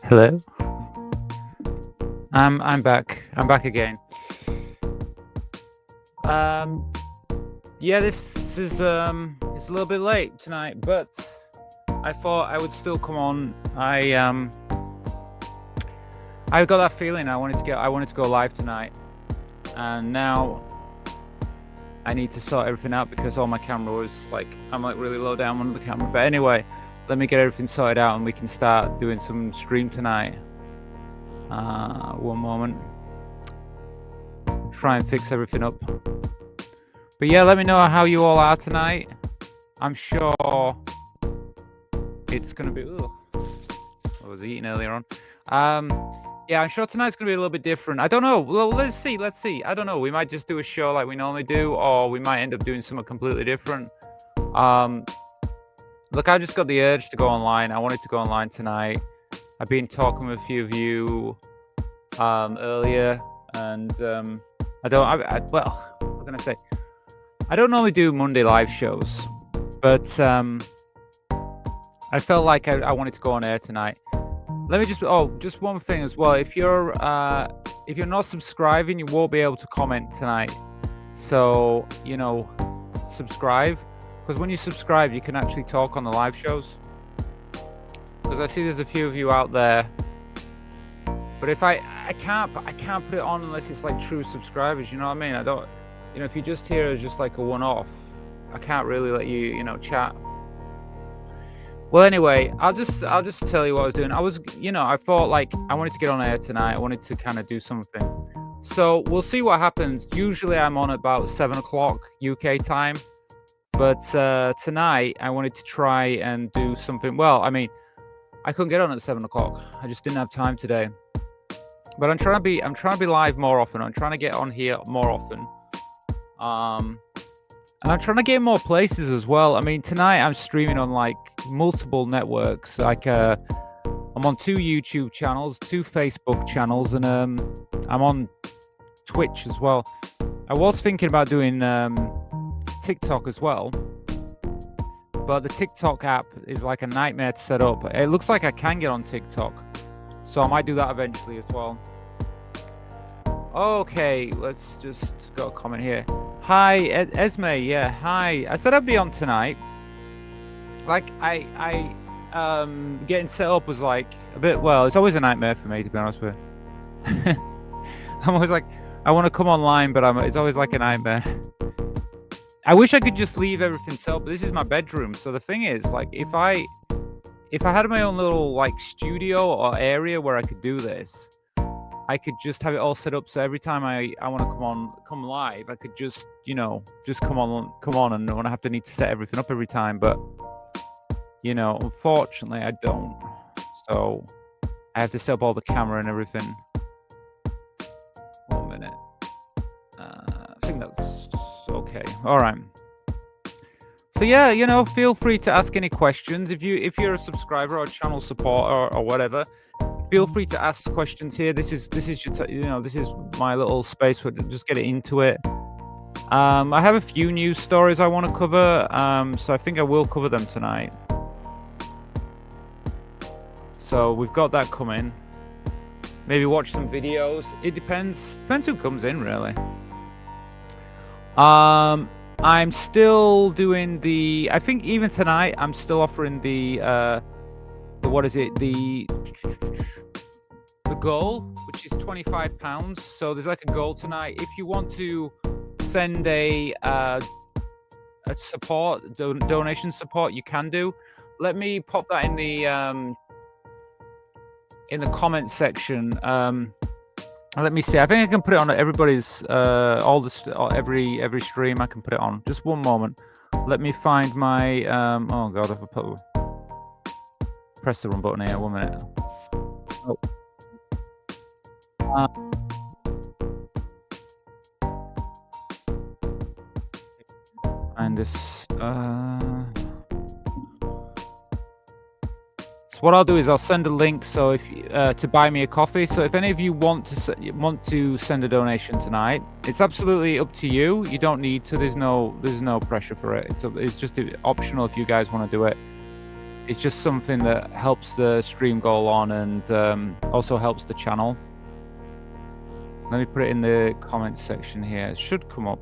Hello. I'm back. I'm back again. Um, yeah, this is it's a little bit late tonight, but I thought I would still come on. I got that feeling I wanted to go live tonight, and now I need to sort everything out because all my camera was I'm really low down on the camera. But anyway, let me get everything sorted out and we can start doing some stream tonight. One moment. Try and fix everything up. But yeah, let me know how you all are tonight. I'm sure it's gonna be. Ugh. I was eating earlier on. Yeah, I'm sure tonight's gonna be a little bit different. I don't know. Well, let's see. I don't know. We might just do a show like we normally do, or we might end up doing something completely different. Look, I just got the urge to go online. I wanted to go online tonight. I've been talking with a few of you earlier, and well, what can I say? I don't normally do Monday live shows, but I felt like I wanted to go on air tonight. Let me just one thing as well. If you're not subscribing, you won't be able to comment tonight. So subscribe, because when you subscribe, you can actually talk on the live shows. Because I see there's a few of you out there, but if I can't put it on unless it's like true subscribers. You know what I mean? I don't. If you just hear it as just like a one-off, I can't really let you chat. Well, anyway, I'll just tell you what I was doing. I thought I wanted to get on air tonight. I wanted to kind of do something. So we'll see what happens. Usually I'm on about 7 o'clock UK time, but tonight I wanted to try and do something. Well, I mean, I couldn't get on at 7 o'clock. I just didn't have time today. But I'm trying to be live more often. I'm trying to get on here more often. And I'm trying to get more places as well. I mean, tonight I'm streaming on multiple networks. I'm on 2 YouTube channels, 2 Facebook channels, and I'm on Twitch as well. I was thinking about doing TikTok as well, but the TikTok app is like a nightmare to set up. It looks like I can get on TikTok, so I might do that eventually as well. Okay, let's just go a comment here. Hi, Esme. Yeah, hi. I said I'd be on tonight. Getting set up was a bit. Well, it's always a nightmare for me, to be honest with you. I'm always I want to come online, but it's always a nightmare. I wish I could just leave everything set up. But this is my bedroom, so the thing is, if I had my own little studio or area where I could do this, I could just have it all set up. So every time I want to come live, I could just come on, and I don't have to need to set everything up every time. But unfortunately, I don't. So I have to set up all the camera and everything. 1 minute. I think that's okay. All right. So yeah, feel free to ask any questions if you're a subscriber or channel support or whatever. Feel free to ask questions here. This is your this is my little space where to just get into it. I have a few news stories I want to cover, so I think I will cover them tonight. So we've got that coming. Maybe watch some videos. It depends who comes in, really. I'm still doing I think even tonight I'm still offering the what is it? The goal, which is £25. So there's a goal tonight. If you want to send a support donation support, you can do. Let me pop that in the comment section. Let me see. I think I can put it on everybody's every stream. I can put it on. Just one moment. Let me find my oh god, I've press the wrong button here. 1 minute. Oh. And this. So what I'll do is I'll send a link. So if to buy me a coffee. So if any of you want to send a donation tonight, it's absolutely up to you. You don't need to. There's no pressure for it. It's just optional if you guys want to do it. It's just something that helps the stream go on and also helps the channel. Let me put it in the comments section here. It should come up.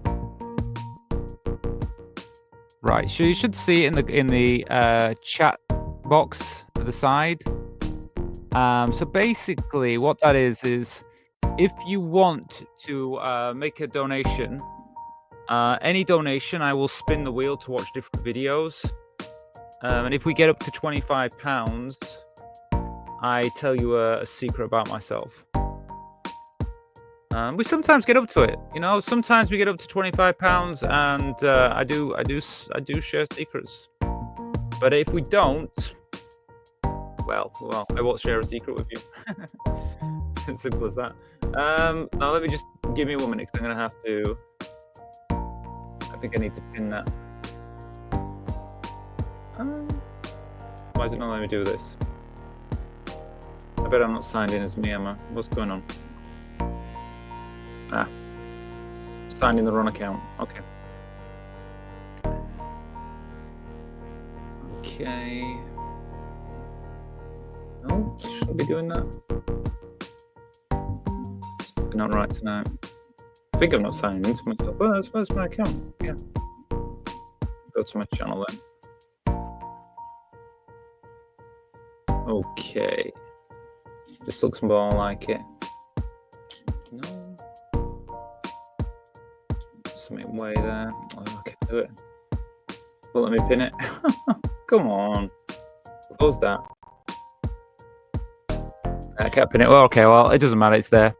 Right, so you should see it in the chat box to the side. So basically, what that is if you want to make a donation, any donation, I will spin the wheel to watch different videos. And if we get up to £25, I tell you a secret about myself. We sometimes get up to it, you know. Sometimes we get up to £25, and I do share secrets. But if we don't, well, I won't share a secret with you. As simple as that. Now let me just give me 1 minute, because I'm gonna have to. I think I need to pin that. Why is it not letting me do this? I bet I'm not signed in as me, am I? What's going on? Signed in the wrong account. Okay. Okay. No, shouldn't be doing that. Not right tonight. I think I'm not signing into myself. Well, where's my account? Yeah. Go to my channel then. Okay. This looks more like it. No. Something way there. Oh, I can't do it. Well, let me pin it. Come on. Close that. I can't pin it. Well, okay. Well, it doesn't matter. It's there.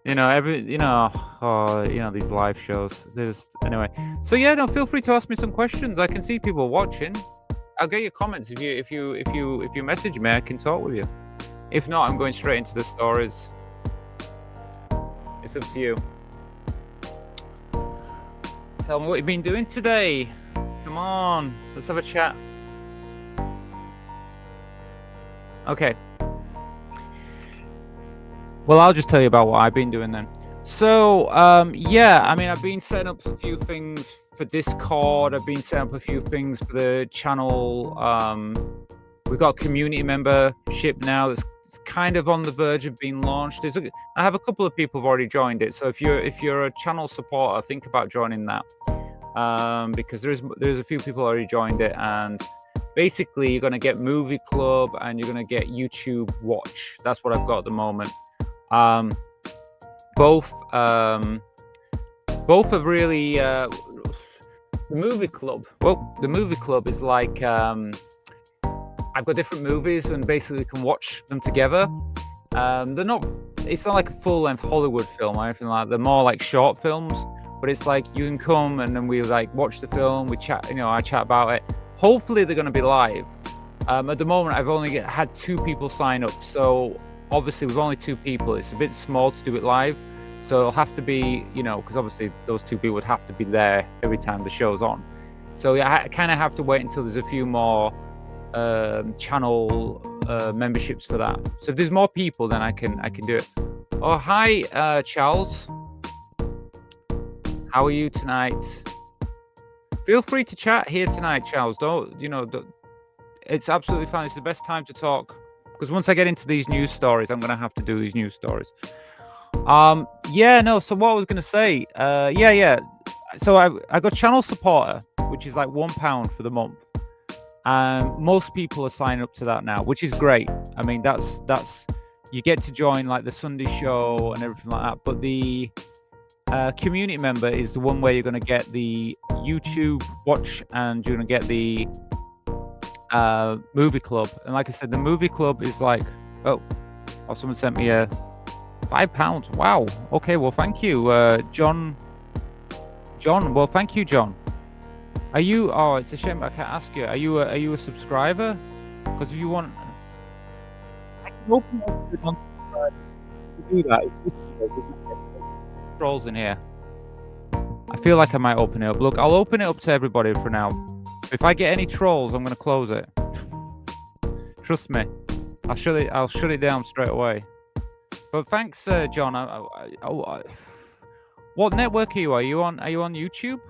You know, these live shows. Anyway. So yeah, no. Feel free to ask me some questions. I can see people watching. I'll get your comments if you message me. I can talk with you. If not, I'm going straight into the stories. It's up to you. Tell me what you've been doing today. Come on, let's have a chat. Okay. Well, I'll just tell you about what I've been doing then. So, yeah, I mean, I've been setting up a few things for Discord. I've been setting up a few things for the channel. We've got a community membership now that's kind of on the verge of being launched. I have a couple of people who've already joined it. So if you're a channel supporter, think about joining that, because there's a few people already joined it, and basically you're going to get Movie Club and you're going to get YouTube Watch. That's what I've got at the moment. Both are really the Movie Club. Well, the Movie Club is like I've got different movies and basically can watch them together. It's not like a full-length Hollywood film or anything like that. They're more like short films, but it's like you can come and then we like watch the film, we chat, I chat about it. Hopefully they're going to be live. At the moment, I've only had 2 people sign up, so obviously with only 2 people, it's a bit small to do it live. So it'll have to be, because obviously those 2 people would have to be there every time the show's on. So yeah, I kind of have to wait until there's a few more channel memberships for that. So if there's more people, then I can do it. Oh, hi, Charles. How are you tonight? Feel free to chat here tonight, Charles. It's absolutely fine. It's the best time to talk, because once I get into these news stories, I'm going to have to do these news stories. So what I was going to say, so I got channel supporter, which is like £1 for the month. Most people are signing up to that now, which is great. I mean, that's you get to join like the Sunday show and everything like that. But the community member is the one where you're going to get the YouTube Watch and you're going to get the Movie Club. And like I said, the Movie Club is like, someone sent me a £5. Wow. Okay. Well, thank you, John. Well, thank you, John. Are you? Oh, it's a shame I can't ask you. Are you a subscriber? Because if you want, I can open up the non-subscribe to do that. Trolls in here. I feel like I might open it up. Look, I'll open it up to everybody for now. If I get any trolls, I'm going to close it. Trust me. I'll shut it down straight away. But thanks, John. What network are you? Are you on YouTube?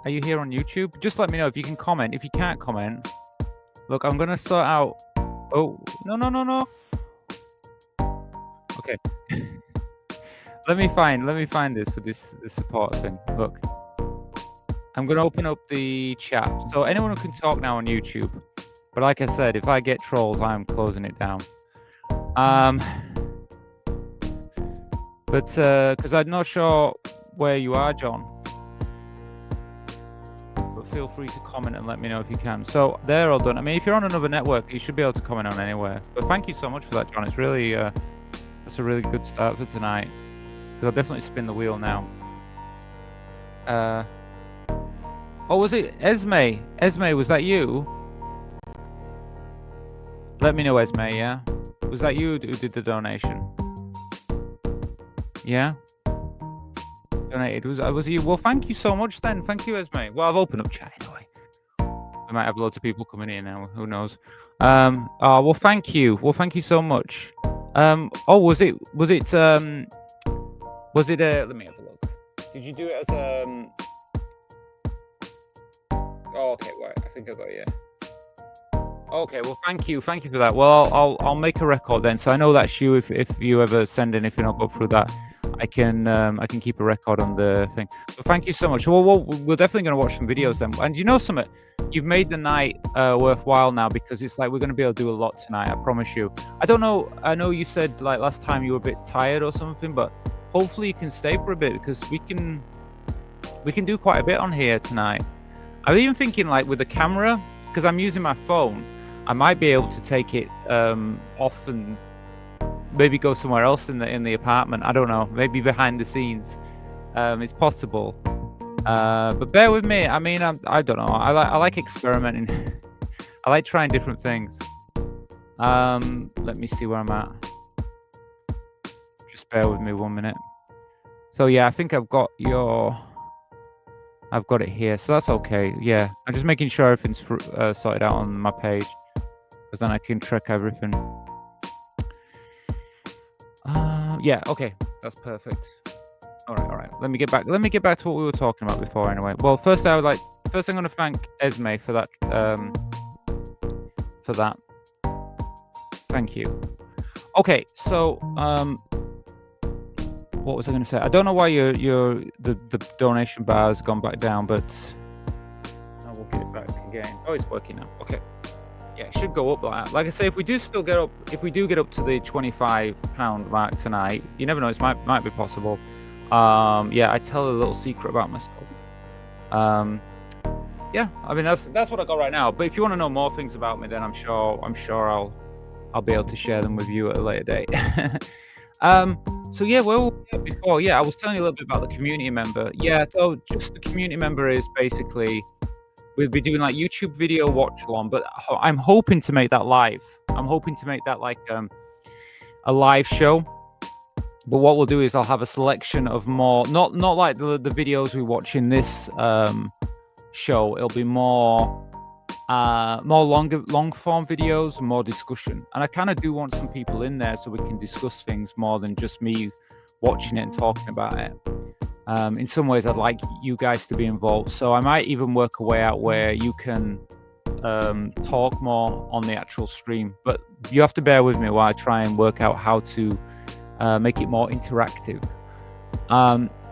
Are you here on YouTube? Just let me know if you can comment. If you can't comment, look, I'm gonna sort out. Oh, no. Okay. Let me find this for this support thing. Look, I'm gonna open up the chat. So anyone who can talk now on YouTube. But like I said, if I get trolls, I'm closing it down. But because I'm not sure where you are, John. But feel free to comment and let me know if you can. So they're all done. I mean, if you're on another network, you should be able to comment on anywhere. But thank you so much for that, John. It's really that's a really good start for tonight. Because I'll definitely spin the wheel now. Oh, was it Esme? Esme, was that you? Let me know, Esme, yeah? Was that you who did the donation? Yeah? Donated. Was it you? Well, thank you so much then. Thank you, Esme. Well, I've opened up chat anyway. We might have loads of people coming in now. Who knows? Oh, well, thank you. Well, thank you so much. Oh, was it let me have a look. Did you do it as oh, okay, right. I think I got you. Okay, well, thank you for that. Well, I'll make a record then, so I know that's you. If you ever send anything, I'll go through that. I can keep a record on the thing. But thank you so much. Well, we're definitely going to watch some videos then. And you know something? You've made the night worthwhile now, because it's like we're going to be able to do a lot tonight. I promise you. I don't know. I know you said like last time you were a bit tired or something, but hopefully you can stay for a bit, because we can do quite a bit on here tonight. I was even thinking like with the camera, because I'm using my phone, I might be able to take it off and maybe go somewhere else in the apartment. I don't know. Maybe behind the scenes. It's possible. But bear with me. I mean, I don't know. I like experimenting. I like trying different things. Let me see where I'm at. Just bear with me 1 minute. So yeah, I think I've got it here, so that's okay. Yeah, I'm just making sure everything's sorted out on my page, because then I can track everything. Yeah, okay, that's perfect. All right. Let me get back to what we were talking about before. Anyway, well, first I'm going to thank Esme for that. Thank you. Okay, so what was I going to say? I don't know why the donation bar has gone back down, but I will get it back again. Oh, it's working now. Okay. Yeah, it should go up like that. Like I say, if we do get up to the £25 mark tonight, you never know, it might be possible. Yeah, I tell a little secret about myself. Yeah, I mean that's what I got right now. But if you want to know more things about me, then I'm sure I'll be able to share them with you at a later date. So yeah, where were we at before? Yeah, I was telling you a little bit about the community member. Yeah, so just the community member is basically we'll be doing like YouTube video watch along, but I'm hoping to make that live. I'm hoping to make that like a live show. But what we'll do is I'll have a selection of more, not like the videos we watch in this show. It'll be more long form videos and more discussion. And I kind of do want some people in there so we can discuss things more than just me watching it and talking about it. In some ways, I'd like you guys to be involved. So I might even work a way out where you can talk more on the actual stream. But you have to bear with me while I try and work out how to make it more interactive.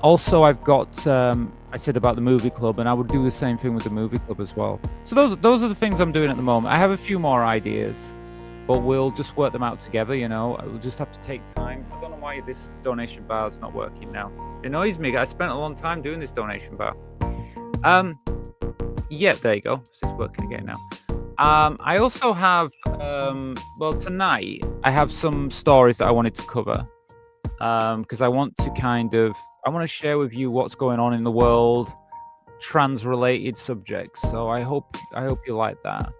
Also, I've got I said about the movie club, and I would do the same thing with the movie club as well. So those are the things I'm doing at the moment. I have a few more ideas, but we'll just work them out together. You know, we'll just have to take time. I don't know why this donation bar is not working now. It annoys me. I spent a long time doing this donation bar. Yeah, there you go. So it's working again now. I also have well, tonight I have some stories that I wanted to cover. Because I want to share with you what's going on in the world, trans-related subjects. So I hope you like that.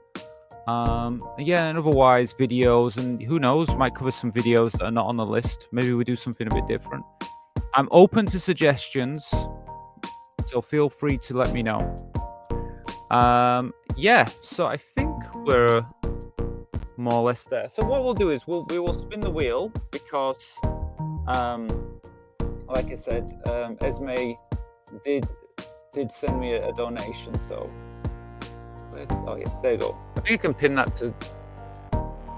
Yeah, and otherwise videos, and who knows, might cover some videos that are not on the list. Maybe we do something a bit different. I'm open to suggestions, so feel free to let me know. Yeah, so I think we're more or less there. So what we'll do is we will spin the wheel, because like I said, Esme did did send me a donation, so oh yes, there you go. I think I can pin that to.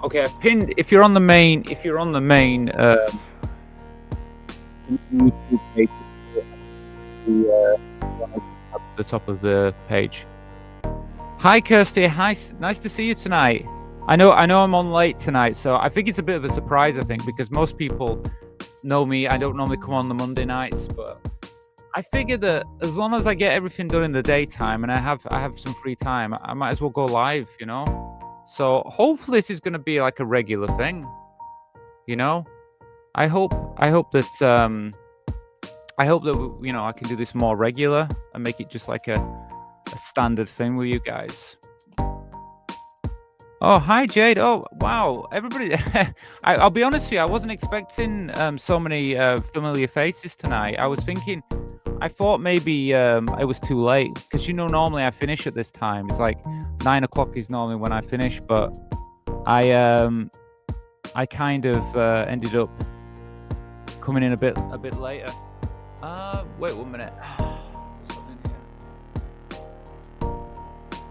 Okay, I've pinned. If you're on the main YouTube page, the top of the page. Hi Kirsty, hi, nice to see you tonight. I know I'm on late tonight, so I think it's a bit of a surprise. I think because most people know me. I don't normally come on the Monday nights, but I figure that as long as I get everything done in the daytime and I have some free time, I might as well go live, you know. So hopefully this is going to be like a regular thing, you know. I hope that you know I can do this more regular and make it just like a standard thing with you guys. Oh, hi Jade. Oh, wow. Everybody, I'll be honest with you, I wasn't expecting so many familiar faces tonight. I thought maybe it was too late because, you know, normally I finish at this time. It's like 9 o'clock is normally when I finish, but I kind of ended up coming in a bit later. Wait 1 minute.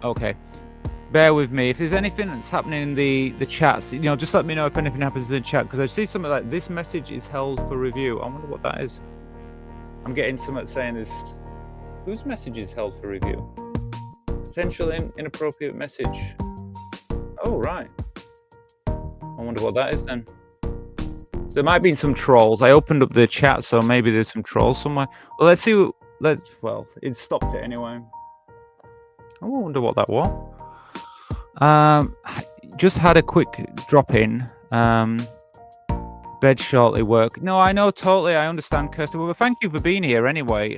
Okay. Bear with me. If there's anything that's happening in the chats, you know, just let me know if anything happens in the chat, because I see something like this message is held for review. I wonder what that is. I'm getting something saying this. Whose message is held for review? Potential inappropriate message. Oh, right. I wonder what that is then. There might be some trolls. I opened up the chat, so maybe there's some trolls somewhere. Well, let's see. Well, it stopped it anyway. I wonder what that was. Just had a quick drop in. Bed shortly work. No, I know totally. I understand, Kirsty. Well, thank you for being here anyway.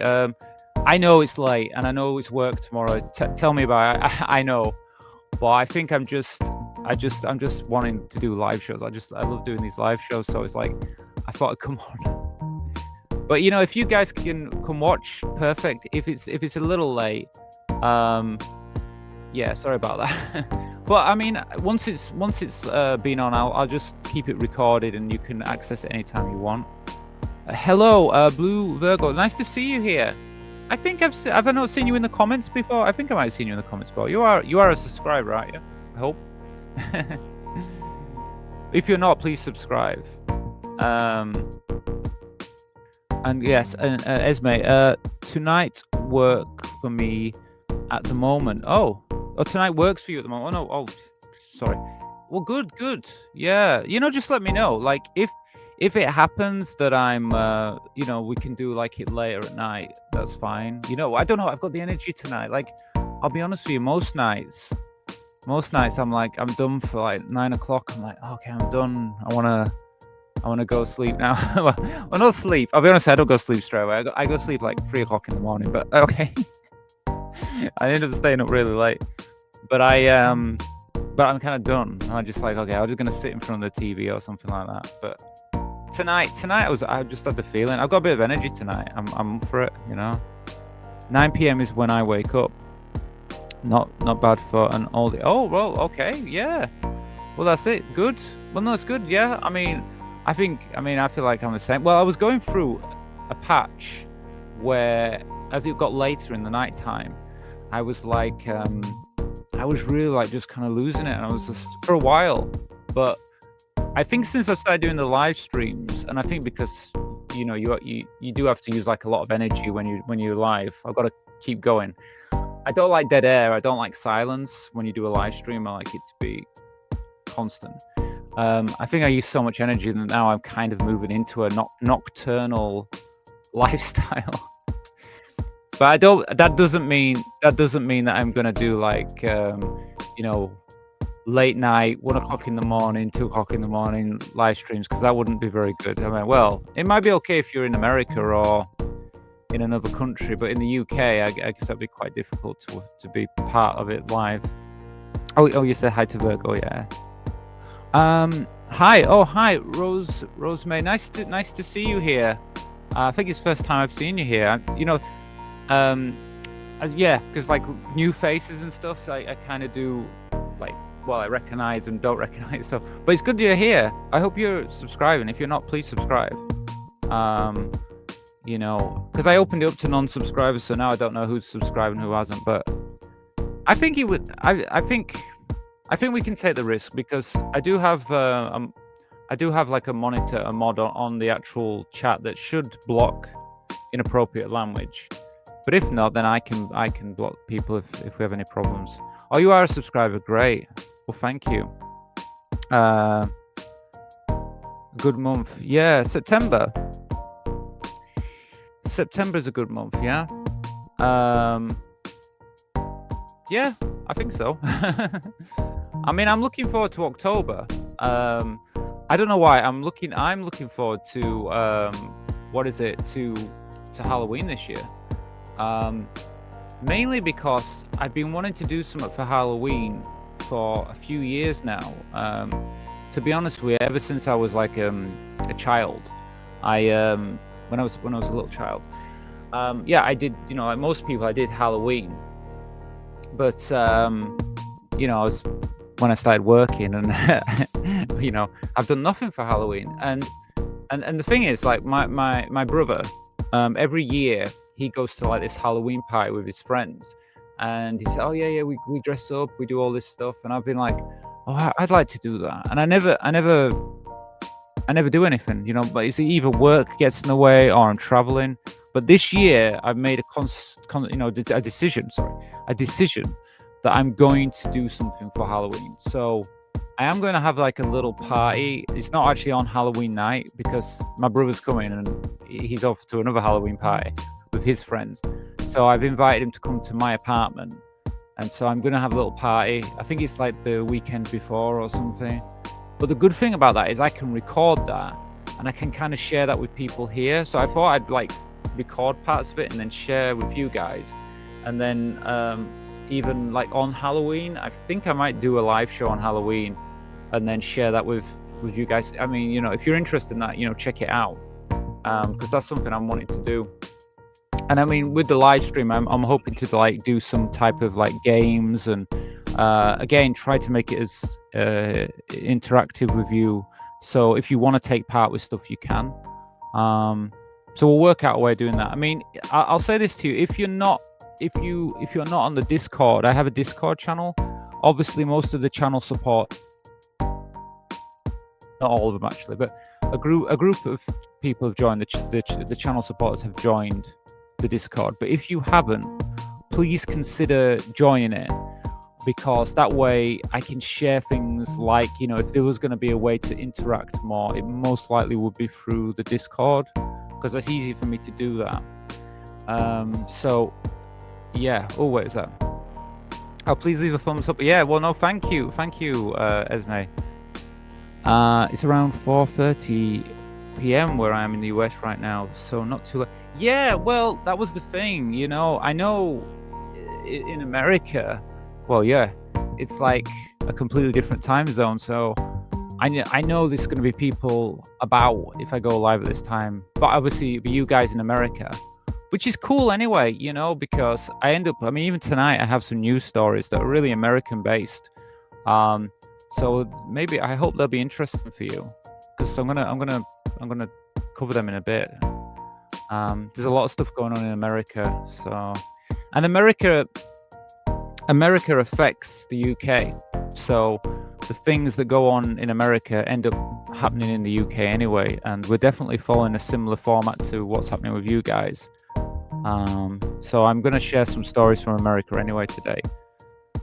I know it's late and I know it's work tomorrow. Tell me about it. I know, but I think I'm just wanting to do live shows. I love doing these live shows. So it's like, I thought I'd come on. But you know, if you guys can come watch, perfect. If it's a little late, yeah, sorry about that. But I mean, once it's been on, I'll just keep it recorded and you can access it anytime you want. Hello, Blue Virgo. Nice to see you here. I think have I not seen you in the comments before? I think I might have seen you in the comments before. You are a subscriber, aren't you? I hope. If you're not, please subscribe. And yes, and Esme, tonight work for me at the moment. Oh, tonight works for you at the moment. Oh no, oh, sorry. Well, good. Yeah, you know, just let me know. Like if it happens that I'm, you know, we can do like it later at night. That's fine. You know, I don't know. I've got the energy tonight. Like, I'll be honest with you. Most nights, I'm like, I'm done for like 9 o'clock. I'm like, okay, I'm done. I wanna go sleep now. well, not sleep. I'll be honest. I don't go sleep straight away. I go sleep like 3 o'clock in the morning. But okay. I ended up staying up really late. But I'm kind of done. I'm just like, okay, I'm just gonna sit in front of the TV or something like that. But tonight I just had the feeling. I've got a bit of energy tonight. I'm up for it, you know. 9 p.m. is when I wake up. Not bad for an oldie. Oh well, okay, yeah. Well, that's it. Good. Well, no, it's good. Yeah. I mean, I feel like I'm the same. Well, I was going through a patch where, as it got later in the night time, I was like, I was really like just kind of losing it, and I was just for a while. But I think since I started doing the live streams, and I think because you know you do have to use like a lot of energy when you're live. I've got to keep going. I don't like dead air. I don't like silence when you do a live stream. I like it to be constant. I think I use so much energy that now I'm kind of moving into a nocturnal lifestyle. But that doesn't mean that I'm gonna do like you know, late night, 1 o'clock in the morning, 2 o'clock in the morning live streams, because that wouldn't be very good. I mean, well, it might be okay if you're in America or in another country, but in the UK, I guess that'd be quite difficult to be part of it live. Oh, you said hi to Virgo, yeah. Hi, Rose May. Nice to see you here. I think it's the first time I've seen you here. You know, yeah, because like new faces and stuff, I kind of do like, well, I recognize and don't recognize. So, but it's good you're here. I hope you're subscribing. If you're not, please subscribe. because I opened it up to non-subscribers, so now I don't know who's subscribed and who hasn't. But I think he would. I think we can take the risk because I do have like a monitor, a mod on the actual chat that should block inappropriate language. But if not, then I can block people if we have any problems. Oh, you are a subscriber. Great. Well, thank you. Good month. Yeah, September. September's a good month. Yeah. Yeah, I think so. I mean, I'm looking forward to October. I don't know why. I'm looking forward to what is it to Halloween this year. Mainly because I've been wanting to do something for Halloween for a few years now. To be honest with you, ever since I was like a child, when I was a little child, I did, like most people, I did Halloween. But I was when I started working, and I've done nothing for Halloween. And the thing is, like my brother, every year he goes to like this Halloween party with his friends, and he said, "Oh yeah, we dress up, we do all this stuff." And I've been like, "Oh, I'd like to do that," and I never do anything, But it's either work gets in the way or I'm traveling. But this year I've made a decision that I'm going to do something for Halloween. So I am going to have like a little party. It's not actually on Halloween night because my brother's coming and he's off to another Halloween party with his friends. So I've invited him to come to my apartment. And so I'm going to have a little party. I think it's like the weekend before or something. But the good thing about that is I can record that and I can kind of share that with people here. So I thought I'd like record parts of it and then share with you guys. And then even like on Halloween, I think I might do a live show on Halloween and then share that with you guys. I mean, if you're interested in that, check it out, because that's something I'm wanting to do. And I mean, with the live stream, I'm hoping to like do some type of like games and again try to make it as interactive with you. So if you want to take part with stuff, you can. So we'll work out a way of doing that. I mean, I'll say this to you: if you're not on the Discord, I have a Discord channel. Obviously, most of the channel support, not all of them actually, but a group of people have joined the channel supporters have joined the Discord. But if you haven't, please consider joining it, because that way I can share things like, if there was going to be a way to interact more, it most likely would be through the Discord, because that's easy for me to do that. So yeah. Oh, wait, is that? Oh, please leave a thumbs up. Yeah, well, no, thank you, Esme. It's around 4:30 p.m. where I am in the US right now, so not too late. Yeah, well, that was the thing, I know in America, well, yeah, it's like a completely different time zone, so I know there's going to be people about if I go live at this time, but obviously it'll be you guys in America, which is cool anyway, because even tonight I have some news stories that are really American based. So maybe I hope they'll be interesting for you, because I'm gonna cover them in a bit. There's a lot of stuff going on in America, and America affects the UK. So the things that go on in America end up happening in the UK anyway, and we're definitely following a similar format to what's happening with you guys. So I'm going to share some stories from America anyway today.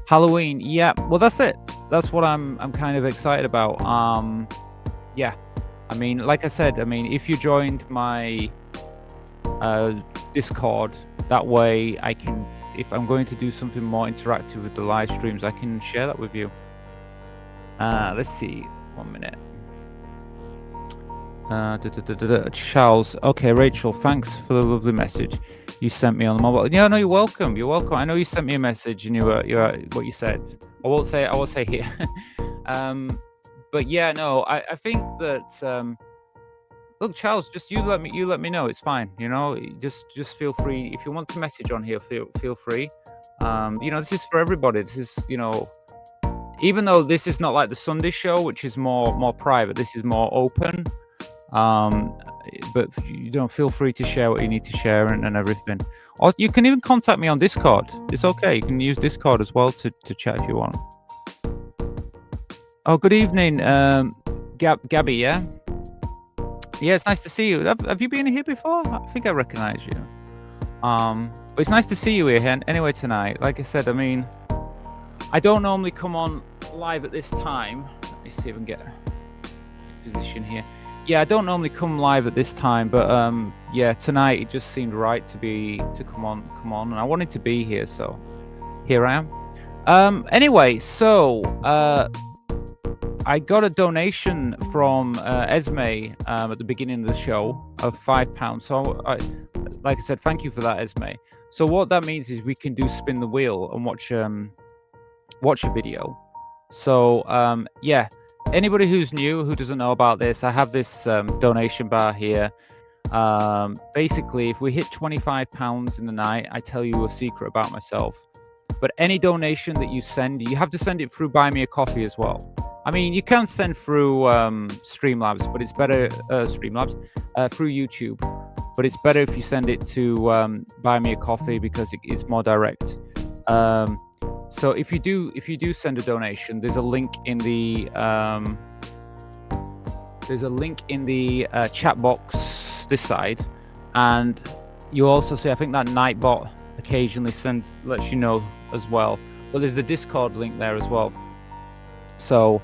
Halloween, yeah, well, that's it. That's what I'm kind of excited about. Yeah, I mean, like I said, if you joined my Discord, that way I can, if I'm going to do something more interactive with the live streams, I can share that with you. Let's see, 1 minute. Charles, okay, Rachel, thanks for the lovely message you sent me on the mobile. Yeah, no, you're welcome. I know you sent me a message and you're what you said. I won't say here. But yeah, no, I think that look, Charles, just you let me know. It's fine. Just feel free. If you want to message on here, feel free. This is for everybody. This is, even though this is not like the Sunday show, which is more private, this is more open. but you don't feel free to share what you need to share and everything. Or you can even contact me on Discord. It's okay. You can use Discord as well to chat if you want. Oh, good evening, Gabby. Yeah, it's nice to see you. Have you been here before? I think I recognize you. But it's nice to see you here anyway tonight. Like I said, I mean, I don't normally come on live at this time. Let me see if I can get a position here. Yeah, I don't normally come live at this time, but yeah, tonight it just seemed right to come on, and I wanted to be here, so here I am. Anyway, so I got a donation from Esme at the beginning of the show of £5. So, like I said, thank you for that, Esme. So what that means is we can do spin the wheel and watch a video. So yeah, anybody who's new, who doesn't know about this, I have this donation bar here. Basically, if we hit £25 in the night, I tell you a secret about myself. But any donation that you send, you have to send it through Buy Me a Coffee as well. I mean, you can send through Streamlabs, but it's better through YouTube. But it's better if you send it to Buy Me a Coffee because it's more direct. So if you do send a donation, there's a link in the chat box this side, and you also see, I think that Nightbot occasionally lets you know as well. But there's the Discord link there as well. So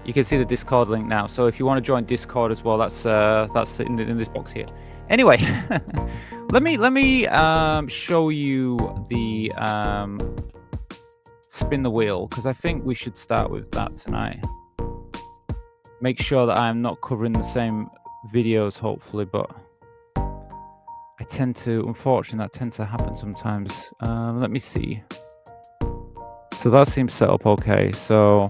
you can see the Discord link now. So if you want to join Discord as well, that's in this box here. Anyway, let me show you the spin the wheel, because I think we should start with that tonight. Make sure that I'm not covering the same videos, hopefully, but I tend to, unfortunately, that tends to happen sometimes. Let me see. So that seems set up okay. So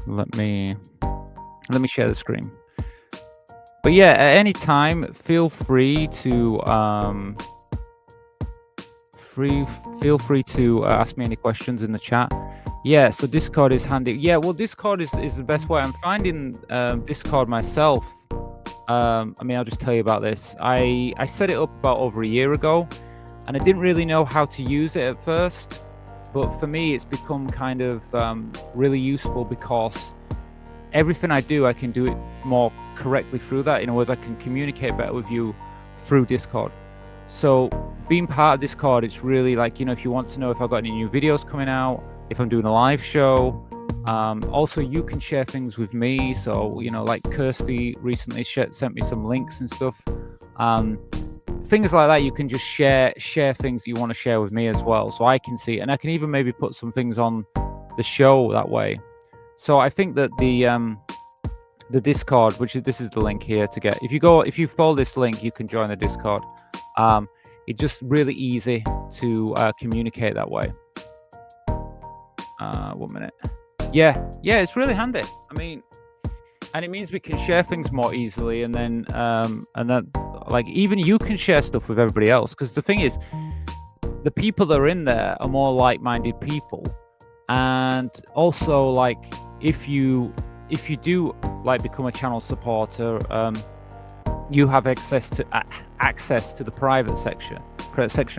let me share the screen. But yeah, at any time, feel free to ask me any questions in the chat. Yeah, so Discord is handy. Yeah, well, Discord is the best way. I'm finding Discord myself. I mean, I'll just tell you about this. I set it up about over a year ago, and I didn't really know how to use it at first. But for me, it's become kind of really useful because everything I do, I can do it more correctly through that. In other words, I can communicate better with you through Discord. So being part of Discord, it's really like, if you want to know if I've got any new videos coming out, if I'm doing a live show. Also, you can share things with me. So, like Kirsty recently sent me some links and stuff. Things like that, you can just share things you want to share with me as well. So I can see, and I can even maybe put some things on the show that way. So I think that the Discord, this is the link here to get. If you follow this link, you can join the Discord. It's just really easy to communicate that way. 1 minute. Yeah, it's really handy. I mean, and it means we can share things more easily, and then like even you can share stuff with everybody else. Because the thing is, the people that are in there are more like-minded people, and also like if you do like become a channel supporter, you have access to the private section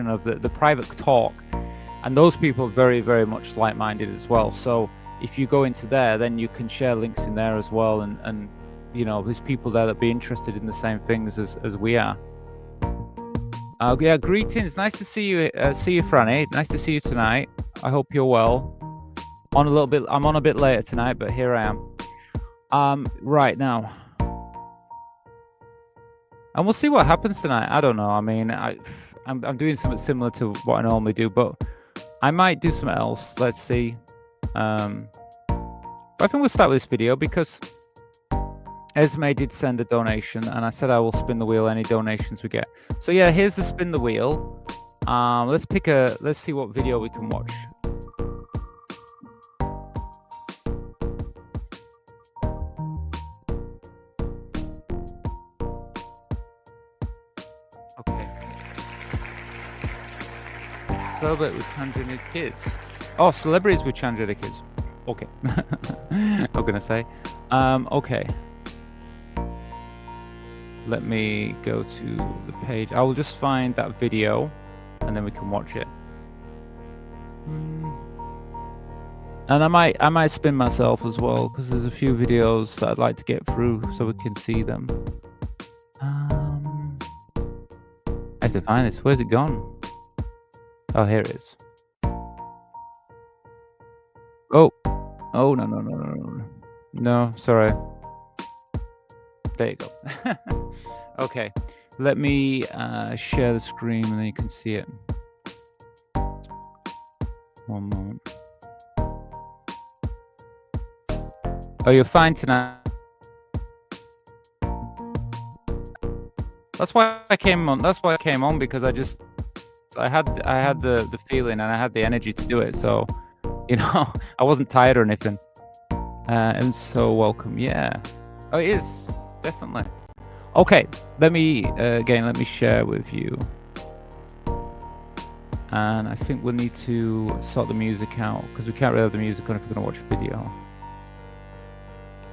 of the private talk, and those people are very, very much like-minded as well. So if you go into there, then you can share links in there as well, and there's people there that be interested in the same things as we are. Yeah, greetings. Nice to see you, Franny. Nice to see you tonight. I hope you're well. I'm on a bit later tonight, but here I am. Right now. And we'll see what happens tonight. I don't know. I mean, I'm doing something similar to what I normally do, but I might do something else. Let's see. But I think we'll start with this video because Esme did send a donation, and I said I will spin the wheel any donations we get. So yeah, here's the spin the wheel. Let's see what video we can watch. Celebrate with transgender kids. Oh, celebrities with transgender kids. Okay. I'm gonna say. Okay. Let me go to the page. I will just find that video, and then we can watch it. And I might spin myself as well, because there's a few videos that I'd like to get through so we can see them. I have to find this. Where's it gone? Oh, here it is. Oh, no, sorry. There you go. Okay, let me share the screen and then you can see it. One moment. Oh, you're fine tonight. That's why I came on. That's why I came on, because I had the feeling and I had the energy to do it. So, I wasn't tired or anything. And so welcome. Yeah. Oh, it is definitely. Okay. Let me share with you. And I think we'll need to sort the music out, because we can't really have the music on if we're going to watch a video.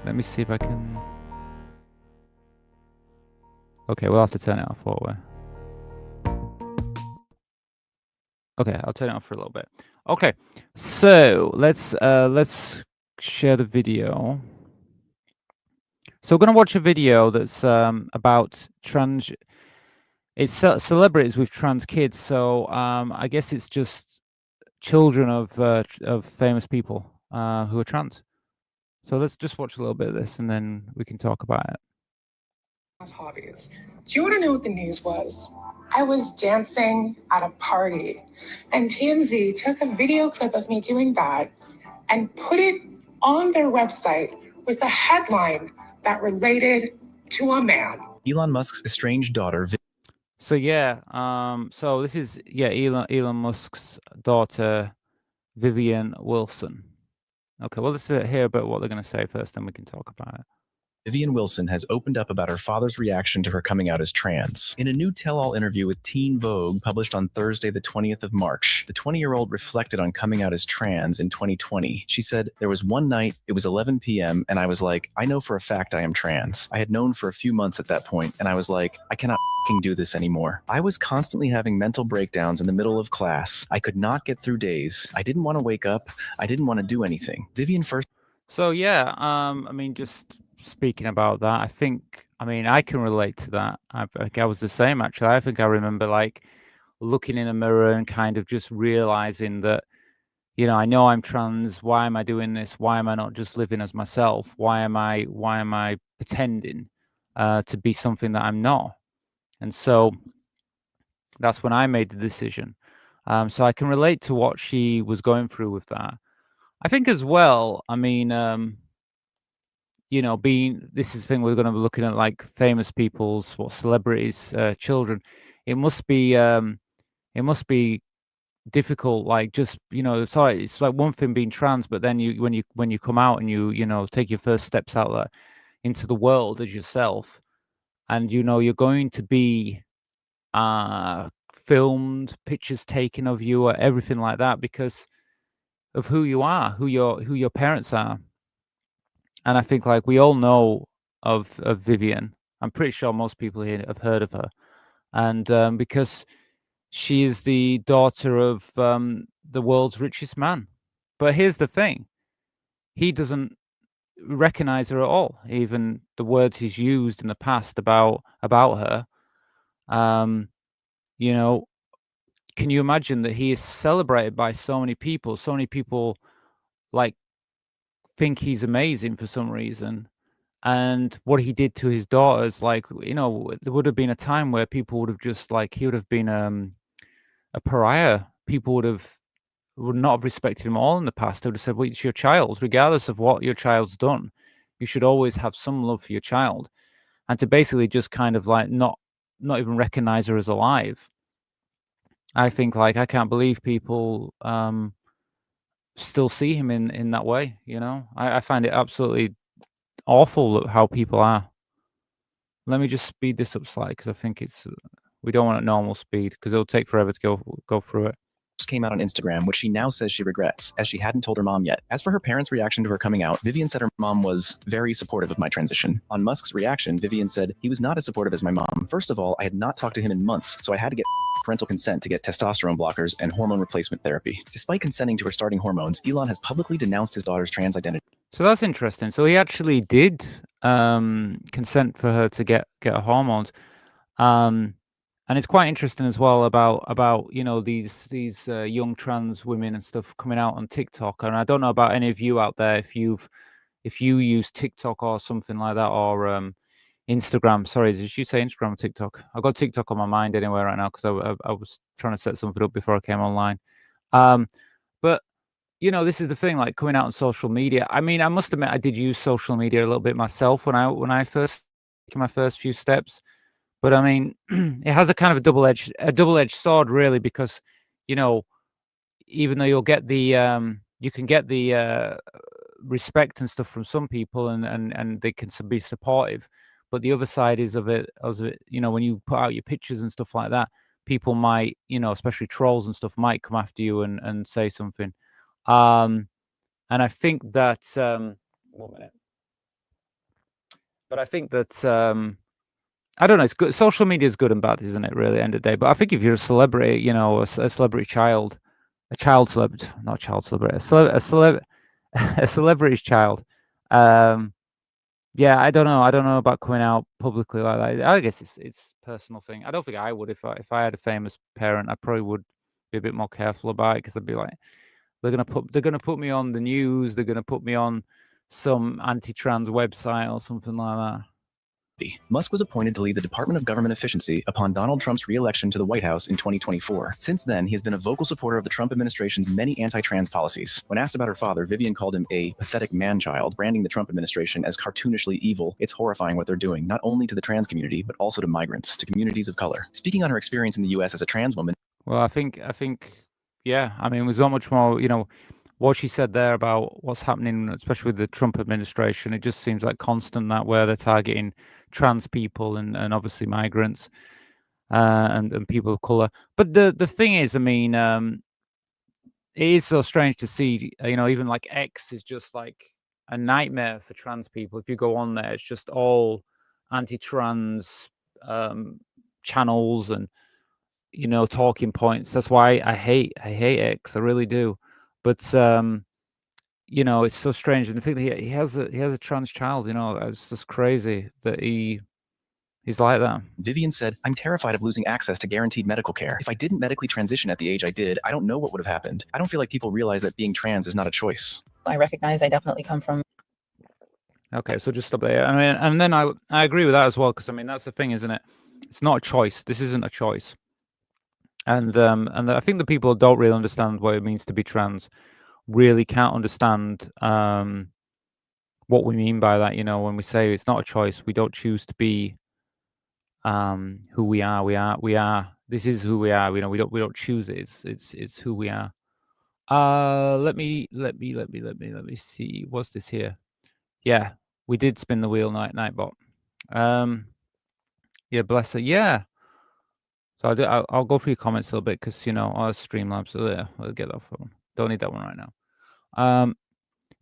Let me see if I can. Okay, we'll have to turn it off, won't we? Okay, I'll turn it off for a little bit. Okay, so let's share the video. So we're going to watch a video that's about trans. It's celebrities with trans kids. So I guess it's just children of famous people who are trans. So let's just watch a little bit of this, and then we can talk about it. Hobbies. Do you want to know what the news was? I was dancing at a party, and TMZ took a video clip of me doing that and put it on their website with a headline that related to a man. Elon Musk's estranged daughter. So yeah, so this is Elon Musk's daughter, Vivian Wilson. Okay, well, let's hear about what they're going to say first, then we can talk about it. Vivian Wilson has opened up about her father's reaction to her coming out as trans. In a new tell-all interview with Teen Vogue published on Thursday, the 20th of March, the 20-year-old reflected on coming out as trans in 2020. She said, "There was one night, it was 11 p.m., and I was like, I know for a fact I am trans. I had known for a few months at that point, and I was like, I cannot do this anymore. I was constantly having mental breakdowns in the middle of class. I could not get through days. I didn't want to wake up. I didn't want to do anything." Vivian first. So yeah, I mean, just speaking about that, I can relate to that. I was the same, actually. I think I remember like looking in a mirror and kind of just realizing that, I know I'm trans. Why am I doing this? Why am I not just living as myself? Why am I pretending to be something that I'm not? And so that's when I made the decision. So I can relate to what she was going through with that. I think as well, I mean, this is the thing, we're going to be looking at like famous people's, celebrities, children. It must be difficult, like, just, sorry, it's like one thing being trans, but then when you come out and you take your first steps out there into the world as yourself, and you're going to be filmed, pictures taken of you, or everything like that, because of who you are, who your parents are. And I think, like, we all know of Vivian. I'm pretty sure most people here have heard of her, and because she is the daughter of the world's richest man. But here's the thing: he doesn't recognize her at all. Even the words he's used in the past about her. Can you imagine that he is celebrated by so many people? So many people, like, think he's amazing for some reason. And what he did to his daughters, like, there would have been a time where people would have just, like, he would have been a pariah. People would not have respected him at all in the past. They would have said, well, it's your child. Regardless of what your child's done, you should always have some love for your child. And to basically just kind of, like, not even recognize her as alive. I think, like, I can't believe people still see him in that way, I find it absolutely awful how people are. Let me just speed this up slightly, because I think we don't want it normal speed, because it'll take forever to go through it. came out on Instagram, which she now says she regrets, as she hadn't told her mom yet. As for her parents' reaction to her coming out, Vivian said her mom was very supportive of my transition. On Musk's reaction, Vivian said, he was not as supportive as my mom. First of all, I had not talked to him in months, so I had to get parental consent to get testosterone blockers and hormone replacement therapy. Despite consenting to her starting hormones, Elon has publicly denounced his daughter's trans identity. So that's interesting. So he actually did consent for her to get her hormones. And it's quite interesting as well about these young trans women and stuff coming out on TikTok. And I don't know about any of you out there if you use TikTok or something like that, or Instagram. Sorry, did you say Instagram or TikTok? I've got TikTok on my mind anyway right now because I was trying to set something up before I came online. But this is the thing, like coming out on social media. I mean, I must admit I did use social media a little bit myself when I first took my first few steps. But I mean, it has a kind of a double-edged sword, really, because even though you'll get the you can get the respect and stuff from some people, and they can be supportive, but the other side is of it, when you put out your pictures and stuff like that, people might, especially trolls and stuff, might come after you and say something. And I think that 1 minute. But I think that I don't know. It's good. Social media is good and bad, isn't it? Really, end of the day. But I think if you're a celebrity, a celebrity child, a child celebrity, not a child celebrity, a celebrity's child. Yeah, I don't know. I don't know about coming out publicly like that. I guess it's a personal thing. I don't think I would if I had a famous parent. I probably would be a bit more careful about it because I'd be like, they're gonna put me on the news. They're gonna put me on some anti-trans website or something like that. Musk was appointed to lead the Department of Government Efficiency upon Donald Trump's re-election to the White House in 2024. Since then, he has been a vocal supporter of the Trump administration's many anti-trans policies. When asked about her father, Vivian called him a pathetic man-child, branding the Trump administration as cartoonishly evil. It's horrifying what they're doing, not only to the trans community, but also to migrants, to communities of color. Speaking on her experience in the U.S. as a trans woman. Well, I think, yeah. I mean, there's not much more, what she said there about what's happening, especially with the Trump administration. It just seems like constant that where they're targeting trans people and obviously migrants and people of color. But the thing is, I mean, it is so strange to see, even like X is just like a nightmare for trans people. If you go on there, it's just all anti-trans channels and talking points. That's why I hate X. I really do. But it's so strange, and the thing that he has a trans child. It's just crazy that he's like that. Vivian said, "I'm terrified of losing access to guaranteed medical care. If I didn't medically transition at the age I did, I don't know what would have happened. I don't feel like people realize that being trans is not a choice." I recognize I definitely come from. Okay, so just stop there. I mean, and then I agree with that as well, because I mean that's the thing, isn't it? It's not a choice. This isn't a choice. And I think the people who don't really understand what it means to be trans really can't understand what we mean by that. When we say it's not a choice, we don't choose to be who we are. We are. This is who we are. We don't choose it. It's who we are. Let me see. What's this here? Yeah, we did spin the wheel, Nightbot. Yeah, bless her. Yeah. So I'll go through your comments a little bit because our Streamlabs are there. I'll get that phone. Don't need that one right now.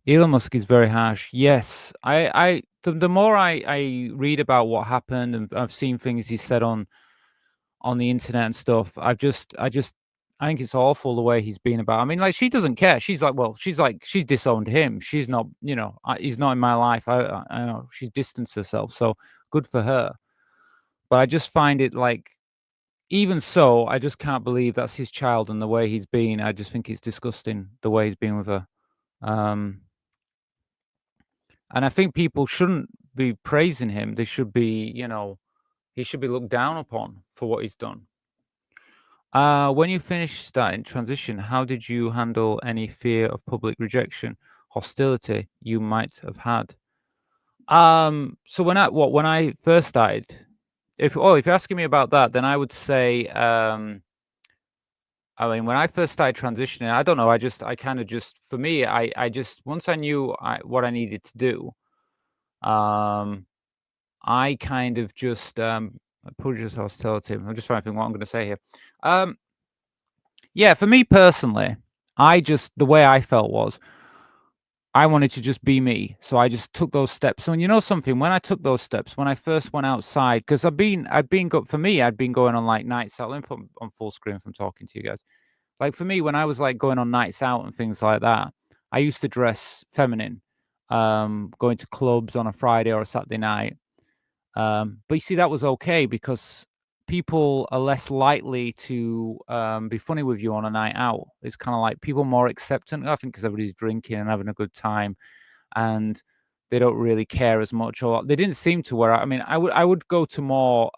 Elon Musk is very harsh. Yes, the more I read about what happened and I've seen things he said on the internet and stuff, I think it's awful the way he's been about. I mean, like she doesn't care. She's disowned him. She's not, he's not in my life. I know she's distanced herself. So good for her. But I just find it like. Even so, I just can't believe that's his child and the way he's been. I just think it's disgusting the way he's been with her. And I think people shouldn't be praising him. They should be, he should be looked down upon for what he's done. When you finished that in transition, how did you handle any fear of public rejection, hostility you might have had? So when I first started. If you're asking me about that, then I would say, I mean, when I first started transitioning, I don't know. For me, I just once I knew what I needed to do, I kind of just approached hostility. I'm just trying to think what I'm going to say here. Yeah, for me personally, the way I felt was I wanted to just be me. So I just took those steps. So, and you know something, when I took those steps, when I first went outside, because for me, I'd been going on like nights out. Let me put on full screen if I'm talking to you guys. Like for me, when I was like going on nights out and things like that, I used to dress feminine, going to clubs on a Friday or a Saturday night. But you see, that was okay because people are less likely to be funny with you on a night out. It's kind of like people more acceptant, I think, because everybody's drinking and having a good time, and they don't really care as much, or they didn't seem to. Where I mean, I would go to more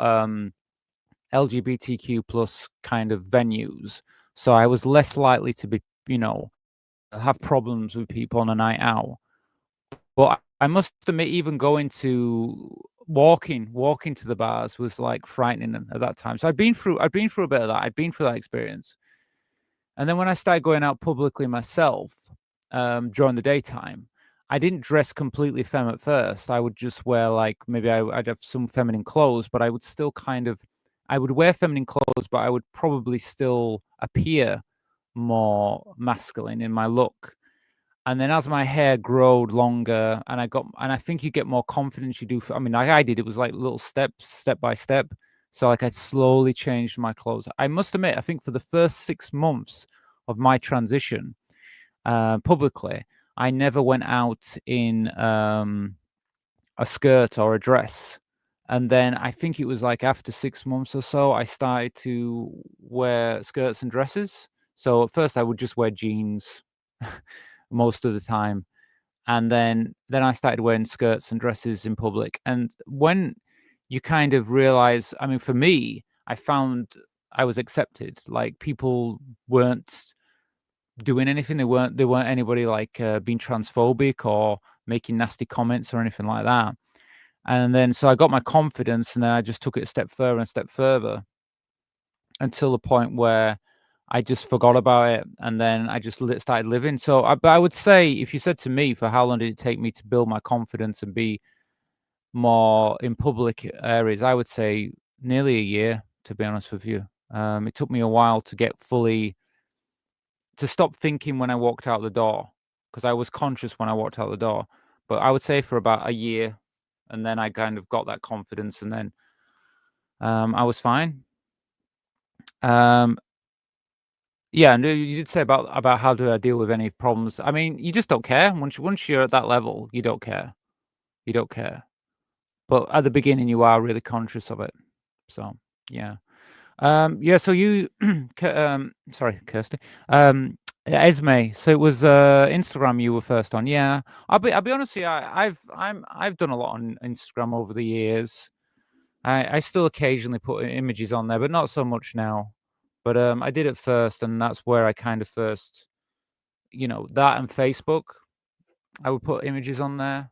LGBTQ plus kind of venues, so I was less likely to be, have problems with people on a night out. But I must admit, even going to walking to the bars was like frightening at that time. So I'd been through a bit of that. I'd been through that experience. And then when I started going out publicly myself, during the daytime, I didn't dress completely femme at first. I would just wear like maybe I'd have some feminine clothes, but I would still I would wear feminine clothes, but I would probably still appear more masculine in my look. And then as my hair growed longer and I think you get more confidence, you do. I mean, like I did, it was like little steps, step by step. So like I slowly changed my clothes. I must admit, I think for the first 6 months of my transition, publicly, I never went out in a skirt or a dress. And then I think it was like after 6 months or so, I started to wear skirts and dresses. So at first I would just wear jeans most of the time. And then I started wearing skirts and dresses in public. And when you kind of realize, I mean, for me, I found I was accepted. Like people weren't doing anything. They weren't anybody like being transphobic or making nasty comments or anything like that. And then so I got my confidence, and then I just took it a step further and step further until the point where I just forgot about it, and then I just started living. So, but I would say, if you said to me, for how long did it take me to build my confidence and be more in public areas, I would say nearly a year, to be honest with you. It took me a while to get to stop thinking when I walked out the door, because I was conscious when I walked out the door. But I would say for about a year, and then I kind of got that confidence, and then I was fine. Um, Yeah, and you did say about how do I deal with any problems. I mean, you just don't care. Once you're at that level, you don't care. You don't care. But at the beginning, you are really conscious of it. So yeah, yeah. So you, sorry, Kirsty, Esme. So it was Instagram you were first on. Yeah, I'll be honest with you. I've done a lot on Instagram over the years. I still occasionally put images on there, but not so much now. But I did it first, and that's where I kind of first, that and Facebook. I would put images on there.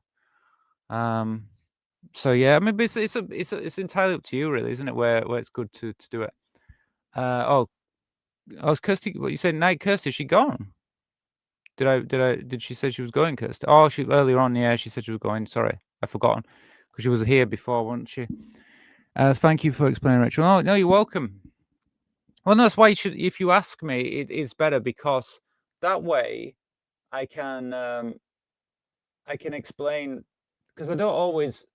So yeah, I mean, but it's entirely up to you, really, isn't it? Where it's good to do it. Oh, was Kirsty? What you said? Night, Kirsty? Is she gone? Did she say she was going, Kirsty? Oh, she earlier on. Yeah, she said she was going. Sorry, I've forgotten because she was here before, wasn't she? Thank you for explaining, Rachel. Oh no, you're welcome. Well, no, that's why you should. If you ask me, it's better because that way I can explain, because I don't always,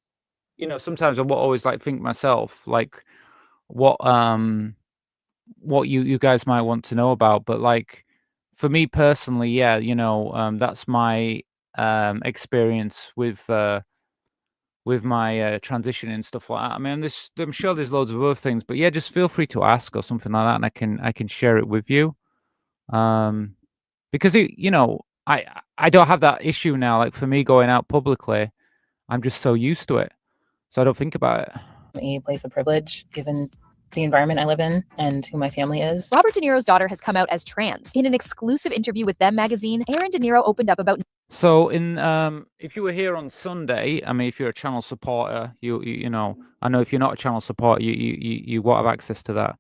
sometimes I won't always like think myself like what you guys might want to know about, but like for me personally, yeah, that's my experience with my transition and stuff like that. I mean, I'm sure there's loads of other things, but yeah, just feel free to ask or something like that, and I can share it with you. Because I don't have that issue now. Like for me, going out publicly, I'm just so used to it, so I don't think about it. A place of privilege given the environment I live in and who my family is. Robert De Niro's daughter has come out as trans. In an exclusive interview with Them magazine, Aaron De Niro opened up about. So if you were here on Sunday, I mean, if you're a channel supporter, you know, I know if you're not a channel supporter, you won't have access to that.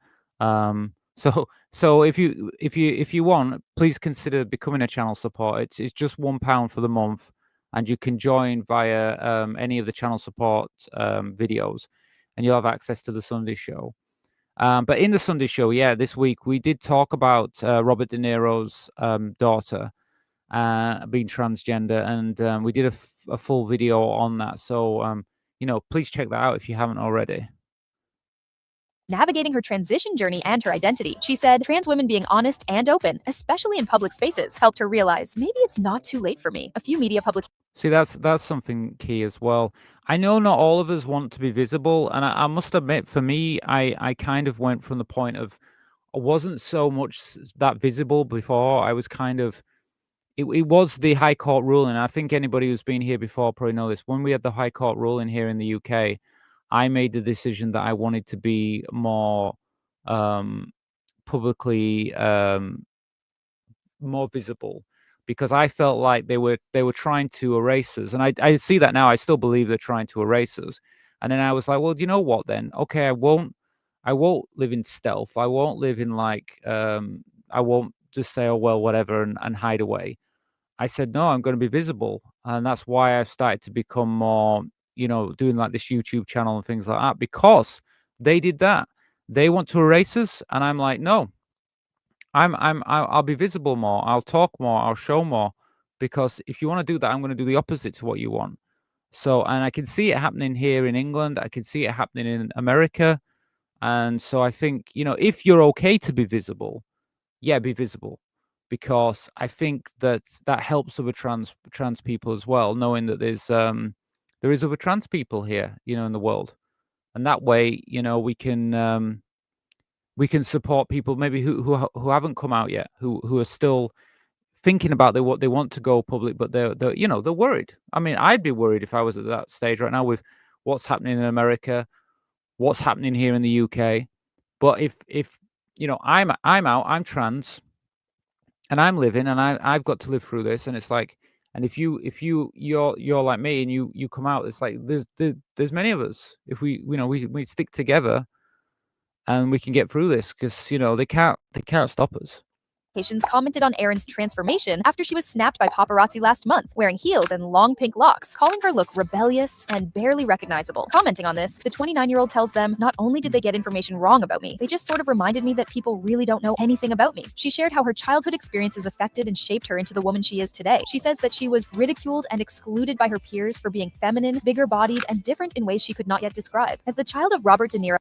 So if you want, please consider becoming a channel supporter. It's just £1 for the month, and you can join via any of the channel support videos, and you'll have access to the Sunday show. But in the Sunday show, yeah, this week we did talk about Robert De Niro's daughter being transgender, and we did a full video on that. So, please check that out if you haven't already. navigating her transition journey and her identity. She said trans women being honest and open, especially in public spaces, helped her realize maybe it's not too late for me. A few media publications See, that's something key as well. I know not all of us want to be visible, and I must admit, for me, I kind of went from the point of I wasn't so much that visible before. I was kind of it was the High Court ruling. I think anybody who's been here before probably know this. When we had the High Court ruling here in the UK, I made the decision that I wanted to be more publicly more visible because I felt like they were trying to erase us, and I see that now. I still believe they're trying to erase us. And then I was like, well, you know what? Then okay, I won't live in stealth. I won't live in like I won't just say, oh well, whatever, and hide away. I said no, I'm going to be visible, and that's why I've started to become more, doing like this YouTube channel and things like that because they did that. They want to erase us, and I'm like, no, I'll be visible more. I'll talk more. I'll show more, because if you want to do that, I'm going to do the opposite to what you want. So, and I can see it happening here in England. I can see it happening in America, and so I think if you're okay to be visible, yeah, be visible, because I think that helps other trans people as well, knowing that there is other trans people here, in the world, and that way, we can support people maybe who haven't come out yet, who are still thinking about what they want to go public, but they're worried. I mean, I'd be worried if I was at that stage right now with what's happening in America, what's happening here in the UK. But if I'm out, I'm trans, and I'm living, and I've got to live through this, and it's like, and if you're like me and you come out, it's like there's many of us. If we stick together, and we can get through this, because they can't stop us. commented on Erin's transformation after she was snapped by paparazzi last month, wearing heels and long pink locks, calling her look rebellious and barely recognizable. Commenting on this, the 29-year-old tells them, not only did they get information wrong about me, they just sort of reminded me that people really don't know anything about me. She shared how her childhood experiences affected and shaped her into the woman she is today. She says that she was ridiculed and excluded by her peers for being feminine, bigger-bodied, and different in ways she could not yet describe. As the child of Robert De Niro,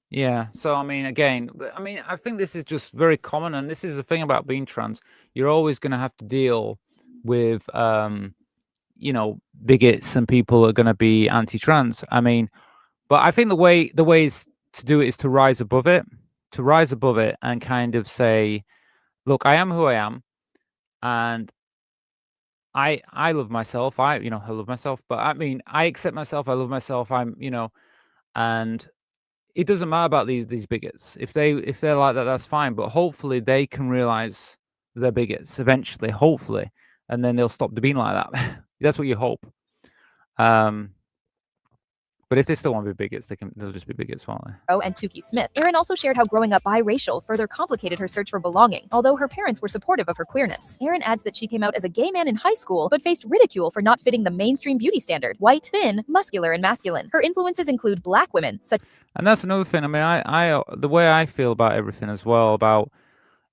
Yeah. So, I mean, again, I think this is just very common, and this is the thing about being trans. You're always going to have to deal with, bigots and people are going to be anti-trans. I mean, but I think the way is to do it is to rise above it, and kind of say, look, I am who I am, and I love myself. I love myself, but I mean, I accept myself. I love myself. And it doesn't matter about these bigots. If they're like that, that's fine. But hopefully they can realize they're bigots eventually, hopefully, and then they'll stop being like that. That's what you hope. But if they still want to be bigots, they'll just be bigots, won't they? and Tukey Smith. Erin also shared how growing up biracial further complicated her search for belonging, although her parents were supportive of her queerness. Erin adds that she came out as a gay man in high school, but faced ridicule for not fitting the mainstream beauty standard: white, thin, muscular, and masculine. Her influences include Black women, such. And that's another thing. I mean, I the way I feel about everything as well, about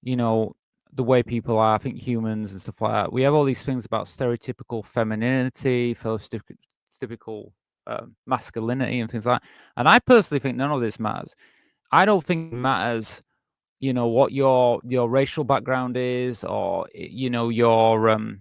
the way people are, I think humans and stuff like that. We have all these things about stereotypical femininity, stereotypical masculinity, and things like that. And I personally think none of this matters. I don't think it matters, what your racial background is, or your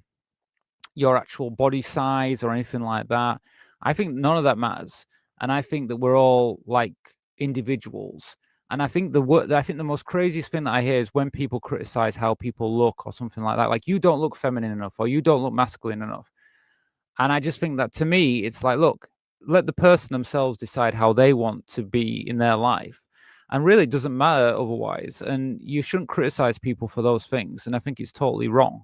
actual body size or anything like that. I think none of that matters, and I think that we're all like individuals. And I think the most craziest thing that I hear is when people criticize how people look or something like that. Like, you don't look feminine enough, or you don't look masculine enough. And I just think that, to me, it's like, look, let the person themselves decide how they want to be in their life. And really, it doesn't matter otherwise. And you shouldn't criticize people for those things. And I think it's totally wrong.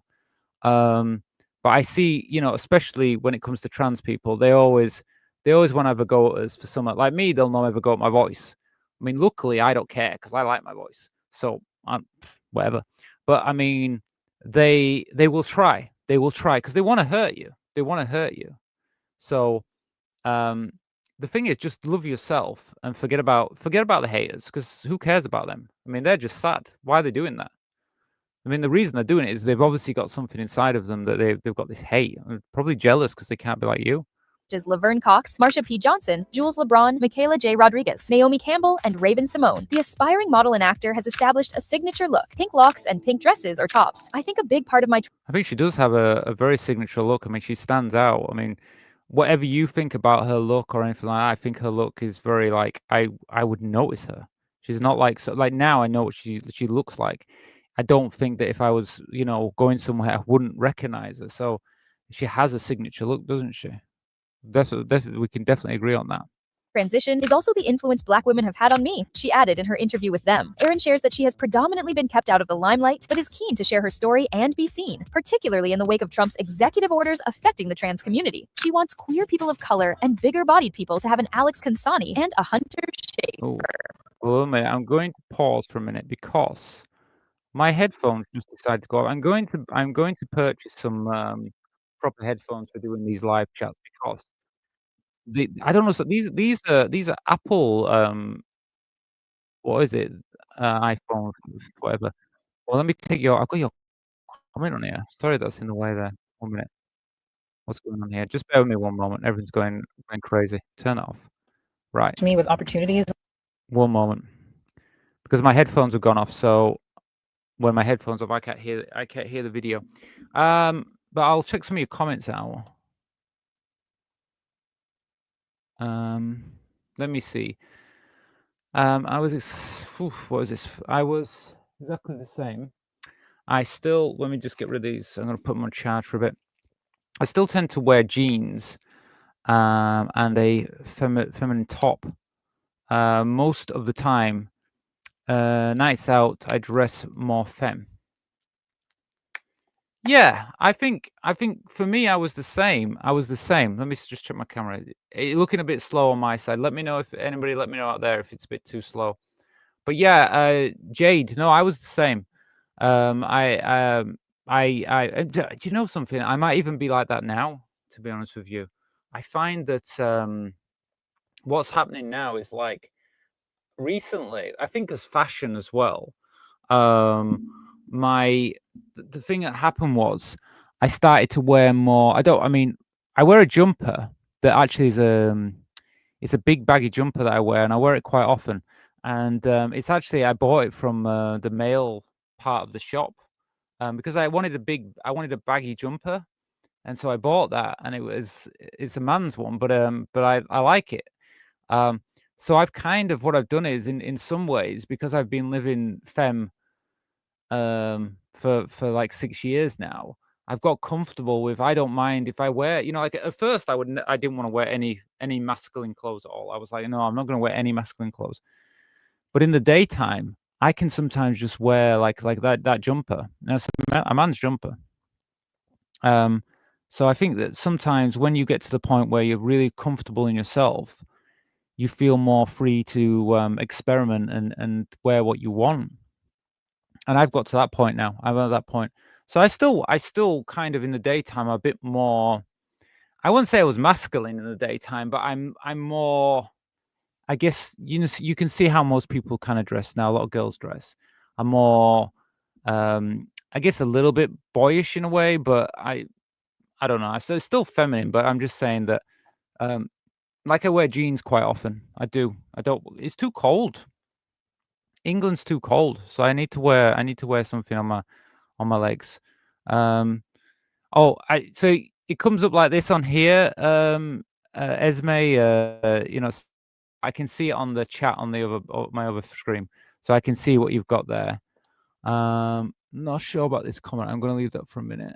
But I see, especially when it comes to trans people, they always want to have a go at us for something. Like me, they'll never go at my voice. I mean, luckily, I don't care, because I like my voice. So, whatever. But I mean, they will try. They will try, because they want to hurt you. They want to hurt you. So, the thing is, just love yourself and forget about the haters, because who cares about them? I mean, they're just sad. Why are they doing that? I mean, the reason they're doing it is they've obviously got something inside of them that they've got this hate. Probably jealous because they can't be like you. Is Laverne Cox, Marsha P. Johnson, Jules LeBron, Michaela J. Rodriguez, Naomi Campbell, and Raven Simone. The aspiring model and actor has established a signature look: pink locks and pink dresses or tops. I think a big part of my I think she does have a very signature look. I mean, she stands out. I mean, whatever you think about her look or anything like that, I think her look is very like I would notice her. She's not like like now I know what she looks like. I don't think that if I was, going somewhere, I wouldn't recognize her. So she has a signature look, doesn't she? We can definitely agree on that. transition is also the influence Black women have had on me, she added in her interview with Them. Erin shares that she has predominantly been kept out of the limelight, but is keen to share her story and be seen, particularly in the wake of Trump's executive orders affecting the trans community. She wants queer people of color and bigger-bodied people to have an Alex Consani and a Hunter Oh, Schafer. well, a minute. I'm going to pause for a minute because my headphones just decided to go off. I'm going to purchase some proper headphones for doing these live chats because I don't know. So these are Apple what is it? iPhone, whatever. Well, let me take I've got your comment on here. Sorry, that's in the way there. 1 minute. What's going on here? Just bear with me 1 moment. Everything's going crazy. Turn it off. Right. To me, with opportunities. 1 moment. Because my headphones have gone off, so when my headphones off, I can't hear the video. But I'll check some of your comments out. Let me see. What was this? I was exactly the same. Let me just get rid of these. I'm going to put them on charge for a bit. I still tend to wear jeans and a feminine top most of the time. Nights out, I dress more femme. Yeah, I think for me, I was the same. Let me just check my camera. Looking a bit slow on my side. Let me know out there if it's a bit too slow. But yeah, Jade, no, I was the same. Do you know something? I might even be like that now, to be honest with you. I find that what's happening now is like recently, I think as fashion as well. The thing that happened was I started to wear more. I wear a jumper that actually is it's a big baggy jumper that I wear, and I wear it quite often. And it's actually I bought it from the male part of the shop because I wanted a baggy jumper, and so I bought that, and it's a man's one, but I like it. So what I've done is in some ways, because I've been living femme for like 6 years now, I've got comfortable with I don't mind if I wear, like at first I didn't want to wear any masculine clothes at all. I was like, no, I'm not going to wear any masculine clothes. But in the daytime, I can sometimes just wear like that jumper. That's a man's jumper. So I think that sometimes when you get to the point where you're really comfortable in yourself, you feel more free to experiment and wear what you want. And I've got to that point now. I'm at that point. So I still kind of in the daytime a bit more. I wouldn't say I was masculine in the daytime, but I'm more. I guess you can see how most people kind of dress now. A lot of girls dress. I'm more. I guess a little bit boyish in a way, but I don't know. It's still feminine, but I'm just saying that. Like I wear jeans quite often. I do. I don't. It's too cold. England's too cold, so I need to wear something on my legs. So it comes up like this on here. Esme, I can see it on the chat on my other screen, so I can see what you've got there. Not sure about this comment. I'm going to leave that for a minute.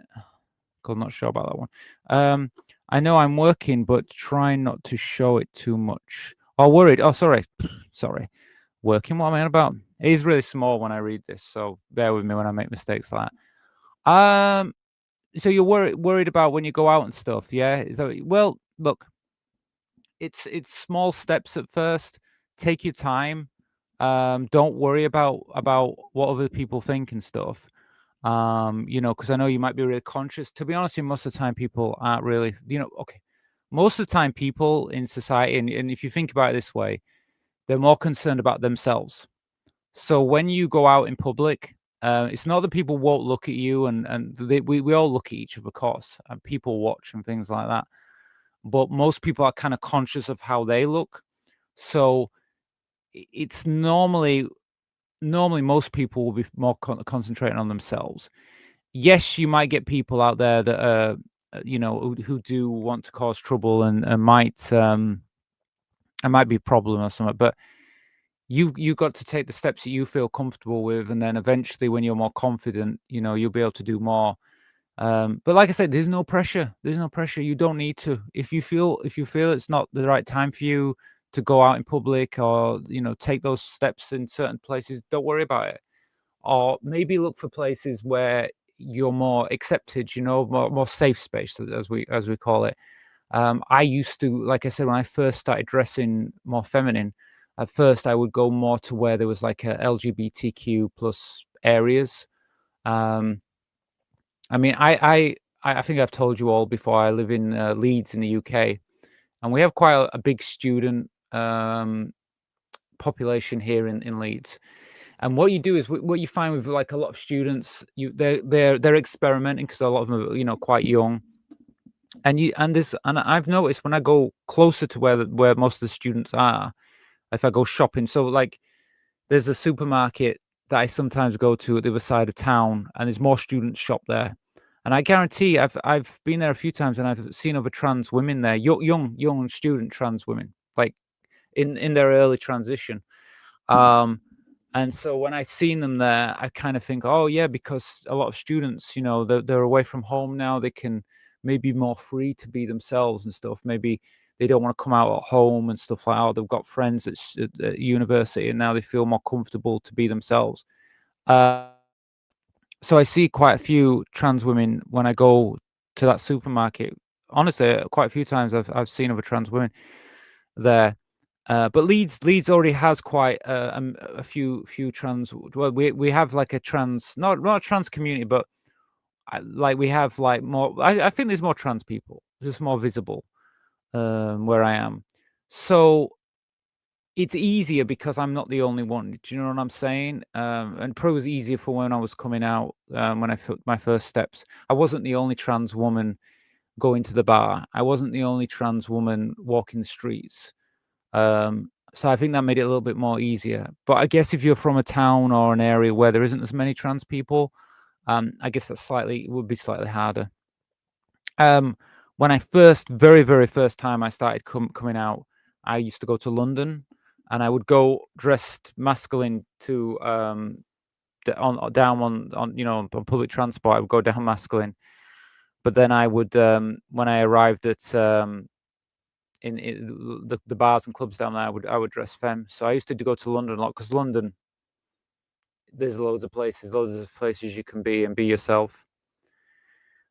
I'm not sure about that one. I know I'm working, but trying not to show it too much. Oh, worried. Oh, sorry. Working. What am I on about? It is really small when I read this, so bear with me when I make mistakes like that. So you're worried about when you go out and stuff, yeah? Well, look, it's small steps at first. Take your time. Don't worry about what other people think and stuff. Because I know you might be really conscious. To be honest, most of the time people aren't really, okay. most of the time people in society, and if you think about it this way, they're more concerned about themselves. So when you go out in public, it's not that people won't look at you, and we all look at each other, of course, and people watch and things like that. But most people are kind of conscious of how they look. So it's normally most people will be more concentrating on themselves. Yes, you might get people out there that who do want to cause trouble and might it might be a problem or something, but you got to take the steps that you feel comfortable with, and then eventually when you're more confident, you'll be able to do more. But like I said, there's no pressure. You don't need to. If you feel it's not the right time for you to go out in public, or take those steps in certain places, don't worry about it. Or maybe look for places where you're more accepted, more safe space, as we call it. I used to, like I said, when I first started dressing more feminine, at first I would go more to where there was like a LGBTQ plus areas. I mean, I think I've told you all before, I live in Leeds in the UK, and we have quite a big student population here in Leeds. And what you do is what you find with like a lot of students, they're experimenting, because a lot of them are quite young. And I've noticed when I go closer to where most of the students are, if I go shopping, so like there's a supermarket that I sometimes go to at the other side of town, and there's more students shop there. And I guarantee I've been there a few times, and I've seen other trans women there, young student trans women, like in their early transition. And so when I seen them there, I kind of think, oh yeah, because a lot of students, they're away from home now. They can maybe more free to be themselves and stuff. Maybe they don't want to come out at home and stuff like that. They've got friends at university, and now they feel more comfortable to be themselves. So I see quite a few trans women when I go to that supermarket. Honestly, quite a few times I've seen other trans women there. But Leeds already has quite a few trans. Well, we have like a trans, not a trans community, but like we have like more. I think there's more trans people, just more visible where I am. So it's easier because I'm not the only one. Do you know what I'm saying? And probably was easier for when I was coming out, when I took my first steps. I wasn't the only trans woman going to the bar. I wasn't the only trans woman walking the streets. So I think that made it a little bit more easier. But I guess if you're from a town or an area where there isn't as many trans people, I guess would be slightly harder. When I very, very first time I started coming out, I used to go to London, and I would go dressed masculine to on public transport. I would go down masculine, but then I would when I arrived at in the bars and clubs down there, I would dress femme. So I used to go to London a lot, because London, there's loads of places you can be and be yourself.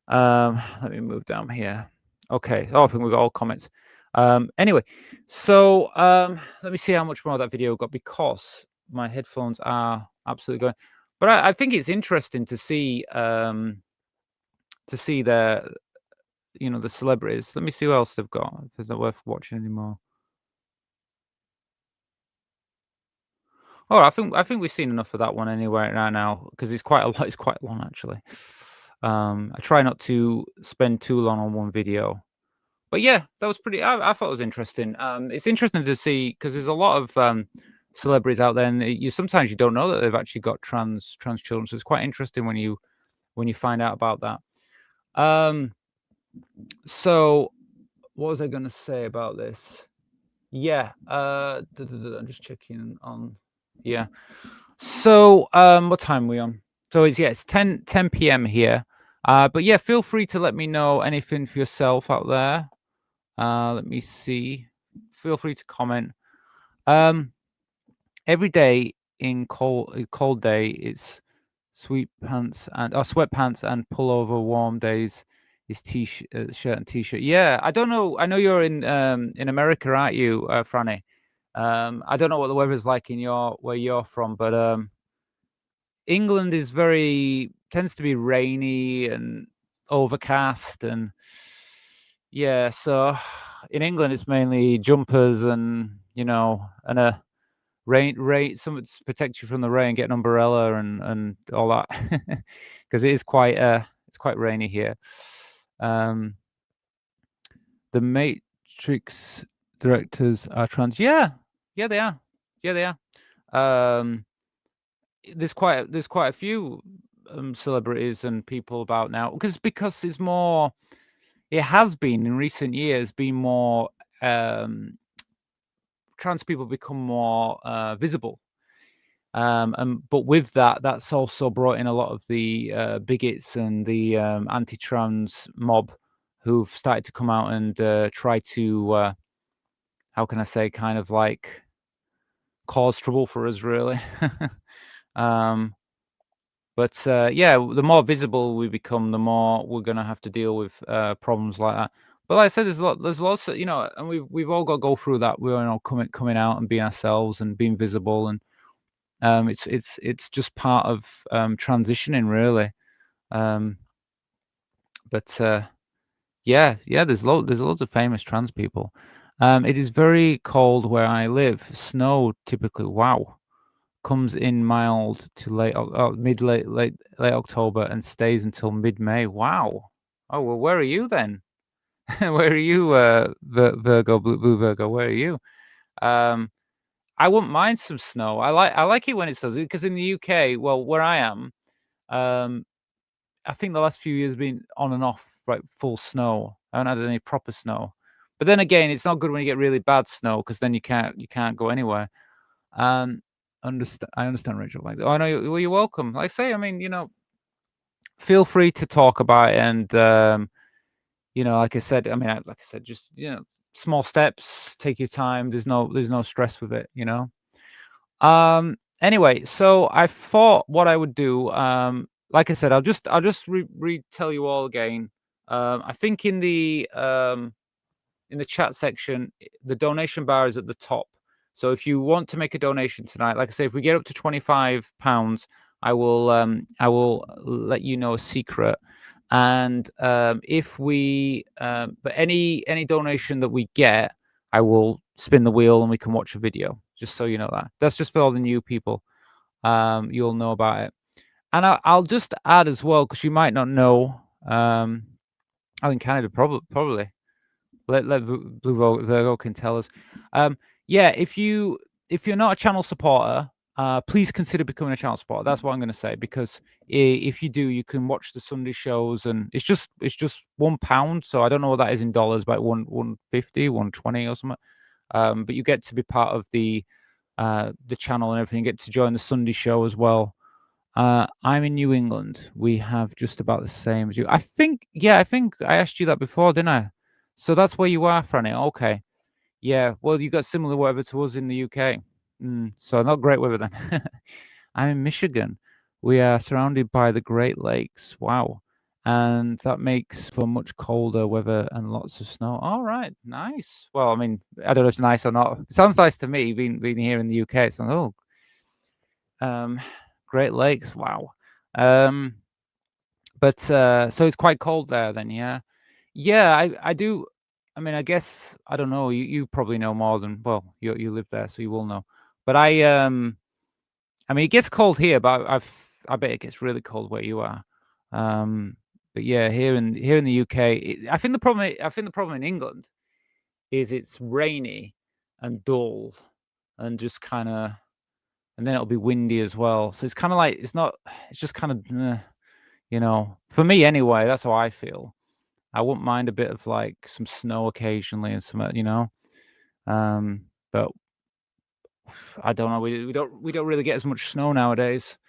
Let me move down here. Okay. Oh, I think we got all comments. Anyway, so let me see how much more of that video got, because my headphones are absolutely going. But I think it's interesting to see the the celebrities. Let me see what else they've got, if it's not worth watching anymore. Oh, I think we've seen enough of that one anyway right now, because it's quite a lot. It's quite long, actually. I try not to spend too long on one video. But yeah, that was pretty. I thought it was interesting. It's interesting to see, because there's a lot of celebrities out there, and sometimes you don't know that they've actually got trans children. So it's quite interesting when you find out about that. So what was I going to say about this? Yeah. I'm just checking on. Yeah. So what time are we on? So it's 10 p.m. here. But yeah, feel free to let me know anything for yourself out there. Let me see. Feel free to comment. Every day in cold day, it's sweatpants and pullover. Warm days is shirt and t-shirt. Yeah, I don't know. I know you're in America, aren't you, Franny? I don't know what the weather's like where you're from, but England tends to be rainy and overcast, and Yeah, so in England it's mainly jumpers and and a rain something to protect you from the rain, get an umbrella and all that because it is quite it's quite rainy here. Um, the Matrix directors are trans. Yeah, yeah, they are. Yeah, they are. There's quite a few celebrities and people about now because it's more. It has been in recent years been more. Trans people become more visible. But with that, that's also brought in a lot of the bigots and the anti-trans mob who've started to come out and try to, how can I say, kind of like cause trouble for us, really. um, but yeah, the more visible we become, the more we're going to have to deal with problems like that. But like I said, there's lots of, and we've all got to go through that. We're coming out and being ourselves and being visible and it's just part of transitioning, really. Um, but yeah, there's loads of famous trans people. It is very cold where I live. Snow typically, wow, comes in mild to late October and stays until mid-May. Wow. Oh well, where are you then? Where are you, Virgo, Blue Virgo? Where are you? Um, I wouldn't mind some snow. I like it when it does it because in the UK, well, where I am, um, I think the last few years been on and off, right, full snow. I haven't had any proper snow. But then again, it's not good when you get really bad snow because then you can't go anywhere. Um, I understand, Rachel. Like, oh no, well, you're welcome. Like I say, I mean, feel free to talk about it, and like I said, I mean, like I said, just small steps, take your time. There's no stress with it. Anyway, so I thought what I would do, like I said, I'll just retell you all again. I think in the chat section, the donation bar is at the top. So if you want to make a donation tonight, like I say, if we get up to £25, I will let you know a secret. And if we but any donation that we get, I will spin the wheel and we can watch a video. Just so you know that. That's just for all the new people. You'll know about it. And I'll just add as well, because you might not know. Oh, in Canada, probably. Let Blue Virgo can tell us. Yeah, if you're not a channel supporter, please consider becoming a channel supporter. That's what I'm going to say, because if you do, you can watch the Sunday shows, and it's just £1. So I don't know what that is in dollars, but 150, 120 or something. But you get to be part of the channel and everything. You get to join the Sunday show as well. I'm in New England. We have just about the same as you. I think I asked you that before, didn't I? So that's where you are, Franny. Okay. Yeah. Well, you got similar weather to us in the UK. So not great weather then. I'm in Michigan. We are surrounded by the Great Lakes. Wow. And that makes for much colder weather and lots of snow. All right. Nice. Well, I mean, I don't know if it's nice or not. It sounds nice to me, being here in the UK. It sounds, Great Lakes. Wow. But so it's quite cold there then, yeah. Yeah, I do. I mean, I guess I don't know. You probably know more than, well, you live there, so you will know. But I mean, it gets cold here, but I bet it gets really cold where you are. But yeah, here in the UK, I think the problem in England is it's rainy and dull and just kind of, and then it'll be windy as well. So it's kind of like it's just kind of, for me anyway. That's how I feel. I wouldn't mind a bit of like some snow occasionally and some, but I don't know. We don't really get as much snow nowadays.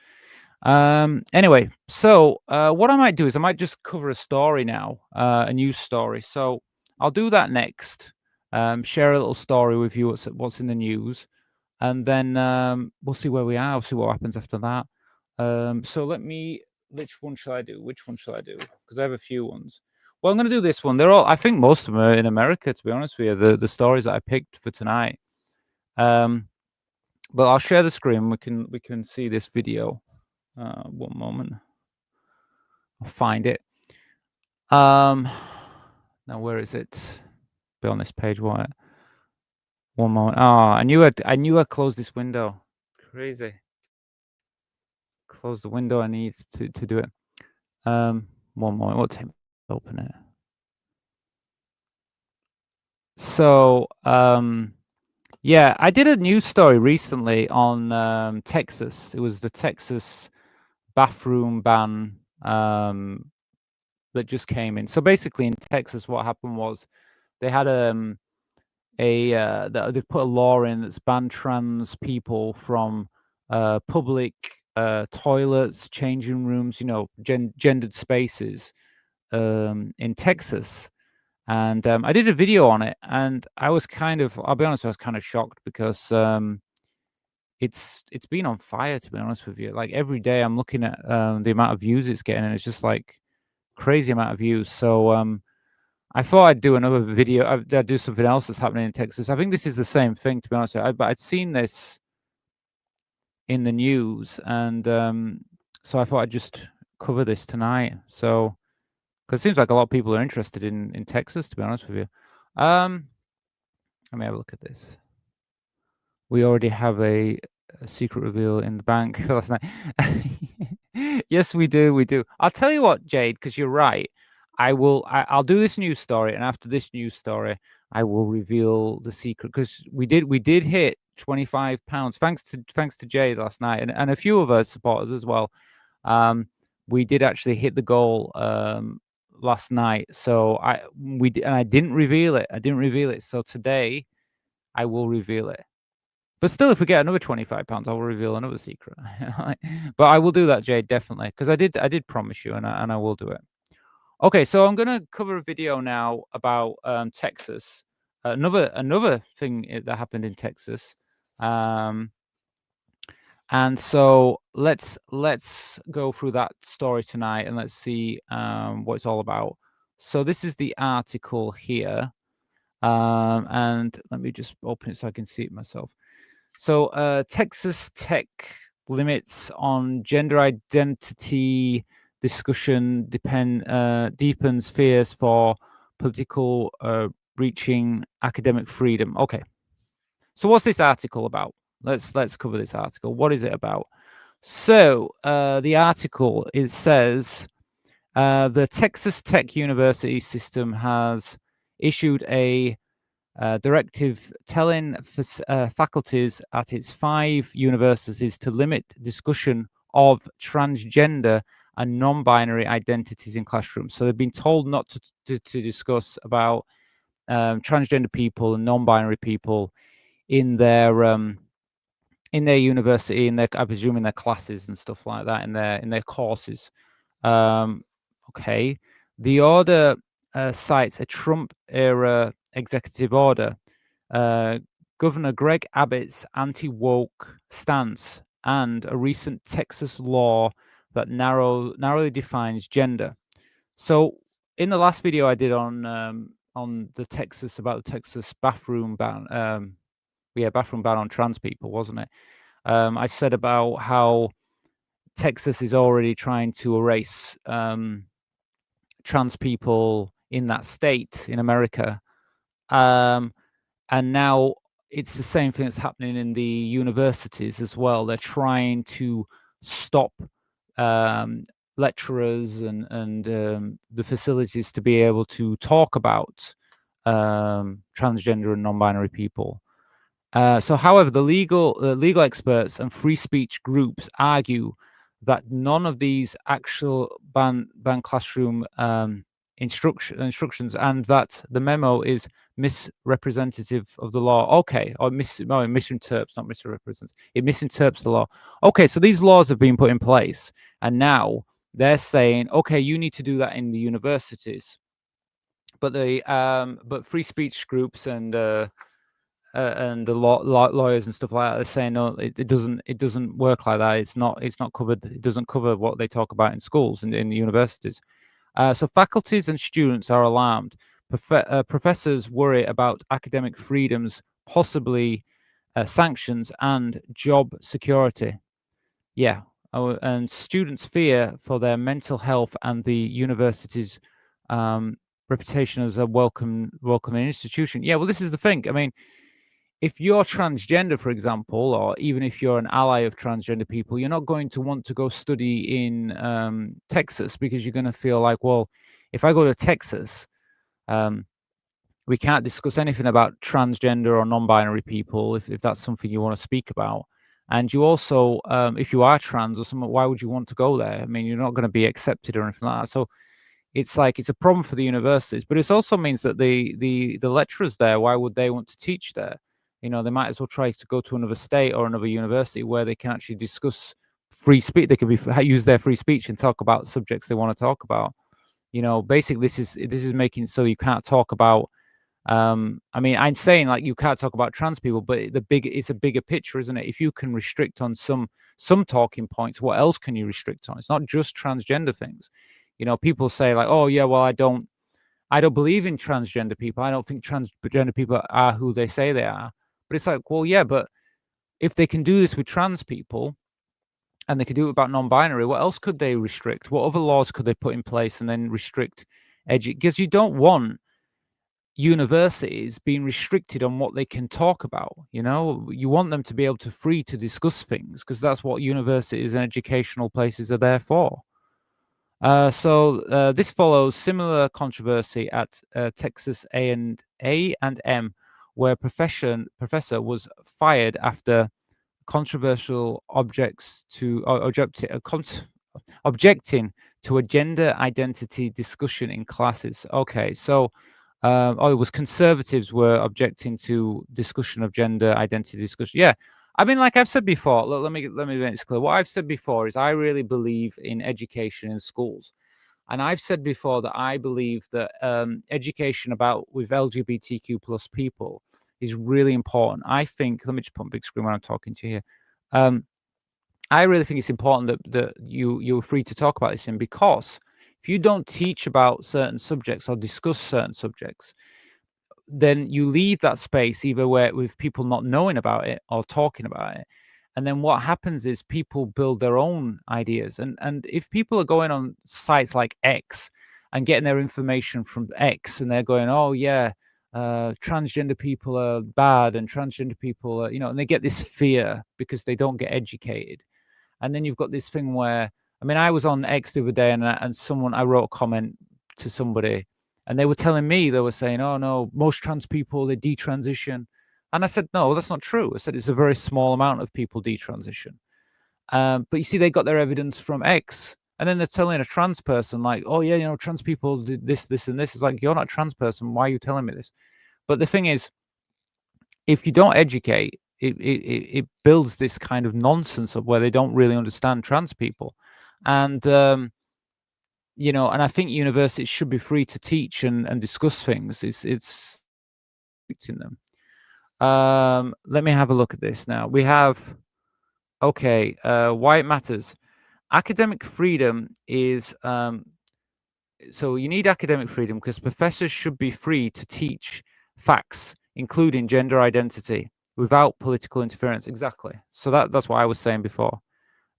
Anyway, so what I might do is I might just cover a story now, a news story. So I'll do that next. Share a little story with you, what's in the news, and then we'll see where we are. We'll see what happens after that. So which one shall I do? Because I have a few ones. Well, I'm going to do this one. I think most of them are in America, to be honest with you, the stories that I picked for tonight. But I'll share the screen. We can see this video. One moment. I'll find it. No, Now, where is it? Be on this page. What? One moment. Oh, I knew I closed this window. Crazy. Close the window. I need to do it. One moment. What time? Open it. So, yeah, I did a news story recently on Texas. It was the Texas bathroom ban that just came in. So basically, in Texas, what happened was they had they've put a law in that's banned trans people from public toilets, changing rooms, gendered spaces in Texas. And I did a video on it, and I'll be honest, I was kind of shocked because it's been on fire, to be honest with you. Like every day I'm looking at the amount of views it's getting, and it's just like crazy amount of views. So I thought I'd do another video. I'd do something else that's happening in Texas. I think this is the same thing, to be honest with you. But I'd seen this in the news, and so I thought I'd just cover this tonight. So, because it seems like a lot of people are interested in Texas, to be honest with you. Let me have a look at this. We already have a secret reveal in the bank last night. Yes, we do. We do. I'll tell you what, Jade, because you're right. I'll do this news story, and after this news story, I will reveal the secret, because we did hit £25 thanks to Jade last night, and a few of our supporters as well. We did actually hit the goal last night, so I didn't reveal it. So today I will reveal it. But still, if we get another £25, I will reveal another secret. But I will do that, Jade, definitely, because I did promise you, and I will do it. Okay, so I'm gonna cover a video now about Texas. Another thing that happened in Texas. And so let's go through that story tonight, and let's see what it's all about. So this is the article here, and let me just open it so I can see it myself. So Texas Tech limits on gender identity discussion deepens fears for political reaching academic freedom. Okay, so what's this article about? Let's cover this article. What is it about? So the article, it says the Texas Tech University system has issued a directive telling faculties at its 5 universities to limit discussion of transgender and non-binary identities in classrooms. So they've been told not to discuss about transgender people and non-binary people in their university, I presume in their classes and stuff like that, in their courses. Okay, the order cites a Trump-era executive order, Governor Greg Abbott's anti-woke stance, and a recent Texas law that narrowly defines gender. So, in the last video I did on the Texas bathroom ban, bathroom ban on trans people, wasn't it? I said about how Texas is already trying to erase trans people in that state in America. And now it's the same thing that's happening in the universities as well. They're trying to stop lecturers and the facilities to be able to talk about transgender and non-binary people. So, however, the legal experts and free speech groups argue that none of these actual ban classroom instructions, and that the memo is misrepresentative of the law. Okay, or misinterprets, not misrepresents. It misinterprets the law. Okay, so these laws have been put in place, and now they're saying, okay, you need to do that in the universities. But but free speech groups and the lawyers and stuff like that, they're saying no, it doesn't work like that. It's not covered. It doesn't cover what they talk about in schools and in the universities. So faculties and students are alarmed. Professors worry about academic freedoms, possibly sanctions and job security. Yeah, and students fear for their mental health and the university's reputation as a welcoming institution. Yeah, well, this is the thing. I mean, if you're transgender, for example, or even if you're an ally of transgender people, you're not going to want to go study in Texas because you're going to feel like, well, if I go to Texas, we can't discuss anything about transgender or non-binary people if that's something you want to speak about. And you also, if you are trans or something, why would you want to go there? I mean, you're not going to be accepted or anything like that. So it's like it's a problem for the universities, but it also means that the lecturers there, why would they want to teach there? You know, they might as well try to go to another state or another university where they can actually discuss free speech. They can use their free speech and talk about subjects they want to talk about. You know, basically, this is making so you can't talk about. I mean, I'm saying like you can't talk about trans people, but it's a bigger picture, isn't it? If you can restrict on some talking points, what else can you restrict on? It's not just transgender things. You know, people say like, oh yeah, well, I don't believe in transgender people. I don't think transgender people are who they say they are. But it's like, well, yeah, but if they can do this with trans people and they can do it about non-binary, what else could they restrict? What other laws could they put in place and then restrict because you don't want universities being restricted on what they can talk about. You know, you want them to be able to free to discuss things because that's what universities and educational places are there for. So this follows similar controversy at Texas A&M, where professor was fired after controversial objecting to a gender identity discussion in classes. Okay, so it was conservatives were objecting to discussion of gender identity discussion. Yeah, I mean, like I've said before, look, let me make this clear. What I've said before is I really believe in education in schools. And I've said before that I believe that education with LGBTQ plus people is really important. I think, let me just put on big screen when I'm talking to you here. I really think it's important that you're free to talk about this in, because if you don't teach about certain subjects or discuss certain subjects, then you leave that space either with people not knowing about it or talking about it. And then what happens is people build their own ideas. And if people are going on sites like X and getting their information from X and they're going, oh yeah, transgender people are bad and transgender people are, and they get this fear because they don't get educated. And then you've got this thing where, I mean, I was on X the other day and I wrote a comment to somebody and they were telling me, they were saying, oh no, most trans people, they detransition. And I said, no, that's not true. I said, it's a very small amount of people detransition. But you see, they got their evidence from X. And then they're telling a trans person like, oh yeah, trans people did this, this, and this. It's like, you're not a trans person. Why are you telling me this? But the thing is, if you don't educate, it builds this kind of nonsense of where they don't really understand trans people. And, and I think universities should be free to teach and discuss things. It's in them. Let me have a look at this now. We have, okay, why it matters. Academic freedom is, so you need academic freedom because professors should be free to teach facts, including gender identity, without political interference. Exactly. So that's what I was saying before.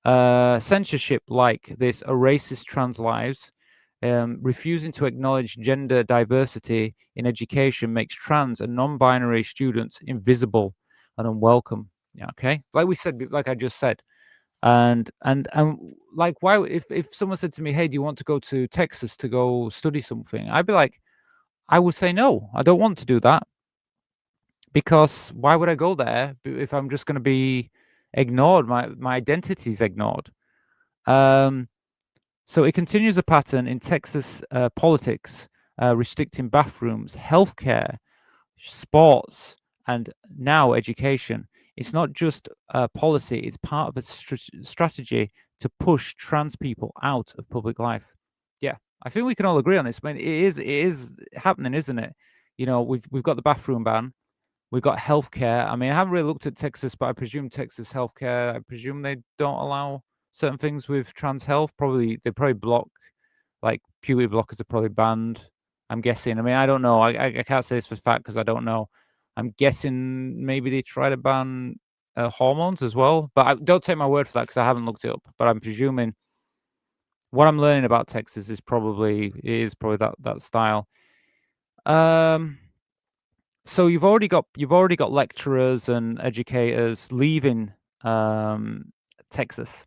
Censorship like this erases trans lives. Refusing to acknowledge gender diversity in education makes trans and non-binary students invisible and unwelcome. Yeah, okay. Like we said, like I just said, and like, why if someone said to me, hey, do you want to go to Texas to go study something? I'd be like, I would say no, I don't want to do that, because why would I go there if I'm just going to be ignored? My identity is ignored. So it continues a pattern in Texas politics, restricting bathrooms, healthcare, sports, and now education. It's not just policy, it's part of a strategy to push trans people out of public life. Yeah, I think we can all agree on this. I mean, it is happening, isn't it? We've got the bathroom ban. We've got healthcare. I mean, I haven't really looked at Texas, but I presume Texas healthcare, I presume they don't allow certain things with trans health. They probably block, like puberty blockers are probably banned, I'm guessing. I mean, I don't know. I can't say this for fact because I don't know. I'm guessing maybe they try to ban hormones as well, but don't take my word for that because I haven't looked it up. But I'm presuming what I'm learning about Texas is probably that style. So you've already got lecturers and educators leaving Texas.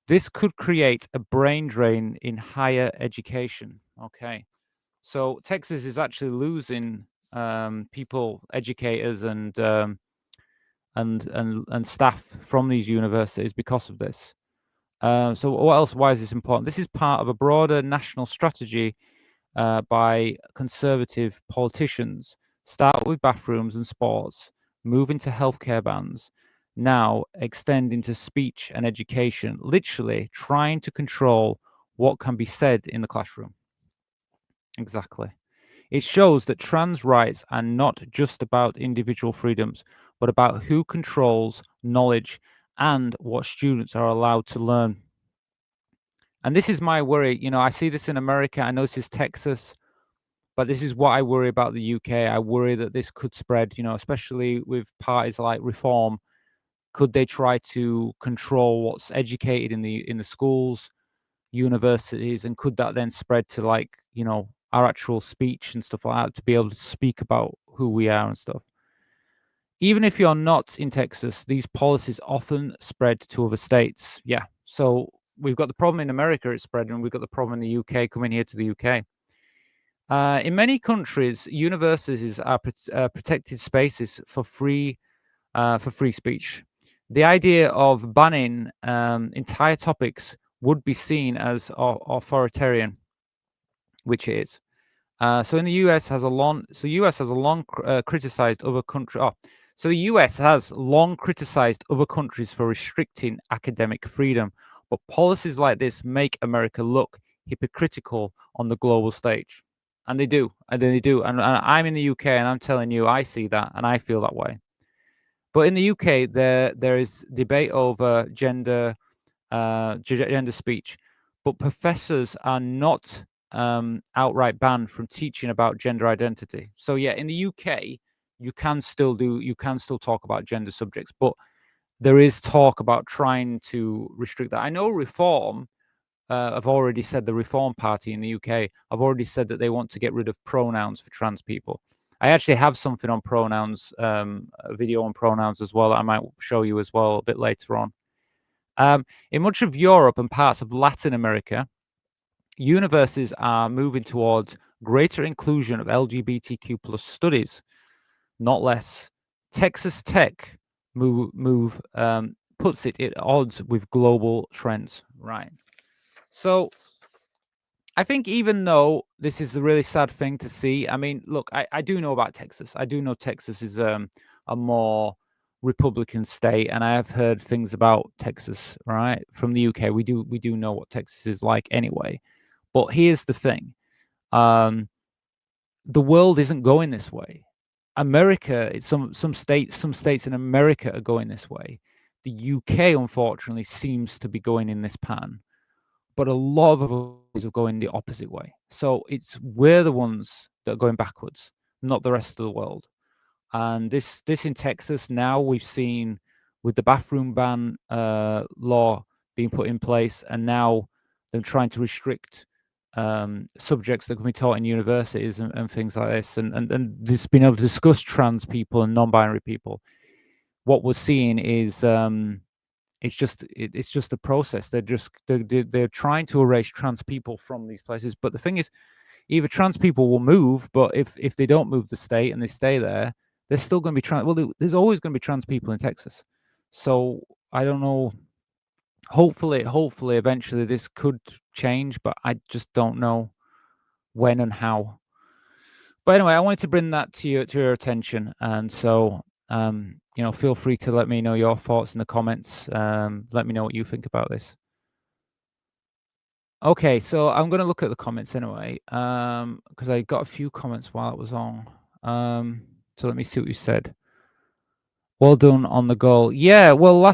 This could create a brain drain in higher education. Okay, so Texas is actually losing people, educators, and staff from these universities because of this. So what else? Why is this important? This is part of a broader national strategy by conservative politicians. Start with bathrooms and sports, move into healthcare bans, now extend into speech and education, literally trying to control what can be said in the classroom. Exactly. It shows that trans rights are not just about individual freedoms, but about who controls knowledge and what students are allowed to learn. And this is my worry. You know, I see this in America. I know this is Texas, but this is what I worry about the UK. I worry that this could spread, you know, especially with parties like Reform. Could they try to control what's educated in the schools, universities, and could that then spread to, like, you know, our actual speech and stuff like that, to be able to speak about who we are and stuff? Even if you're not in Texas, these policies often spread to other states. Yeah. So we've got the problem in America, it's spreading, and we've got the problem in the UK coming here to the UK. In many countries, universities are protected spaces for free speech. The idea of banning entire topics would be seen as authoritarian, which it is. So in the US has a long. So US has a long criticized other country. Oh, so the US has long criticized other countries for restricting academic freedom, but policies like this make America look hypocritical on the global stage. And they do, and they do. And I'm in the UK, and I'm telling you, I see that, and I feel that way. But in the UK, there is debate over gender speech, but professors are not outright banned from teaching about gender identity. So yeah, in the UK, you can still talk about gender subjects, but there is talk about trying to restrict that. I know Reform. I've already said the Reform Party in the UK. I've already said that they want to get rid of pronouns for trans people. I actually have something on pronouns, a video on pronouns as well, that I might show you as well a bit later on. In much of Europe and parts of Latin America, universities are moving towards greater inclusion of LGBTQ plus studies, not less. Texas Tech puts it at odds with global trends, right? So I think even though this is a really sad thing to see, I mean, look, I do know about Texas. I do know Texas is a more Republican state, and I have heard things about Texas, right, from the UK. We do know what Texas is like anyway. But here's the thing: the world isn't going this way. America, some states in America are going this way. The UK, unfortunately, seems to be going in this pattern, but a lot of others are going the opposite way. So we're the ones that are going backwards, not the rest of the world. And this in Texas now, we've seen with the bathroom ban law being put in place, and now them trying to restrict subjects that can be taught in universities and things like this, and this being able to discuss trans people and non-binary people. What we're seeing is it's just the process. They're trying to erase trans people from these places. But the thing is, either trans people will move, but if they don't move the state and they stay there, there's still going to be trans. Well, there's always going to be trans people in Texas. So I don't know. Hopefully, eventually this could change, but I just don't know when and how. But anyway, I wanted to bring that to your attention, and so you know, feel free to let me know your thoughts in the comments. Let me know what you think about this. Okay, so I'm going to look at the comments anyway, because I got a few comments while it was on. So let me see what you said. Well done on the goal. Yeah, well,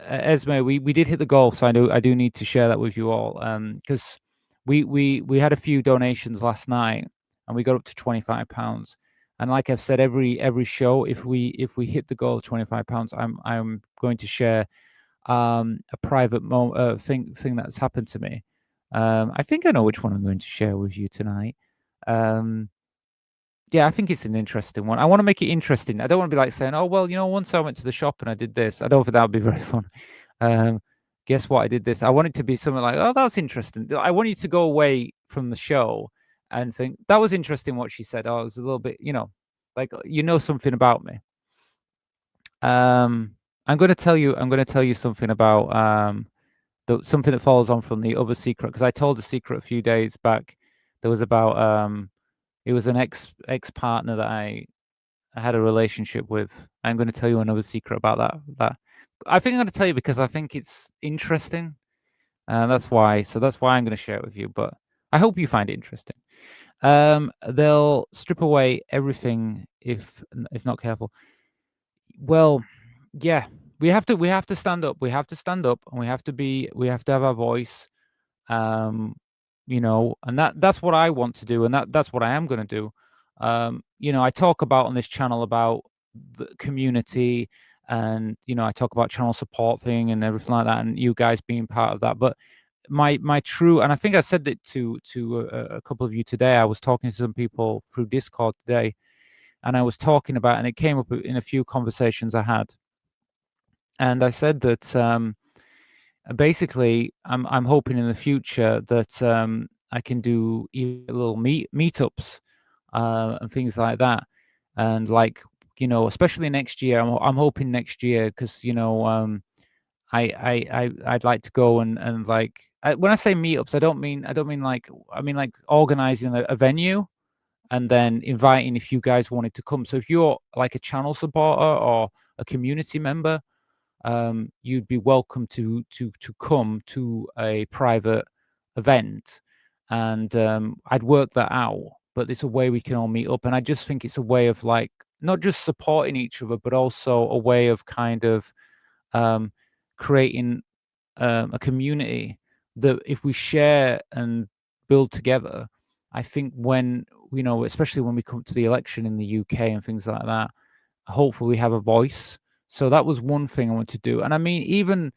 Esme, we did hit the goal, so I do need to share that with you all, because we had a few donations last night, and we got up to £25. And like I've said, every show, if we hit the goal of £25, I'm going to share a private thing that's happened to me. I think I know which one I'm going to share with you tonight. yeah, I think it's an interesting one. I want to make it interesting. I don't want to be like saying, "Oh, well, once I went to the shop and I did this." I don't think that would be very fun. Um, guess what? I did this. I want it to be something like, "Oh, that's interesting." I want you to go away from the show and think that was interesting what she said. Oh, it was a little bit, like something about me. I'm going to tell you. I'm going to tell you something about something that follows on from the other secret, because I told a secret a few days back. There was about it was an ex partner that I had a relationship with. I'm going to tell you another secret about that I think I'm going to tell you because I think it's interesting. That's why. So that's why I'm going to share it with you. But I hope you find it interesting. They'll strip away everything if not careful. Well, yeah, we have to stand up. We have to stand up, and we have to have our voice. And that's what I want to do, and that's what I am going to do. I talk about on this channel about the community, and I talk about channel support thing and everything like that, and you guys being part of that. But my true, and I think I said it to a couple of you today. I was talking to some people through Discord today, and I was talking about, and it came up in a few conversations I had, and I said that basically I'm hoping in the future that I can do little meetups and things like that, and like especially next year. I'm hoping next year because I'd like to go and like when I say meetups, I mean like organizing a venue and then inviting if you guys wanted to come. So if you're like a channel supporter or a community member, you'd be welcome to come to a private event, and I'd work that out. But it's a way we can all meet up, and I just think it's a way of like not just supporting each other, but also a way of kind of creating a community that if we share and build together, I think when especially when we come to the election in the UK and things like that, hopefully we have a voice. So that was one thing I want to do. And I mean, even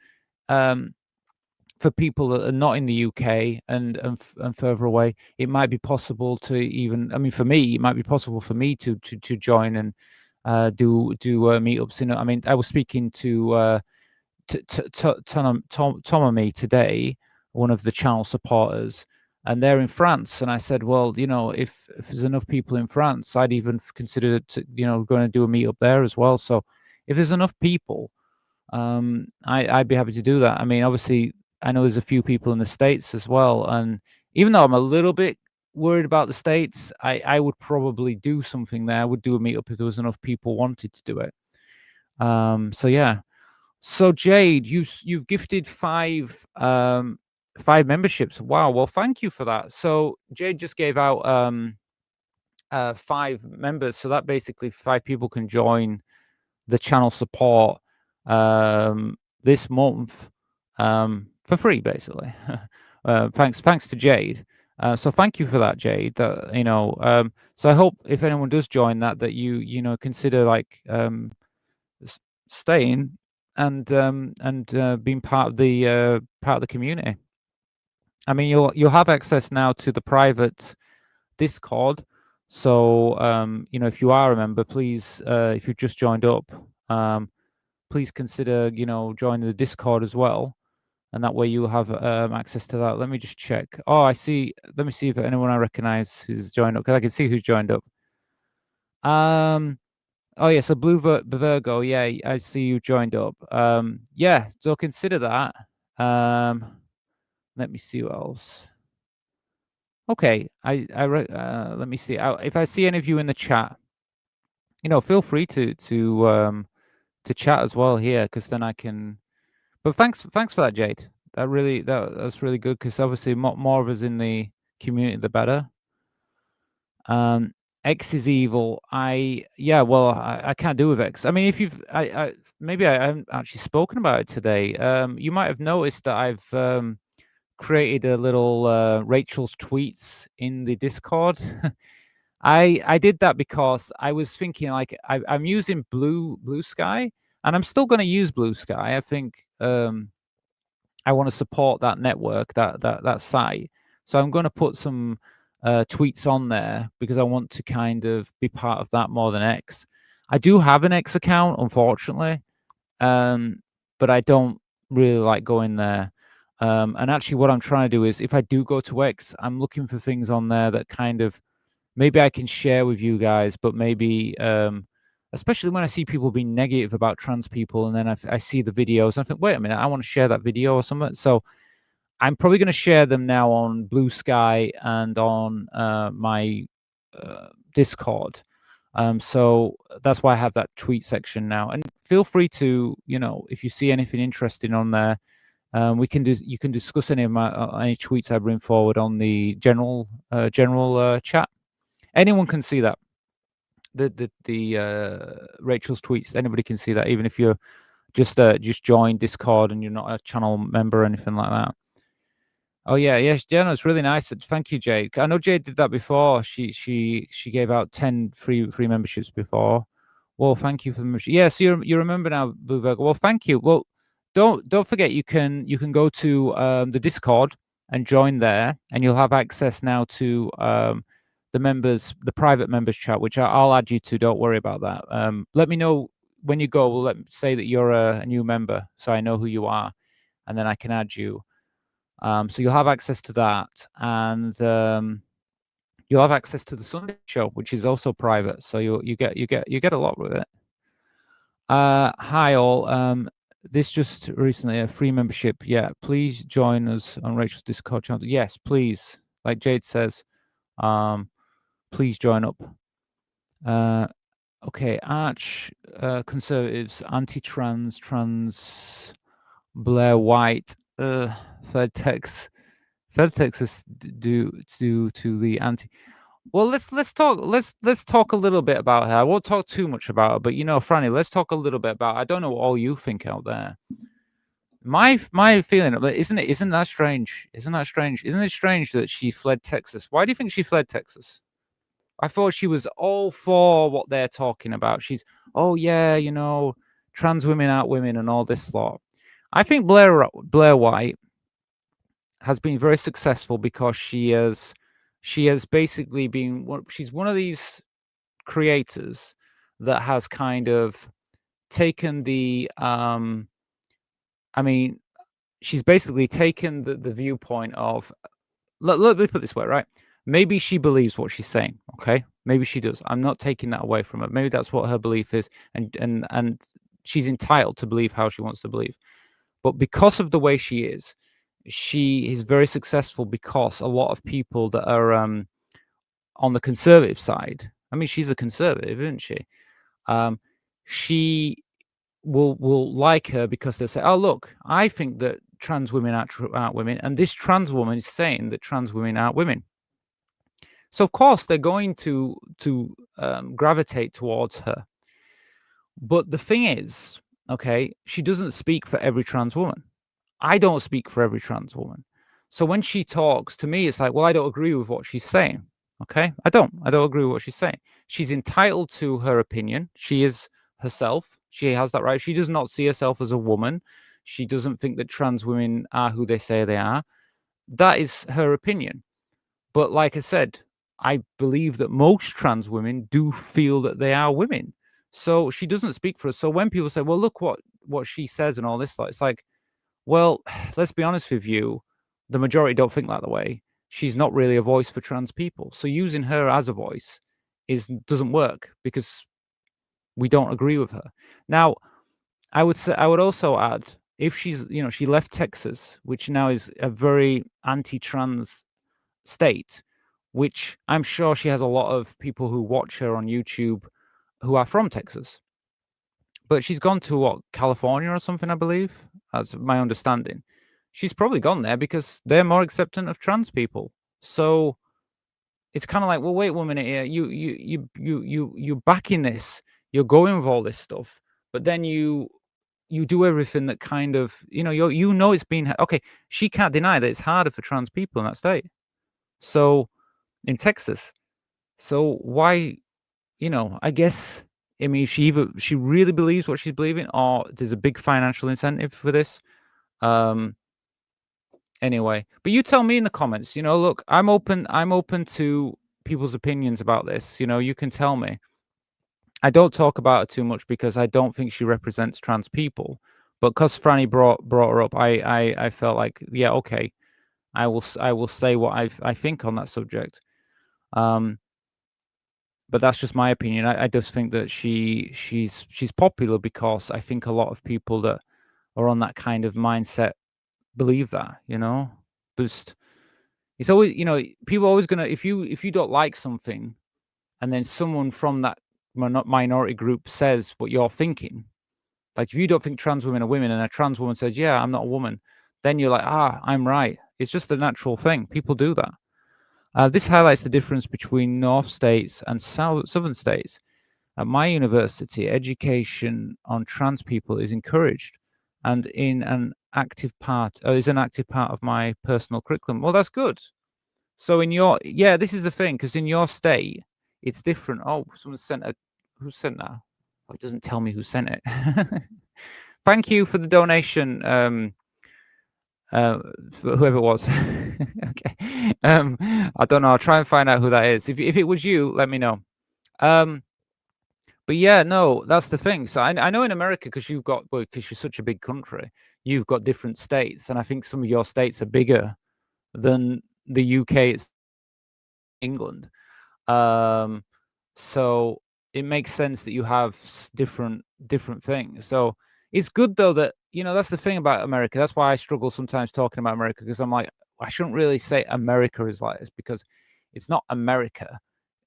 for people that are not in the UK and further away, it might be possible to even. I mean, for me, it might be possible for me to join and do meetups. I mean, I was speaking to Tomomi today, one of the channel supporters, and they're in France. And I said, well, if there's enough people in France, I'd even consider going to do a meetup there as well. So if there's enough people, I'd be happy to do that. I mean, obviously, I know there's a few people in the States as well, and even though I'm a little bit worried about the States, I would probably do something there. I would do a meetup if there was enough people wanted to do it. So yeah. So Jade, you've gifted 5 memberships. Wow. Well, thank you for that. So Jade just gave out 5 members. So that basically 5 people can join the channel support this month for free, basically. Thanks to Jade. So thank you for that, Jade. So I hope if anyone does join that you consider like staying and being part of the community. I mean, you'll have access now to the private Discord. So if you are a member, please, if you've just joined up, please consider joining the Discord as well, and that way you'll have access to that. Let me just check. Oh, I see. Let me see if anyone I recognize who's joined up, because I can see who's joined up. Oh yeah, so Blue Virgo, yeah, I see you joined up. Yeah, so consider that. Let me see what else. Okay, let me see. If I see any of you in the chat, feel free to chat as well here, because then I can. But thanks for that, Jade. That's really good, because obviously more of us in the community, the better. X is evil. I can't do with X. I mean, if you've, maybe I haven't actually spoken about it today. You might have noticed that I've created a little Rachel's tweets in the Discord. I did that because I was thinking like I'm using Blue Sky, and I'm still going to use Blue Sky. I think I want to support that network, that site. So I'm going to put some tweets on there because I want to kind of be part of that more than X. I do have an X account, unfortunately, but I don't really like going there. And actually, what I'm trying to do is, if I do go to X, I'm looking for things on there that kind of maybe I can share with you guys, but maybe, especially when I see people being negative about trans people, and then I see the videos, and I think, wait a minute, I want to share that video or something. So I'm probably going to share them now on Blue Sky and on my Discord. So that's why I have that tweet section now. And feel free to, if you see anything interesting on there, you can discuss any of my any tweets I bring forward on the general chat. Anyone can see that. The Rachel's tweets. Anybody can see that, even if you're just joined Discord and you're not a channel member or anything like that. Oh yeah, yes, no, it's really nice. Thank you, Jade. I know Jade did that before. She gave out 10 free memberships before. Well, thank you for the membership. Yeah, so you remember now, Blue Virgo. Well, thank you. Well, don't forget you can go to the Discord and join there, and you'll have access now to the private members chat, which I'll add you to. Don't worry about that. Let me know when you go. We'll say that you're a new member, so I know who you are, and then I can add you. So you'll have access to that, and you'll have access to the Sunday show, which is also private. So you get a lot with it. Hi all. This just recently a free membership. Yeah, please join us on Rachel's Discord channel. Yes, please. Like Jade says, please join up. Okay, Arch conservatives, anti-trans, trans, Blair White, third Texas due to the anti. Well, let's talk a little bit about her. I won't talk too much about her, but Franny, let's talk a little bit about. I don't know what all you think out there. My feeling, isn't that strange? Isn't it strange that she fled Texas? Why do you think she fled Texas? I thought she was all for what they're talking about. She's, oh yeah, trans women aren't women and all this lot. I think Blair White has been very successful because she has basically been she's one of these creators that has kind of taken the she's basically taken the viewpoint of, let me put it this way, right? Maybe she believes what she's saying, okay? Maybe she does. I'm not taking that away from her. Maybe that's what her belief is, and she's entitled to believe how she wants to believe. But because of the way she is very successful because a lot of people that are on the conservative side, I mean, she's a conservative, isn't she? She will like her because they'll say, oh, look, I think that trans women aren't women, and this trans woman is saying that trans women aren't women. So, of course, they're going to gravitate towards her. But the thing is, okay, she doesn't speak for every trans woman. I don't speak for every trans woman. So when she talks to me, it's like, well, I don't agree with what she's saying. Okay, I don't agree with what she's saying. She's entitled to her opinion. She is herself. She has that right. She does not see herself as a woman. She doesn't think that trans women are who they say they are. That is her opinion. But like I said, I believe that most trans women do feel that they are women. So she doesn't speak for us. So when people say, well, look what she says and all this, it's like, well, let's be honest with you. The majority don't think that way. She's not really a voice for trans people. So using her as a voice doesn't work because we don't agree with her. Now, I would also add, if she's, she left Texas, which now is a very anti-trans state, which I'm sure she has a lot of people who watch her on YouTube who are from Texas. But she's gone to California or something, I believe. That's my understanding. She's probably gone there because they're more accepting of trans people. So it's kind of like, well, wait 1 minute here. You backing this. You're going with all this stuff, but then you do everything that kind of, it's been okay. She can't deny that it's harder for trans people in that state. So in Texas. So why, I guess, I mean, she really believes what she's believing, or there's a big financial incentive for this. Anyway, but you tell me in the comments. Look, I'm open to people's opinions about this. You can tell me. I don't talk about her too much because I don't think she represents trans people. But because Franny brought her up, I felt like, yeah, okay, I will say what I think on that subject. But that's just my opinion. I just think that she's popular because I think a lot of people that are on that kind of mindset believe that. Just it's always people are always gonna if you don't like something, and then someone from that minority group says what you're thinking. Like if you don't think trans women are women, and a trans woman says, "Yeah, I'm not a woman," then you're like, I'm right. It's just a natural thing. People do that. This highlights the difference between North states and Southern states. At my university, education on trans people is encouraged and is an active part of my personal curriculum. Well, that's good. So this is the thing, because in your state, it's different. Oh, someone who sent that? Oh, it doesn't tell me who sent it. Thank you for the donation. Whoever it was. Okay. I don't know. I'll try and find out who that is. If it was you, let me know. But yeah, no, that's the thing. So I know in America, because because you're such a big country, you've got different states, and I think some of your states are bigger than the UK. It's England. So it makes sense that you have different things. So it's good though that that's the thing about America. That's why I struggle sometimes talking about America, because I'm like, I shouldn't really say America is like this, because it's not America.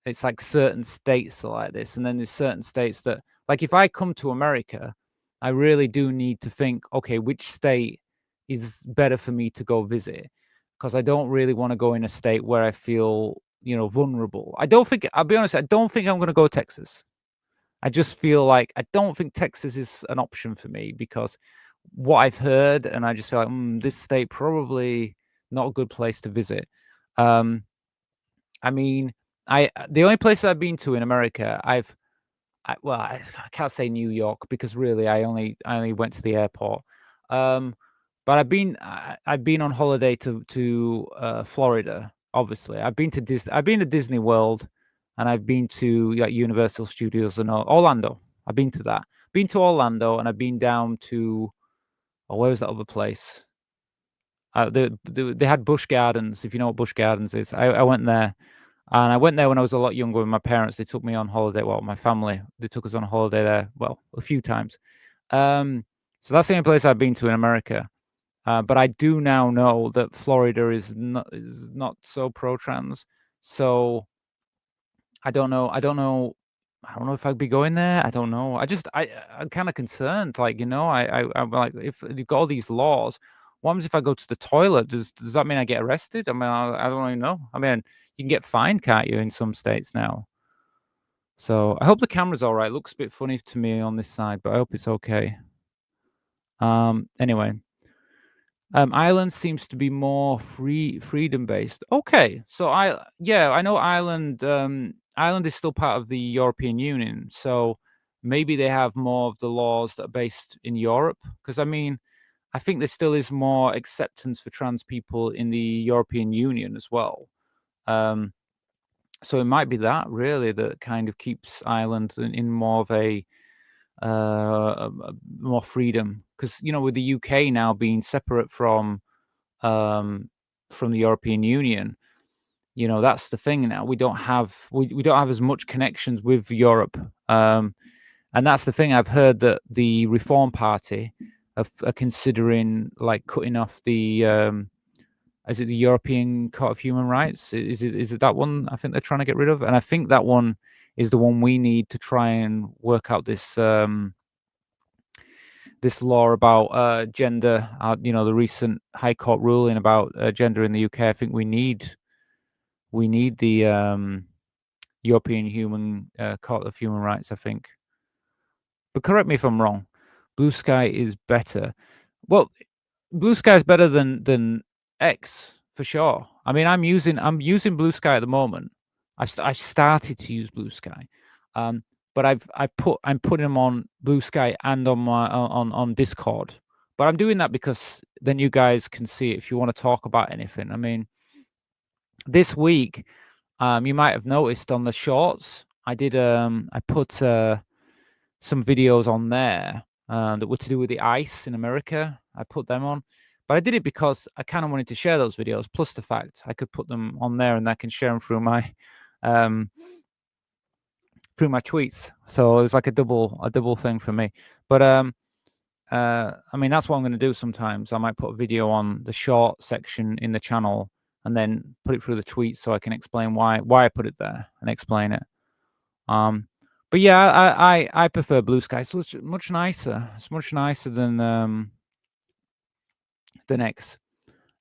It's like certain states are like this, and then there's certain states that, like, if I come to America, I really do need to think, okay, which state is better for me to go visit, because I don't really want to go in a state where I feel vulnerable. I'll be honest, I don't think I'm going to go to Texas. I just feel like I don't think Texas is an option for me, because what I've heard, and I just feel like this state probably not a good place to visit. I mean, the only place I've been to in America, I can't say New York, because really I only went to the airport. But I've been on holiday to Florida. Obviously, I've been to Disney World, and I've been to Universal Studios and Orlando. I've been to that. Been to Orlando, and I've been down to where was that other place? They had Busch Gardens. If you know what Busch Gardens is, I went there. And I went there when I was a lot younger with my parents. They took me on holiday. Well, my family, they took us on a holiday there. Well, a few times. So that's the only place I've been to in America. But I do now know that Florida is not so pro-trans. So I don't know. I don't know if I'd be going there. I don't know. I'm kind of concerned. Like, I'm like, if you've got all these laws, what happens if I go to the toilet? Does that mean I get arrested? I mean, I don't even know. I mean, you can get fined, can't you, in some states now? So I hope the camera's all right. Looks a bit funny to me on this side, but I hope it's okay. Anyway, Ireland seems to be more freedom based. Okay, so I know Ireland. Ireland is still part of the European Union, so maybe they have more of the laws that are based in Europe. Because I mean, I think there still is more acceptance for trans people in the European Union as well. So it might be that really that kind of keeps Ireland in more of a more freedom, because with the UK now being separate from the European Union, that's the thing now. We don't have as much connections with Europe, and that's the thing. I've heard that the Reform Party are considering like cutting off the is it the European Court of Human Rights? Is it that one? I think they're trying to get rid of, and I think that one is the one we need to try and work out this this law about gender. The recent High Court ruling about gender in the UK. I think we need the European Court of Human Rights, I think. But correct me if I'm wrong. Blue Sky is better. Well, Blue Sky is better than X for sure. I mean, I'm using Blue Sky at the moment. I've started to use Blue Sky, but I'm putting them on Blue Sky and on my on Discord. But I'm doing that because then you guys can see it if you want to talk about anything. I mean, this week, you might have noticed on the shorts, I put some videos on there that were to do with the ice in America. I put them on, but I did it because I kind of wanted to share those videos. Plus the fact I could put them on there and I can share them through my tweets. So it was like a double thing for me. But I mean, that's what I'm going to do sometimes. I might put a video on the short section in the channel and then put it through the tweet so I can explain why I put it there and explain it. But yeah, I prefer Blue Sky. So it's much nicer. It's much nicer than X.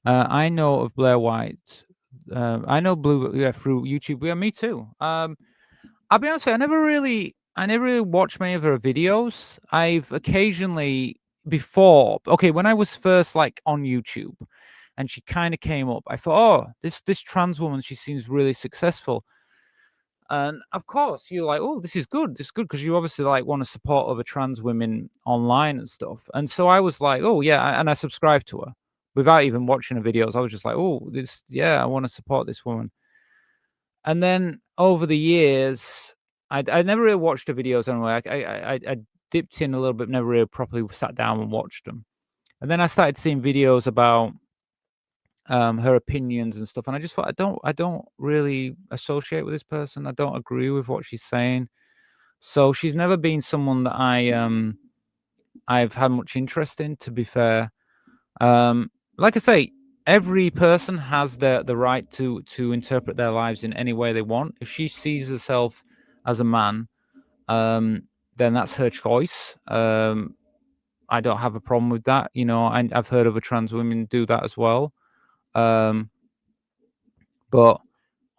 I know of Blair White. I know Blue through YouTube. Yeah, me too. I'll be honest with you, I never really watched many of her videos. I've occasionally before, okay, when I was first like on YouTube and she kind of came up, I thought, oh, this trans woman, she seems really successful. And of course, you're like, oh, this is good. This is good because you obviously like want to support other trans women online and stuff. And so I was like, oh yeah, and I subscribed to her without even watching her videos. I was just like, oh, I want to support this woman. And then over the years, I never really watched her videos anyway. I dipped in a little bit, never really properly sat down and watched them. And then I started seeing videos about her opinions and stuff, and I just thought I don't really associate with this person. I don't agree with what she's saying. So she's never been someone that I've had much interest in, to be fair. Like I say, every person has the right to interpret their lives in any way they want. If she sees herself as a man, then that's her choice. I don't have a problem with that. You know, I've heard other trans women do that as well. But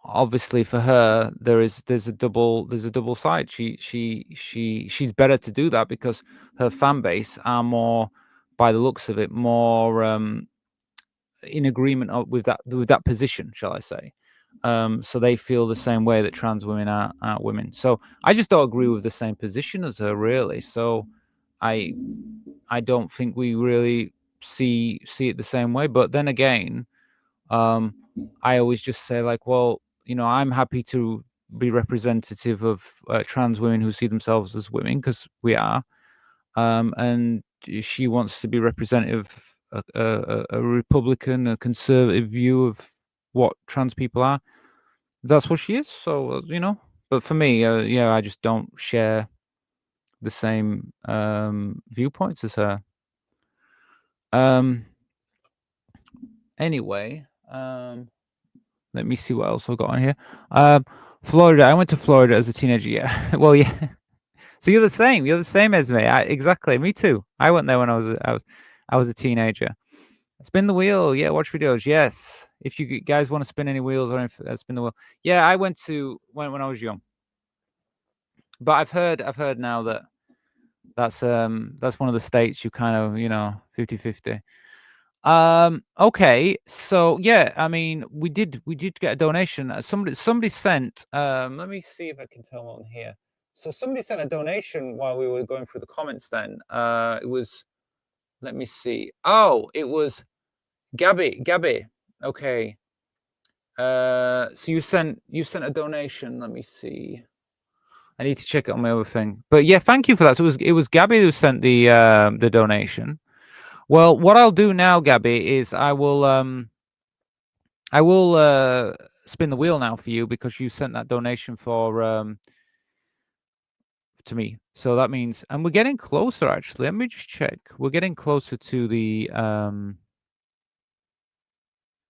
obviously for her, there's a double side. She's better to do that because her fan base are more, by the looks of it, more in agreement with that position, shall I say. So they feel the same way that trans women are women. So I just don't agree with the same position as her, really. So I don't think we really see it the same way. But then again, I always just say like, well, you know, I'm happy to be representative of trans women who see themselves as women, because we are, and she wants to be representative, a Republican, a conservative view of what trans people are. That's what she is. So you know, but for me, yeah, I just don't share the same viewpoints as her. Anyway, let me see what else I've got on here. Florida. I went to Florida as a teenager. Yeah. Well, yeah. So you're the same. You're the same as me. Exactly. Me too. I went there when I was a teenager. Spin the wheel. Yeah. Watch videos. Yes. If you guys want to spin any wheels or anything, spin the wheel. Yeah. I went to when I was young. But I've heard now that that's one of the states you kind of, you know, 50-50. Okay, so yeah, I mean, we did get a donation. Somebody sent, let me see if I can tell on here. So somebody sent a donation while we were going through the comments then. It was, let me see. Oh, it was Gabby. Okay. So you sent a donation. Let me see. I need to check it on my other thing. But yeah, thank you for that. So it was Gabby who sent the donation. Well, what I'll do now, Gabby, is I will spin the wheel now for you, because you sent that donation to me. So that means, and we're getting closer actually. Let me just check. We're getting closer to the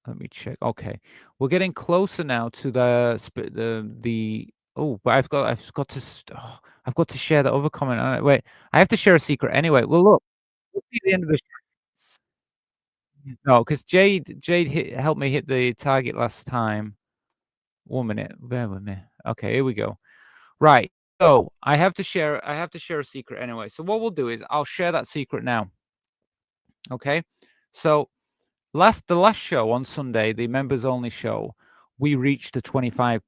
let me check. Okay. We're getting closer now to the oh, but I've got to share the other comment. Wait, I have to share a secret anyway. Well, look, we'll see the end of the No, because Jade helped me hit the target last time. 1 minute, bear with me. Okay, here we go. Right. So I have to share a secret anyway. So what we'll do is I'll share that secret now. Okay. So the last show on Sunday, the members only show, we reached the £25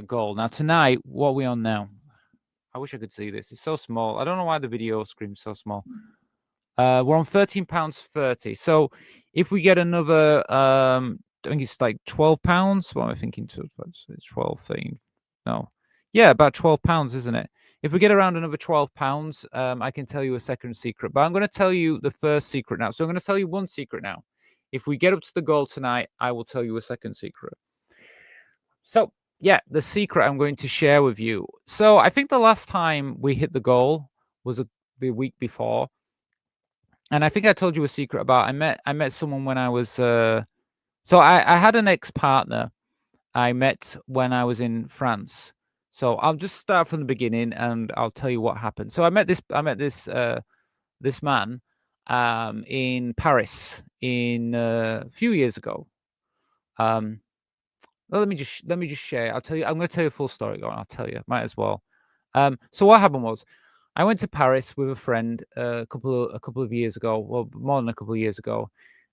goal. Now tonight, what are we on now? I wish I could see this. It's so small. I don't know why the video screen's so small. We're on £13.30. So if we get another, I think it's like £12. What am I thinking? It's 12 thing. No, yeah, about £12, isn't it? If we get around another £12, I can tell you a second secret. But I'm going to tell you the first secret now. So I'm going to tell you one secret now. If we get up to the goal tonight, I will tell you a second secret. So yeah, the secret I'm going to share with you. So I think the last time we hit the goal was the week before. And I think I told you a secret about I met someone when I was so I had an ex-partner I met when I was in France. So I'll just start from the beginning and I'll tell you what happened. So I met this man in Paris in a few years ago. Well, let me just share. I'll tell you. I'm going to tell you a full story. Go on, I'll tell you. Might as well. So what happened was, I went to Paris with a friend a couple of years ago. Well, more than a couple of years ago,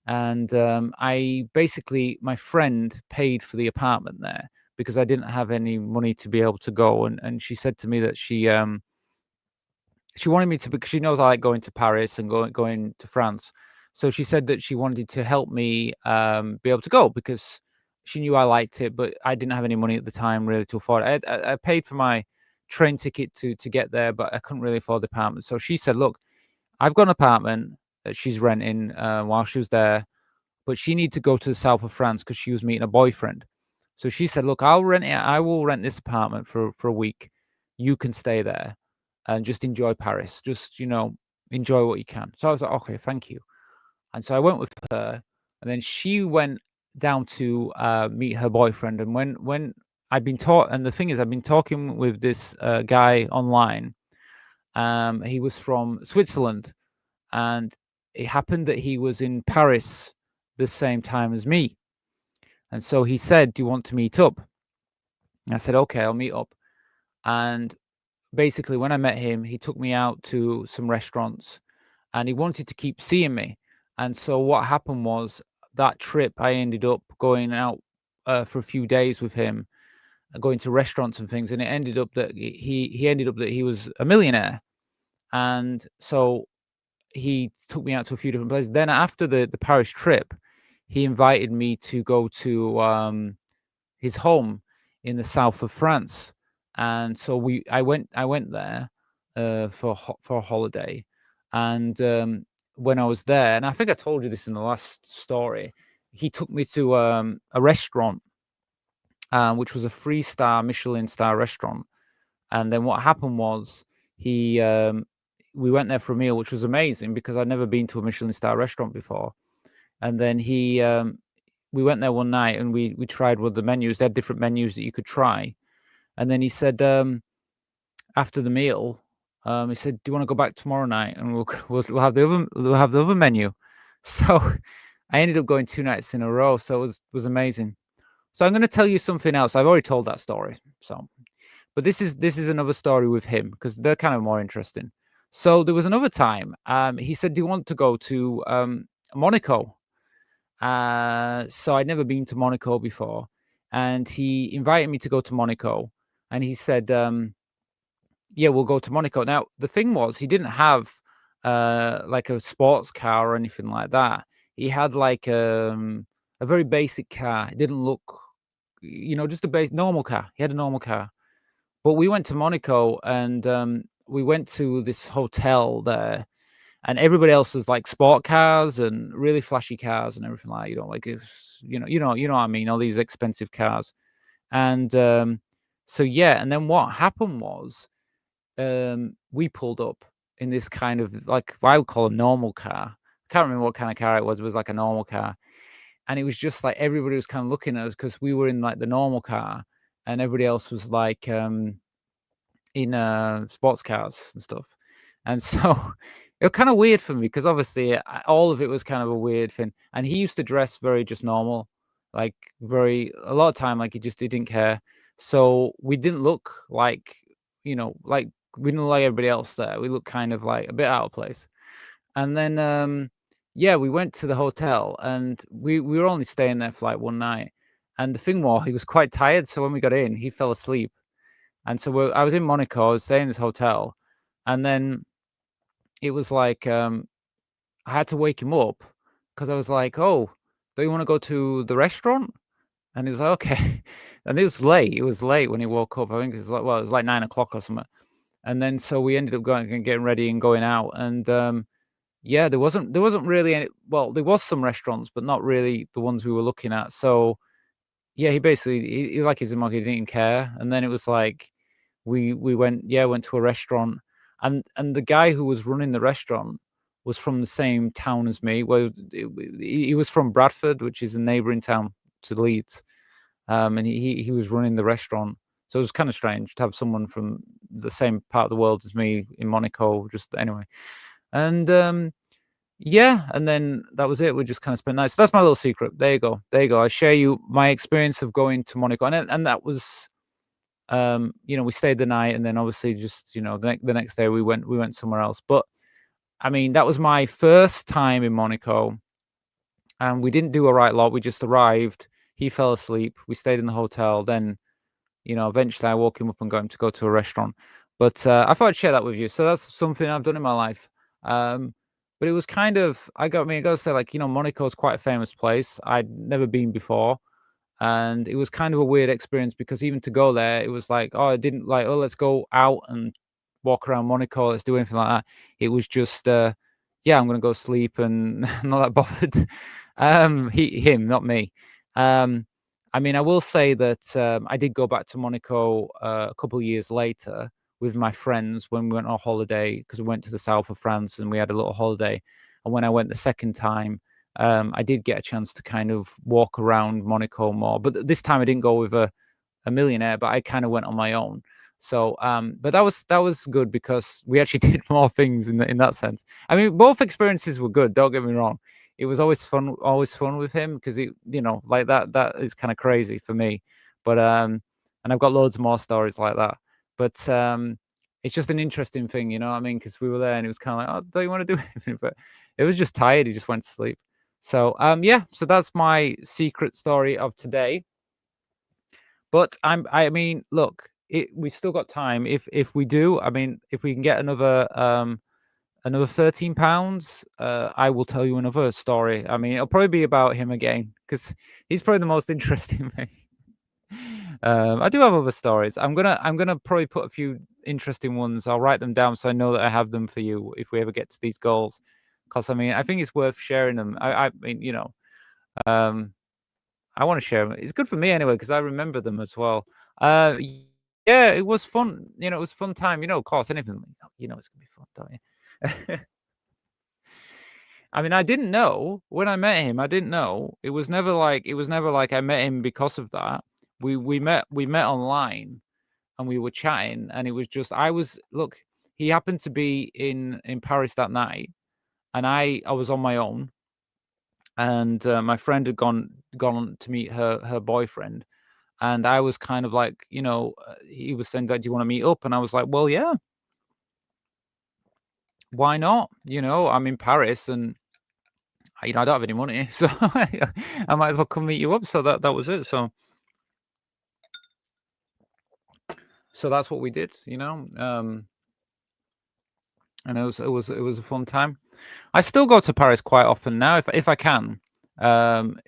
and my friend paid for the apartment there because I didn't have any money to be able to go. And she said to me that she wanted me to, because she knows I like going to Paris and going to France. So she said that she wanted to help me be able to go because she knew I liked it, but I didn't have any money at the time really to afford it. I paid for my train ticket to get there, but I couldn't really afford the apartment. So she said, "Look, I've got an apartment that she's renting while she was there, but she needs to go to the south of France because she was meeting a boyfriend." So she said, "Look, I will rent this apartment for a week. You can stay there and just enjoy Paris. Just, enjoy what you can." So I was like, "Okay, thank you." And so I went with her, and then she went down to meet her boyfriend. And when I've been taught, and the thing is, I've been talking with this guy online. He was from Switzerland, and it happened that he was in Paris the same time as me. And so he said, "Do you want to meet up?" And I said, "Okay, I'll meet up." And basically, when I met him, he took me out to some restaurants, and he wanted to keep seeing me. And so what happened was, that trip, I ended up going out for a few days with him, going to restaurants and things, and it ended up that he ended up that he was a millionaire. And so he took me out to a few different places. Then after the Paris trip, he invited me to go to his home in the south of France. And so I went there for a holiday. And when I was there, and I think I told you this in the last story, he took me to a restaurant, which was a 3-star Michelin star restaurant. And then what happened was, we went there for a meal, which was amazing because I'd never been to a Michelin star restaurant before. And then we went there one night and we tried one of the menus. They had different menus that you could try. And then he said, after the meal, he said, "Do you want to go back tomorrow night and we'll have the other menu?" So I ended up going 2 nights in a row. So it was amazing. So I'm going to tell you something else. I've already told that story. But this is another story with him because they're kind of more interesting. So there was another time. He said, "Do you want to go to Monaco?" So I'd never been to Monaco before, and he invited me to go to Monaco. And he said, "Yeah, we'll go to Monaco." Now the thing was, he didn't have like a sports car or anything like that. He had like a very basic car. It didn't look, just a normal car. He had a normal car. But we went to Monaco, and we went to this hotel there, and everybody else was like sport cars and really flashy cars and everything like, like if, you know what I mean, all these expensive cars. And so yeah, and then what happened was, we pulled up in this kind of, like, what I would call a normal car. I can't remember what kind of car it was. It was like a normal car, and it was just like everybody was kind of looking at us because we were in like the normal car, and everybody else was like in sports cars and stuff. And so it was kind of weird for me because obviously all of it was kind of a weird thing. And he used to dress very just normal, like a lot of time, like he didn't care. So we didn't look like, like we didn't look like everybody else there. We looked kind of like a bit out of place. And then yeah, we went to the hotel, and we were only staying there for like one night. And the thing was, he was quite tired, so when we got in, he fell asleep. And so I was in Monaco, I was staying in this hotel, and then it was like I had to wake him up because I was like, "Oh, do you want to go to the restaurant?" And he's like, "Okay." And it was late. It was late when he woke up. I think it was like, well, it was like 9 o'clock or something. And then so we ended up going and getting ready and going out. And yeah, there wasn't really any. Well, there was some restaurants, but not really the ones we were looking at. So yeah, he basically he like he's a monkey, he didn't care. And then it was like we went to a restaurant, and the guy who was running the restaurant was from the same town as me. Well, he was from Bradford, which is a neighboring town to Leeds. And he was running the restaurant. So it was kind of strange to have someone from the same part of the world as me in Monaco. Just anyway, and yeah, and then that was it. We just kind of spent nights. So that's my little secret. There you go. There you go. I share you my experience of going to Monaco, and that was, we stayed the night, and then obviously just the next day we went somewhere else. But I mean, that was my first time in Monaco, and we didn't do a right lot. We just arrived. He fell asleep. We stayed in the hotel. Then, eventually I woke him up and got him to go to a restaurant. But I thought I'd share that with you. So that's something I've done in my life. But it was kind of, I got to say, like, Monaco is quite a famous place. I'd never been before. And it was kind of a weird experience because even to go there, it was like, oh, I didn't like, oh, let's go out and walk around Monaco. Let's do anything like that. It was just, yeah, I'm going to go sleep and not that bothered. Him, not me. I mean, I will say that I did go back to Monaco a couple of years later with my friends when we went on holiday because we went to the south of France and we had a little holiday. And when I went the second time, I did get a chance to kind of walk around Monaco more. But this time I didn't go with a millionaire, but I kind of went on my own. So, but that was good because we actually did more things in that sense. I mean, both experiences were good. Don't get me wrong. It was always fun with him because like that is kind of crazy for me. But and I've got loads more stories like that. But it's just an interesting thing, you know what I mean? Because we were there and it was kind of like, oh, don't you want to do anything? But it was just tired. He just went to sleep. So yeah, so that's my secret story of today. But I mean, look, we still got time. If we do, I mean, if we can get another £13, I will tell you another story. I mean, it'll probably be about him again because he's probably the most interesting thing. I do have other stories. I'm gonna probably put a few interesting ones. I'll write them down so I know that I have them for you if we ever get to these goals. Because I mean, I think it's worth sharing them. I mean, um, I want to share them. It's good for me anyway because I remember them as well. Yeah, it was fun. It was a fun time. Of course, anything. It's gonna be fun, don't you? I mean, I didn't know when I met him. I didn't know. It was never like I met him because of that. We met online and we were chatting, and it was just look. He happened to be in Paris that night, and I was on my own, and my friend had gone to meet her boyfriend, and I was kind of like, he was saying, "Do you want to meet up?" And I was like, "Well, yeah, why not? I'm in Paris, and I don't have any money, so I might as well come meet you up." So that was it. So that's what we did, and it was a fun time. I still go to Paris quite often now if I can. I'm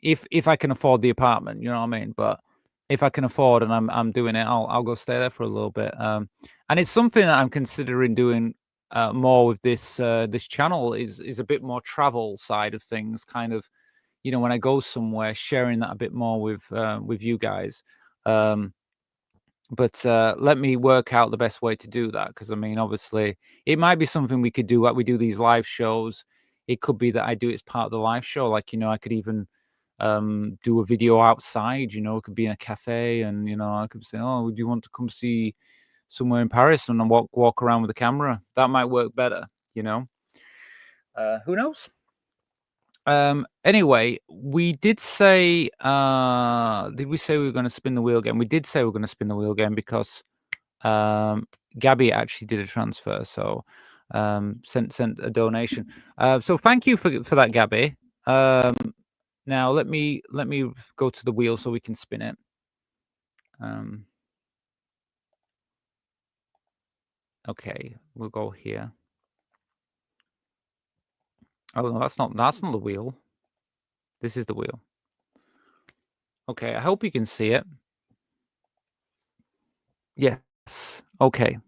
if I can afford the apartment, you know what I mean. But if I can afford and I'm doing it, I'll go stay there for a little bit. And it's something that I'm considering doing more with this channel is a bit more travel side of things, kind of, when I go somewhere, sharing that a bit more with you guys. But let me work out the best way to do that because I mean, obviously, it might be something we could do. Like we do these live shows. It could be that I do it as part of the live show. Like I could even do a video outside. It could be in a cafe, and I could say, "Oh, do you want to come see somewhere in Paris?" And then walk around with the camera. That might work better. Who knows? Anyway, we did say, did we say we were going to spin the wheel again? We did say we were going to spin the wheel again because Gabby actually did a transfer, so sent a donation. So thank you for that, Gabby. Now let me go to the wheel so we can spin it. Okay, we'll go here. Oh no, that's not the wheel. This is the wheel. Okay, I hope you can see it. Yes. Okay.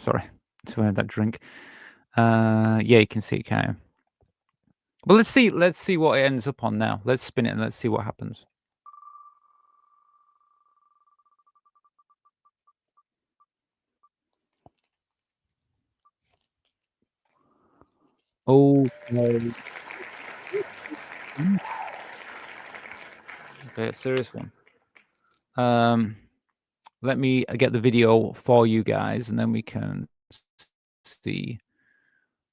Sorry, just wanted that drink. Yeah, you can see it, can't you? Well, let's see what it ends up on now. Let's spin it and let's see what happens. Okay. Okay, a serious one. Let me get the video for you guys, and then we can see.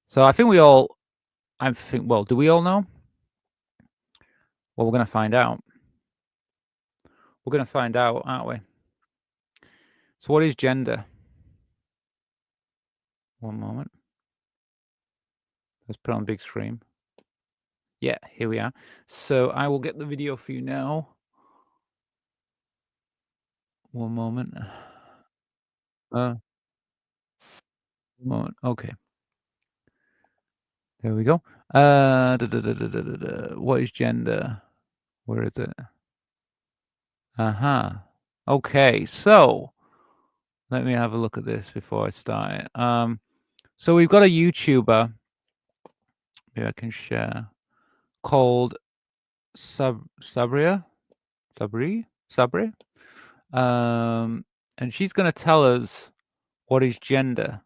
So I think well, do we all know? Well, we're gonna find out. We're gonna find out, aren't we? So what is gender? One moment. Let's put it on big screen. Yeah, here we are. So I will get the video for you now. One moment. One moment. Okay. There we go. What is gender? Where is it? Uh-huh. Okay, so let me have a look at this before I start. So we've got a YouTuber, maybe I can share, called Sabri. And she's gonna tell us what is gender.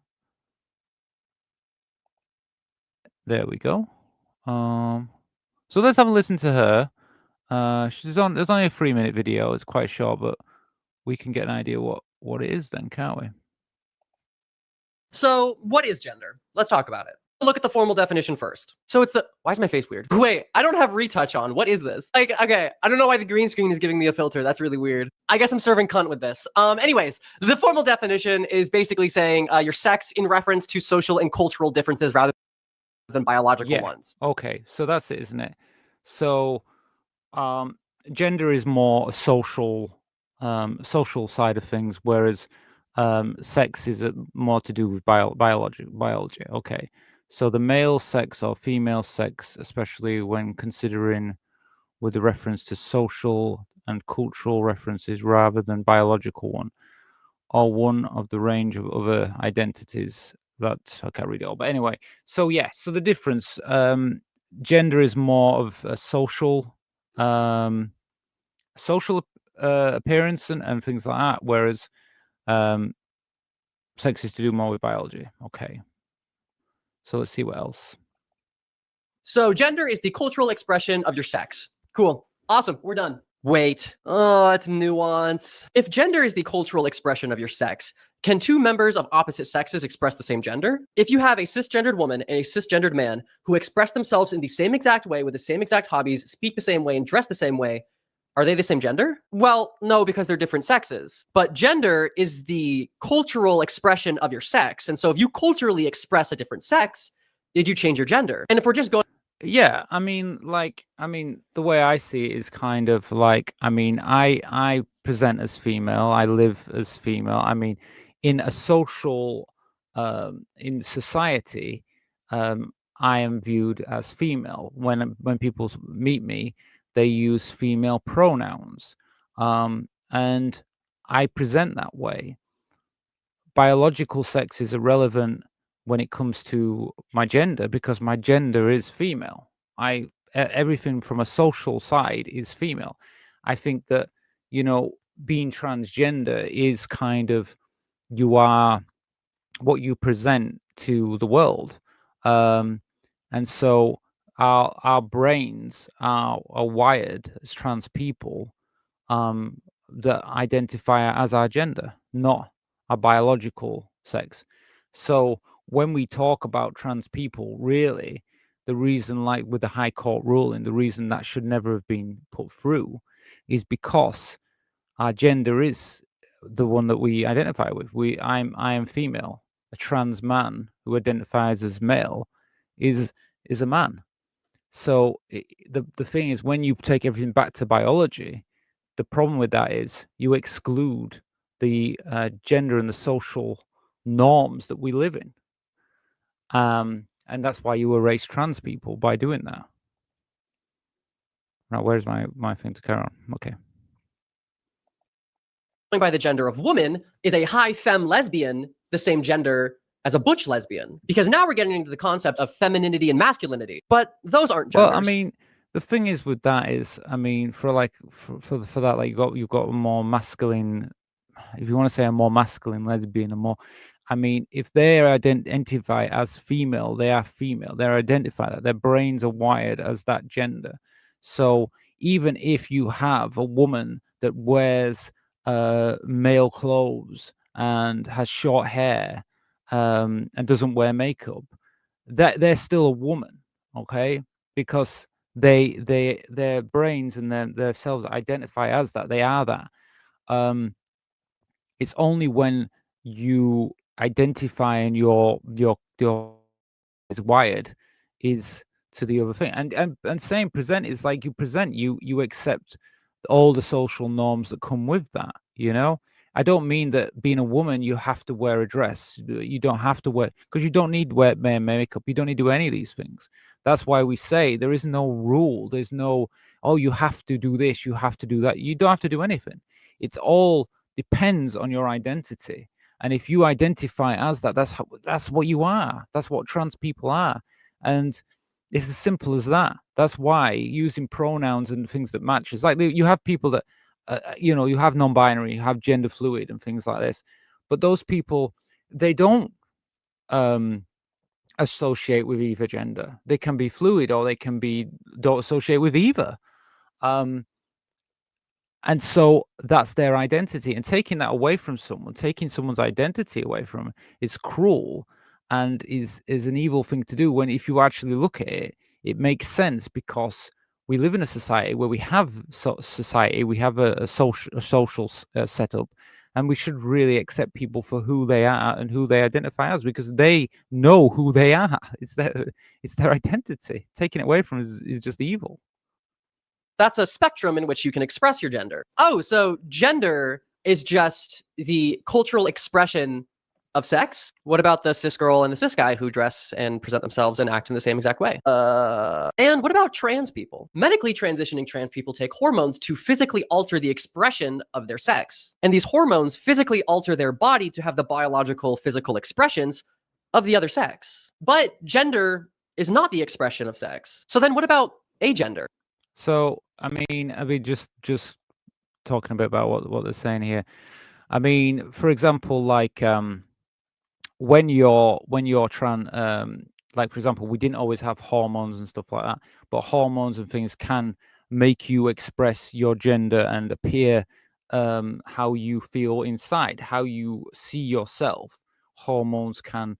There we go. So let's have a listen to her. There's only a 3-minute video. It's quite short, but we can get an idea what it is then, can't we? So, what is gender? Let's talk about it. Look at the formal definition first. So it's the, why is my face weird? Wait, I don't have retouch on. What is this? Like, okay, I don't know why the green screen is giving me a filter. That's really weird. I guess I'm serving cunt with this. Anyways, the formal definition is basically saying your sex in reference to social and cultural differences rather than biological ones. Okay, so that's it, isn't it? So, gender is more a social side of things, whereas sex is more to do with biology. Okay, so the male sex or female sex, especially when considering with the reference to social and cultural references rather than biological one, or one of the range of other identities that I can't read it all. But anyway, so yeah, so the difference, gender is more of a social appearance and things like that, whereas sex is to do more with biology. Okay, so let's see what else. So gender is the cultural expression of your sex. Cool. Awesome. We're done. Wait. Oh, it's nuance. If gender is the cultural expression of your sex, can two members of opposite sexes express the same gender? If you have a cisgendered woman and a cisgendered man who express themselves in the same exact way with the same exact hobbies, speak the same way, and dress the same way, are they the same gender? Well, no, because they're different sexes. But gender is the cultural expression of your sex. And so if you culturally express a different sex, did you change your gender? And if we're just going... Yeah, I mean, the way I see it is kind of like, I present as female, I live as female. I mean, in a social, in society, I am viewed as female. When people meet me, they use female pronouns, and I present that way. Biological sex is irrelevant when it comes to my gender because my gender is female. Everything from a social side is female. I think that, being transgender is kind of, you are what you present to the world. And so our brains are wired as trans people that identify as our gender, not our biological sex. So when we talk about trans people, really, the reason, like with the High Court ruling, the reason that should never have been put through is because our gender is the one that we identify with. I am female. A trans man who identifies as male is a man. So the thing is, when you take everything back to biology, the problem with that is you exclude the gender and the social norms that we live in. And that's why you erase trans people by doing that. Now, where's my thing to carry on? Okay. By the gender of woman is a high femme lesbian the same gender as a butch lesbian? Because now we're getting into the concept of femininity and masculinity, but those aren't genders. Well, I mean, the thing is with that is, I mean, for that, like you've got a more masculine, if you want to say a more masculine lesbian, a more, I mean, if they identify as female, they are female. They're identified that their brains are wired as that gender. So even if you have a woman that wears male clothes and has short hair and doesn't wear makeup, that they're still a woman, okay? Because their brains and their selves identify as that. They are that. It's only when you identify and your is wired is to the other thing. And saying present is like you present, you accept all the social norms that come with that, you know? I don't mean that being a woman you have to wear a dress. You don't have to wear, because you don't need to wear makeup. You don't need to do any of these things. That's why we say there is no rule. There's no, oh, you have to do this, you have to do that. You don't have to do anything. It's all depends on your identity. And if you identify as that, that's what you are. That's what trans people are. And it's as simple as that. That's why using pronouns and things that match is like you have people that, you know, you have non-binary, you have gender fluid and things like this. But those people, they don't associate with either gender. They can be fluid or they can don't associate with either. And so that's their identity. And taking that away from someone, taking someone's identity away from them is cruel and is an evil thing to do. When if you actually look at it, it makes sense because we live in a society where we have we have a social setup, and we should really accept people for who they are and who they identify as, because they know who they are. It's their identity. Taking it away from is just evil. That's a spectrum in which you can express your gender. Oh, so gender is just the cultural expression of sex? What about the cis girl and the cis guy who dress and present themselves and act in the same exact way? And what about trans people? Medically transitioning trans people take hormones to physically alter the expression of their sex. And these hormones physically alter their body to have the biological physical expressions of the other sex. But gender is not the expression of sex. So then what about agender? So, I mean, just talking a bit about what they're saying here. I mean, for example, like when you're trans, like for example, we didn't always have hormones and stuff like that, but hormones and things can make you express your gender and appear how you feel inside, how you see yourself. Hormones can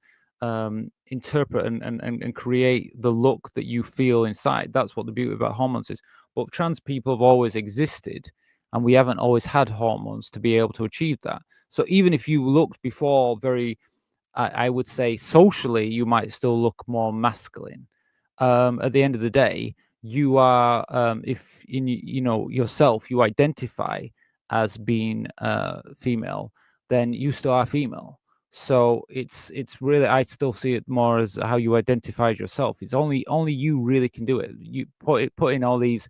interpret and create the look that you feel inside. That's what the beauty about hormones is. But trans people have always existed, and we haven't always had hormones to be able to achieve that. So even if you looked before very, I would say socially, you might still look more masculine. At the end of the day, you are, if in yourself, you identify as being female, then you still are female. So it's really, I still see it more as how you identify as yourself. It's only you really can do it. You put in all these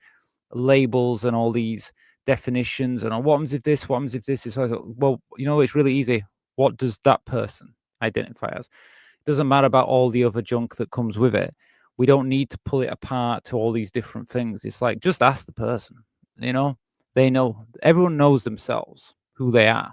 labels and all these definitions and what happens if this, what happens if this is, well, it's really easy. What does that person identify as? It doesn't matter about all the other junk that comes with it. We don't need to pull it apart to all these different things. It's like, just ask the person, they know, everyone knows themselves who they are.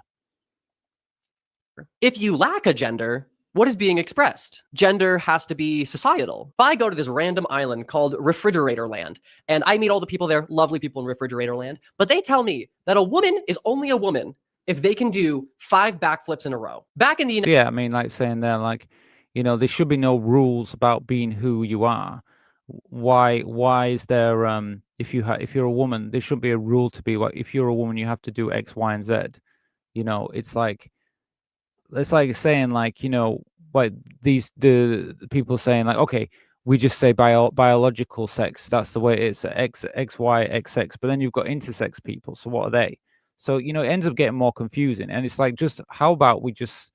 If you lack a gender, what is being expressed? Gender has to be societal. If I go to this random island called Refrigerator Land, and I meet all the people there, lovely people in Refrigerator Land, but they tell me that a woman is only a woman if they can do 5 backflips in a row. Back in the I mean, like saying there, like, there should be no rules about being who you are. Why is there if you're a woman, there should be a rule to be like, if you're a woman, you have to do X, Y, and Z. It's like saying, like, like the people saying, like, okay, we just say biological sex, that's the way it is, X, Y, XX, but then you've got intersex people, so what are they? So it ends up getting more confusing. And it's like, just how about we just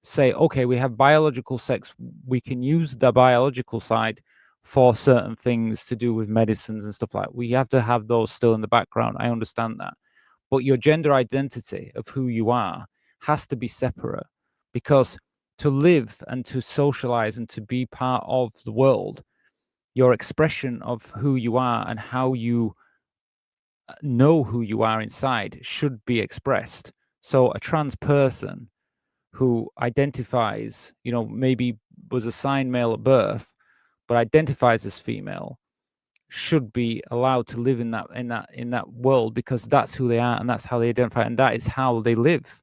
say, okay, we have biological sex. We can use the biological side for certain things to do with medicines and stuff like that. We have to have those still in the background. I understand that. But your gender identity of who you are has to be separate, because to live and to socialize and to be part of the world, your expression of who you are and how you know who you are inside should be expressed. So a trans person who identifies, maybe was assigned male at birth, but identifies as female, should be allowed to live in that world, because that's who they are and that's how they identify and that is how they live.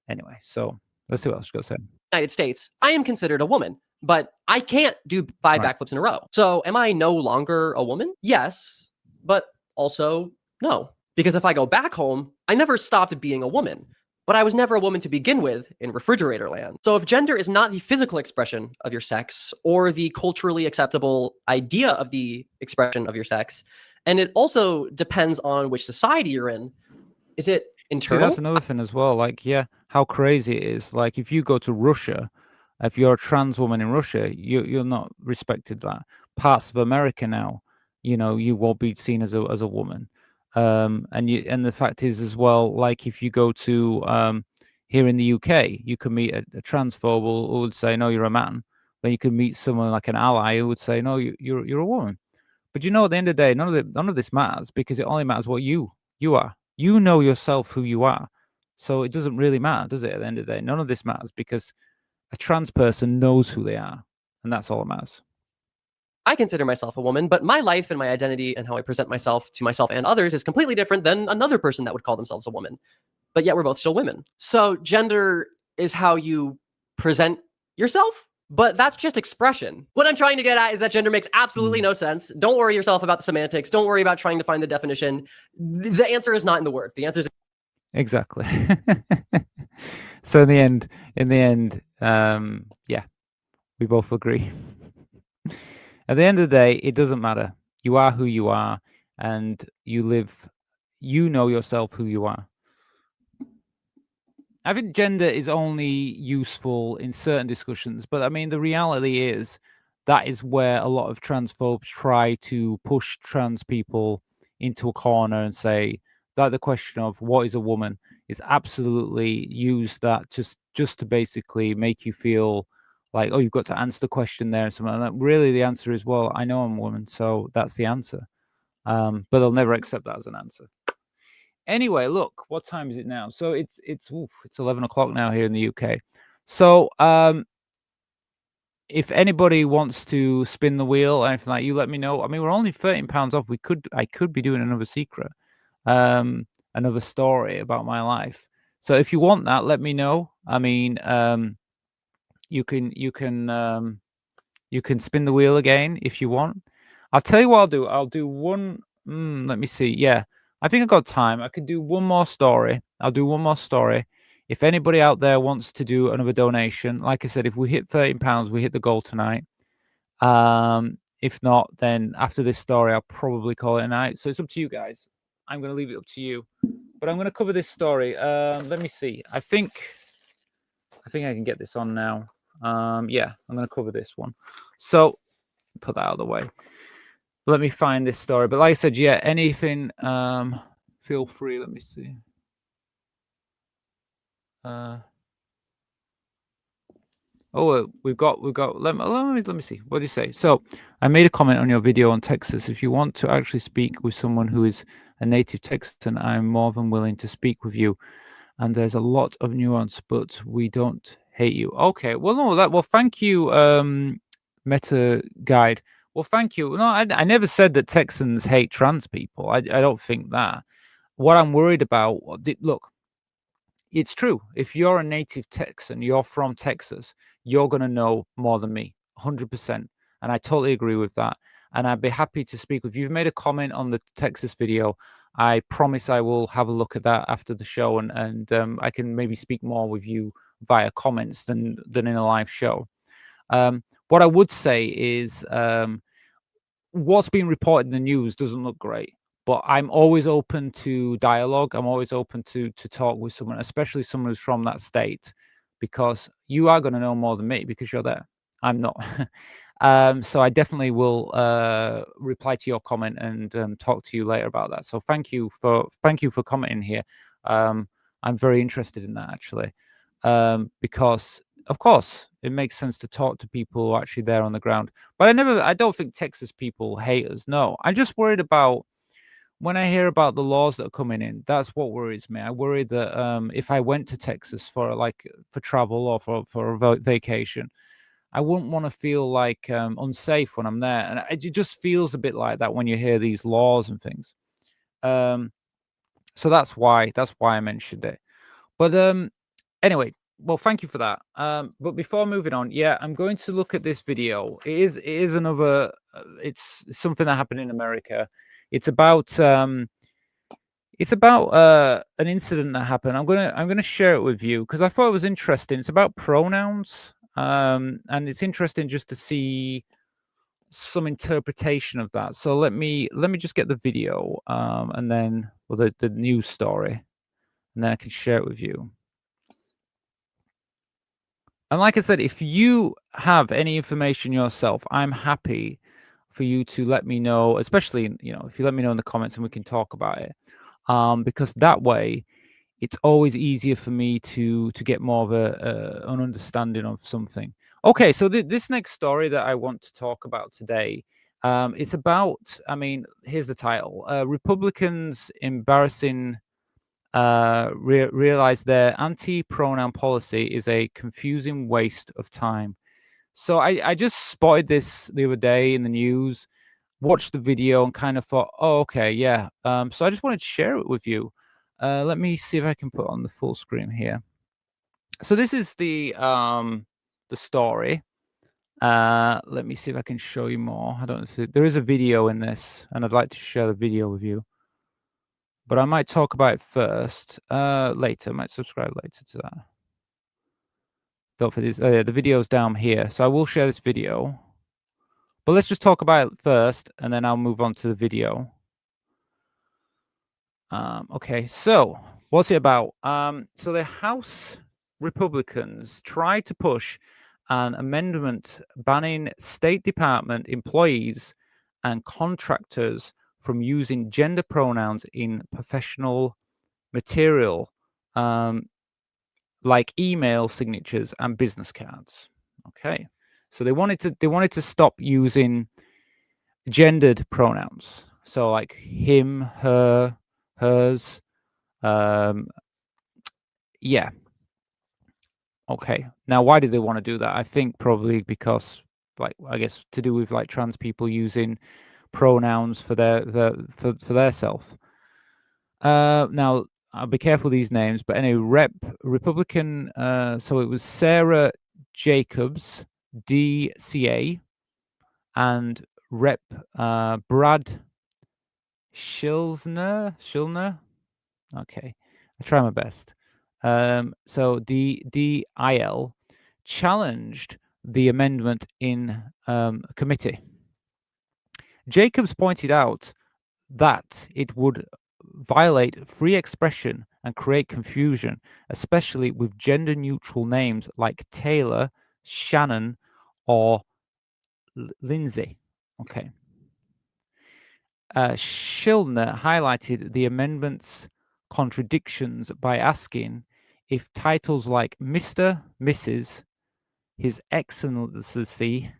Anyway, so let's see what else you got to say. United States, I am considered a woman, but I can't do 5 Right. backflips in a row. So am I no longer a woman? Yes, but also no. Because if I go back home, I never stopped being a woman, but I was never a woman to begin with in refrigerator land. So if gender is not the physical expression of your sex or the culturally acceptable idea of the expression of your sex, and it also depends on which society you're in, is it See, internal? that's another thing as well. Like, yeah, how crazy it is. Like, if you go to Russia, if you're a trans woman in Russia, you're not respected. That parts of America now, you won't be seen as a woman. And the fact is as well, like if you go to here in the UK, you can meet a transphobe who would say, no, you're a man. Then you can meet someone like an ally who would say, no, you're a woman. But at the end of the day, none of this matters, because it only matters what you are. You know yourself who you are. So it doesn't really matter, does it? At the end of the day, none of this matters, because a trans person knows who they are, and that's all that matters. I consider myself a woman, but my life and my identity and how I present myself to myself and others is completely different than another person that would call themselves a woman. But yet we're both still women. So gender is how you present yourself, but that's just expression. What I'm trying to get at is that gender makes absolutely no sense. Don't worry yourself about the semantics. Don't worry about trying to find the definition. The answer is not in the words. The answer is Exactly. So in the end, yeah, we both agree. At the end of the day, it doesn't matter. You are who you are, and you know yourself who you are. I think gender is only useful in certain discussions, but I mean, the reality is that is where a lot of transphobes try to push trans people into a corner and say that the question of what is a woman is absolutely used that just to basically make you feel like, oh, you've got to answer the question there and something like that. Really, the answer is, well, I know I'm a woman, so that's the answer. But they'll never accept that as an answer. Anyway, look, what time is it now? So it's 11 o'clock now here in the UK. So if anybody wants to spin the wheel or anything like, you let me know. I mean, we're only £13 off. I could be doing another secret, another story about my life. So if you want that, let me know. I mean, you can spin the wheel again if you want. I'll tell you what I'll do. I'll do one. Let me see. Yeah, I think I've got time. I can do one more story. I'll do one more story. If anybody out there wants to do another donation, like I said, if we hit £13, we hit the goal tonight. If not, then after this story, I'll probably call it a night. So it's up to you guys. I'm going to leave it up to you. But I'm going to cover this story. Let me see. I think I can get this on now. Yeah, I'm going to cover this one. So put that out of the way. Let me find this story. But like I said, yeah, anything, feel free. Let me see. We've got. Let me see. What do you say? So I made a comment on your video on Texas. If you want to actually speak with someone who is a native Texan, I'm more than willing to speak with you. And there's a lot of nuance, but we don't hate you. Okay. Well, no. Well, thank you, Meta Guide. Well, thank you. No, I never said that Texans hate trans people. I don't think that. What I'm worried about. Look. It's true. If you're a native Texan, you're from Texas, you're going to know more than me, 100%. And I totally agree with that. And I'd be happy to speak with you. You've made a comment on the Texas video. I promise I will have a look at that after the show, and I can maybe speak more with you via comments than in a live show. What I would say is what's being reported in the news doesn't look great. But I'm always open to dialogue. I'm always open to talk with someone, especially someone who's from that state, because you are going to know more than me because you're there. I'm not. So I definitely will reply to your comment and talk to you later about that. So thank you for commenting here. I'm very interested in that actually, because of course it makes sense to talk to people who are actually there on the ground. But I don't think Texas people hate us. No, I'm just worried about when I hear about the laws that are coming in. That's what worries me. I worry that if I went to Texas for travel or for a vacation, I wouldn't want to feel like unsafe when I'm there, and it just feels a bit like that when you hear these laws and things. So that's why I mentioned it. But anyway, well, thank you for that. But before moving on, yeah, I'm going to look at this video. It is another. It's something that happened in America. It's about an incident that happened. I'm gonna share it with you because I thought it was interesting. It's about pronouns, and it's interesting just to see some interpretation of that. So let me just get the video, and then the news story, and then I can share it with you. And like I said, if you have any information yourself, I'm happy for you to let me know, especially, if you let me know in the comments and we can talk about it. Because that way it's always easier for me to get more of an understanding of something. Okay, so this next story that I want to talk about today, it's about, here's the title, Republicans embarrassing realize their anti-pronoun policy is a confusing waste of time. So I just spotted this the other day in the news, watched the video, and kind of thought, oh, okay, yeah. So I just wanted to share it with you. Let me see if I can put on the full screen here. So this is the story. Let me see if I can show you more. I don't know if there is a video in this, and I'd like to share the video with you. But I might talk about it first. Later, I might subscribe later to that. Don't forget this. The video's down here, so I will share this video. But let's just talk about it first, and then I'll move on to the video. Okay, so what's it about? So the House Republicans tried to push an amendment banning State Department employees and contractors from using gender pronouns in professional material, like email signatures and business cards. Okay, so they wanted to stop using gendered pronouns, so like him, her, hers. Yeah. Okay. Now, why did they want to do that? I think probably because, I guess, to do with trans people using pronouns for their self. Now, I'll be careful with these names, but anyway, Republican. So it was Sarah Jacobs, DCA, and Rep. Brad Schilner. Okay, I try my best. So DIL challenged the amendment in committee. Jacobs pointed out that it would violate free expression and create confusion, especially with gender-neutral names like Taylor, Shannon, or Lindsay. Okay. Schilner highlighted the amendment's contradictions by asking if titles like Mr., Mrs., His Excellency,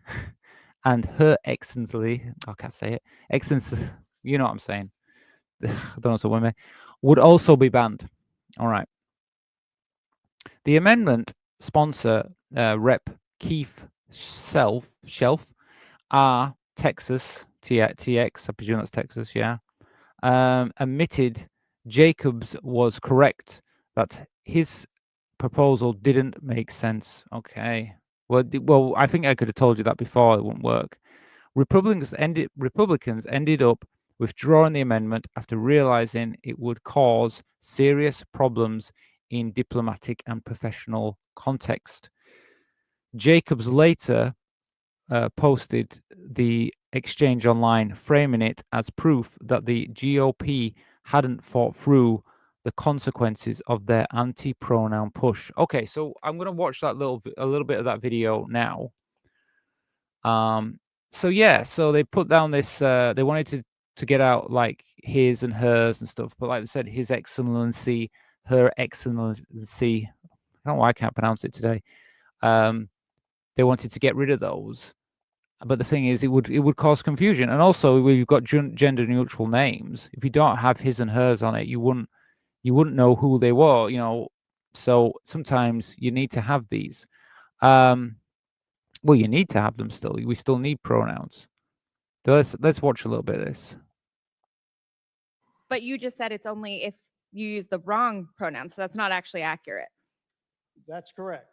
and Her Excellency, I can't say it, Excellency, you know what I'm saying, I don't know what I mean, would also be banned. All right. The amendment sponsor, Rep. Keith Shelf, R. Texas, TX, I presume that's Texas, yeah, admitted Jacobs was correct that his proposal didn't make sense. Okay. Well, I think I could have told you that before. It wouldn't work. Republicans ended up withdrawing the amendment after realizing it would cause serious problems in diplomatic and professional context. Jacobs later posted the exchange online, framing it as proof that the GOP hadn't thought through the consequences of their anti-pronoun push. Okay, so I'm going to watch that a little bit of that video now. So yeah, so they put down this, they wanted to get out like his and hers and stuff, but like I said, His Excellency, Her Excellency, I don't know why I can't pronounce it today. They wanted to get rid of those, but the thing is, it would cause confusion. And also, we've got gender neutral names. If you don't have his and hers on it, you wouldn't know who they were, you know. So sometimes you need to have these. Well, you need to have them still. We still need pronouns. So let's watch a little bit of this. But you just said it's only if you use the wrong pronoun, so that's not actually accurate. That's correct.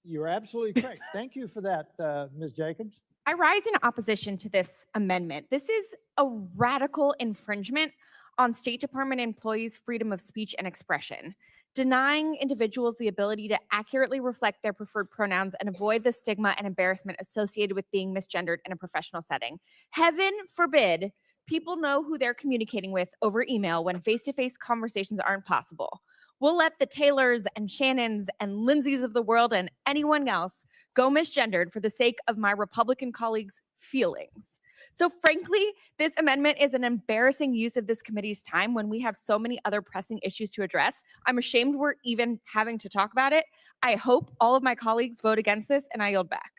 You're absolutely correct. Thank you for that, Ms. Jacobs. I rise in opposition to this amendment. This is a radical infringement on State Department employees' freedom of speech and expression, denying individuals the ability to accurately reflect their preferred pronouns and avoid the stigma and embarrassment associated with being misgendered in a professional setting. Heaven forbid people know who they're communicating with over email when face-to-face conversations aren't possible. We'll let the Taylors and Shannons and Lindsays of the world and anyone else go misgendered for the sake of my Republican colleagues' feelings. So frankly, this amendment is an embarrassing use of this committee's time when we have so many other pressing issues to address. I'm ashamed we're even having to talk about it. I hope all of my colleagues vote against this, and I yield back.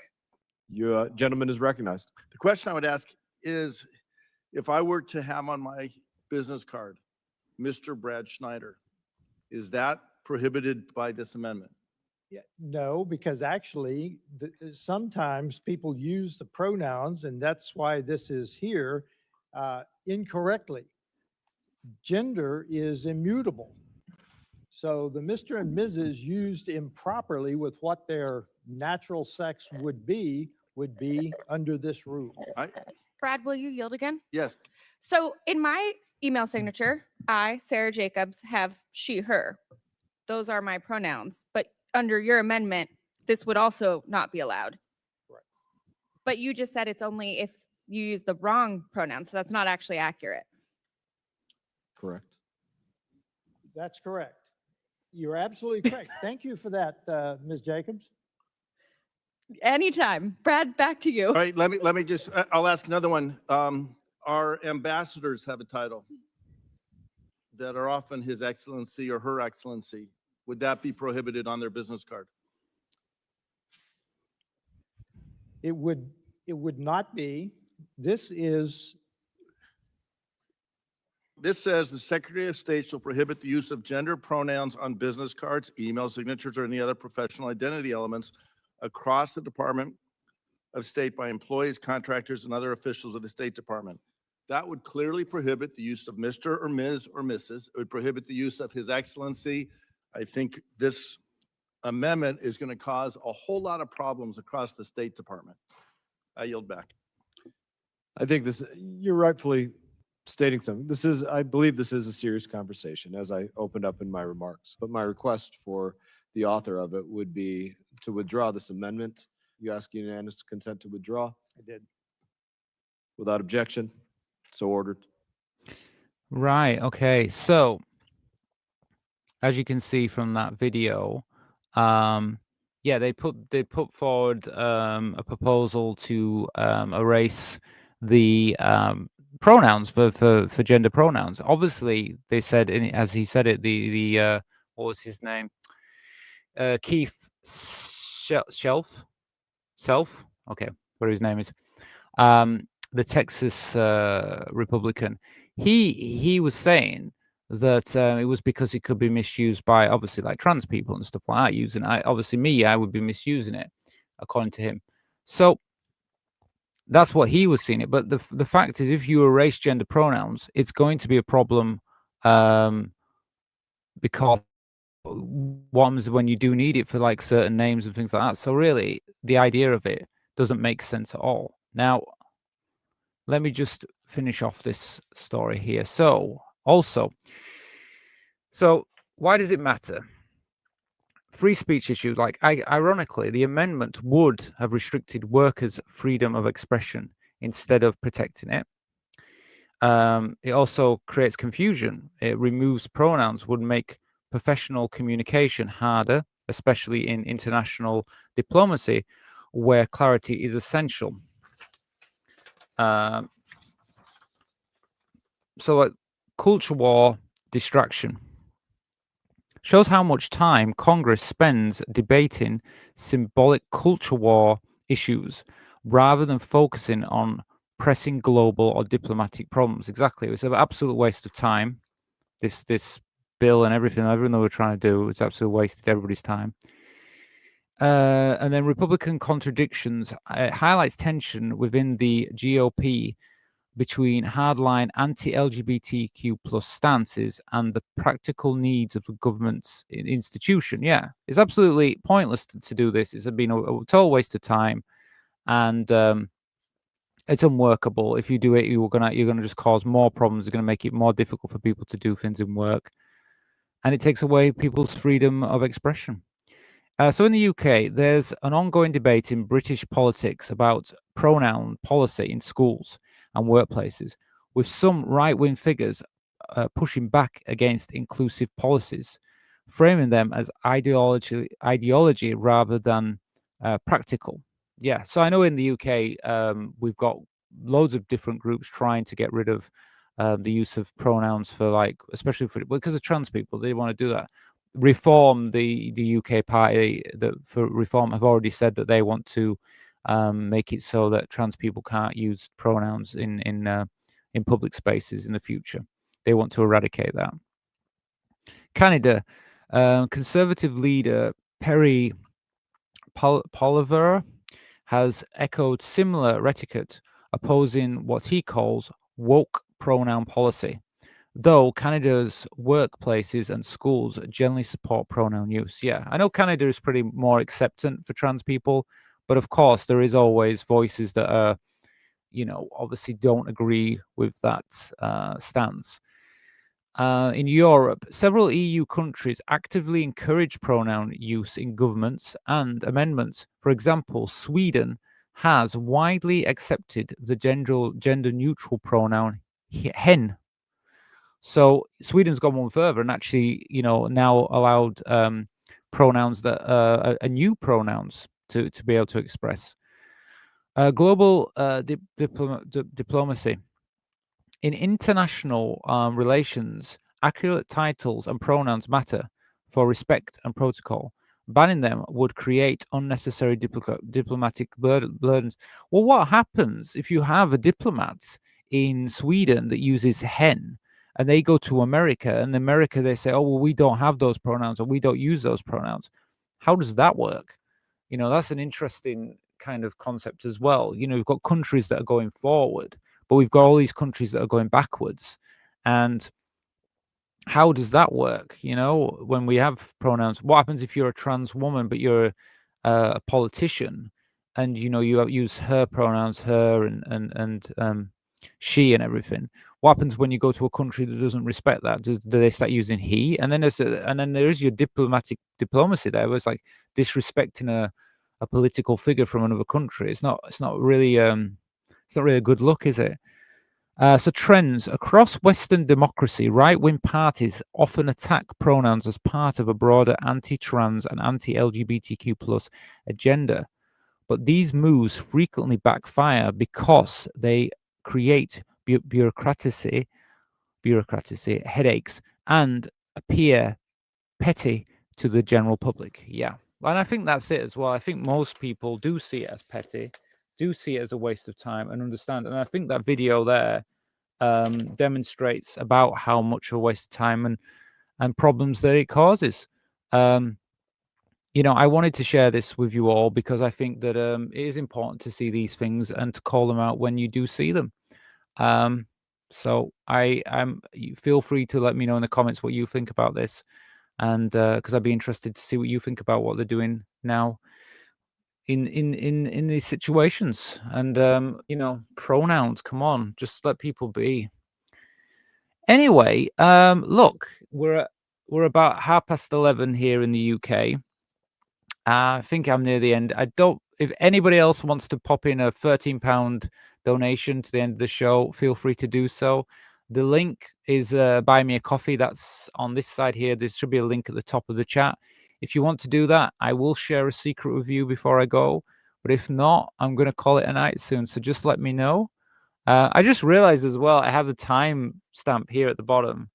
Your gentleman is recognized. The question I would ask is, if I were to have on my business card, Mr. Brad Schneider, is that prohibited by this amendment? Yeah, no, because actually sometimes people use the pronouns, and that's why this is here incorrectly. Gender is immutable. So the Mr. and Mrs. used improperly with what their natural sex would be under this rule. Brad, will you yield again? Yes. So in my email signature, I, Sarah Jacobs, have she, her. Those are my pronouns. But under your amendment, this would also not be allowed. Right. But you just said it's only if you use the wrong pronoun, so that's not actually accurate. Correct. That's correct. You're absolutely correct. Thank you for that, Ms. Jacobs. Anytime. Brad, back to you. All right, let me just, I'll ask another one. Our ambassadors have a title that are often His Excellency or Her Excellency. Would that be prohibited on their business card? It would not be. This says the Secretary of State shall prohibit the use of gender pronouns on business cards, email signatures, or any other professional identity elements across the Department of State by employees, contractors, and other officials of the State Department. That would clearly prohibit the use of Mr. or Ms. or Mrs. It would prohibit the use of His Excellency. I think this amendment is going to cause a whole lot of problems across the State Department. I yield back. I think you're rightfully stating something. I believe this is a serious conversation, as I opened up in my remarks. But my request for the author of it would be to withdraw this amendment. You ask unanimous consent to withdraw? I did. Without objection, so ordered. Right. Okay. So, as you can see from that video, yeah, they put forward a proposal to erase the pronouns for gender pronouns. Obviously, they said, as he said it, the what was his name? Keith Self. Okay, what his name is. The Texas Republican. He was saying that it was because it could be misused by obviously like trans people and stuff like that using it. Obviously I would be misusing it according to him. So that's what he was seeing it. But the fact is, if you erase gender pronouns, it's going to be a problem because what happens when you do need it for like certain names and things like that. So really, the idea of it doesn't make sense at all. Now, let me just finish off this story here. So why does it matter? Free speech issue, like ironically, the amendment would have restricted workers' freedom of expression instead of protecting it. It also creates confusion. It removes pronouns, would make professional communication harder, especially in international diplomacy, where clarity is essential. So, culture war distraction shows how much time Congress spends debating symbolic culture war issues rather than focusing on pressing global or diplomatic problems. Exactly. It's an absolute waste of time. This bill and everything that we're trying to do is absolutely wasted everybody's time. And then Republican contradictions highlights tension within the GOP between hardline anti-LGBTQ plus stances and the practical needs of the government's institution. Yeah, it's absolutely pointless to do this. It's been a total waste of time, and it's unworkable. If you do it, you're gonna just cause more problems. You're gonna make it more difficult for people to do things in work, and it takes away people's freedom of expression. So in the UK, there's an ongoing debate in British politics about pronoun policy in schools and workplaces, with some right-wing figures pushing back against inclusive policies, framing them as ideology rather than practical. Yeah, so I know in the UK, we've got loads of different groups trying to get rid of the use of pronouns for, like, especially because of trans people. They want to do that. Reform, the UK party for Reform have already said that they want to make it so that trans people can't use pronouns in public spaces in the future. They want to eradicate that. Canada, Conservative leader Perry Poilievre has echoed similar rhetoric, opposing what he calls woke pronoun policy, though Canada's workplaces and schools generally support pronoun use. Yeah, I know Canada is pretty more acceptant for trans people, but of course there is always voices that are, obviously don't agree with that stance. In Europe, several EU countries actively encourage pronoun use in governments and amendments. For example, Sweden has widely accepted the gender-neutral pronoun hen. So Sweden's gone one further and actually, now allowed pronouns that are new pronouns to be able to express. Global diplomacy. In international relations, accurate titles and pronouns matter for respect and protocol. Banning them would create unnecessary diplomatic burdens. Well, what happens if you have a diplomat in Sweden that uses hen, and they go to America, and in America they say, oh, well, we don't have those pronouns, or we don't use those pronouns? How does that work? That's an interesting kind of concept as well. We've got countries that are going forward, but we've got all these countries that are going backwards. And how does that work? When we have pronouns, what happens if you're a trans woman, but you're a politician, and you use her pronouns, her and she and everything? What happens when you go to a country that doesn't respect that? Do they start using he? And then there is your diplomacy there, where it's like disrespecting a political figure from another country. It's not really a good look, is it? So trends across Western democracy, right-wing parties often attack pronouns as part of a broader anti-trans and anti-LGBTQ plus agenda. But these moves frequently backfire because they create bureaucracy, headaches, and appear petty to the general public. Yeah. And I think that's it as well. I think most people do see it as petty, do see it as a waste of time, and understand. And I think that video there demonstrates about how much of a waste of time and problems that it causes. I wanted to share this with you all because I think that it is important to see these things and to call them out when you do see them. So you feel free to let me know in the comments what you think about this, and because I'd be interested to see what you think about what they're doing now in these situations. And pronouns, come on, just let people be. Anyway, look, we're about 11:30 here in the UK. I think I'm near the end. If anybody else wants to pop in a £13 donation to the end of the show, feel free to do so. The link is Buy Me a Coffee. That's on this side here. There should be a link at the top of the chat. If you want to do that, I will share a secret with you before I go. But if not, I'm going to call it a night soon. So just let me know. I just realized as well, I have a time stamp here at the bottom.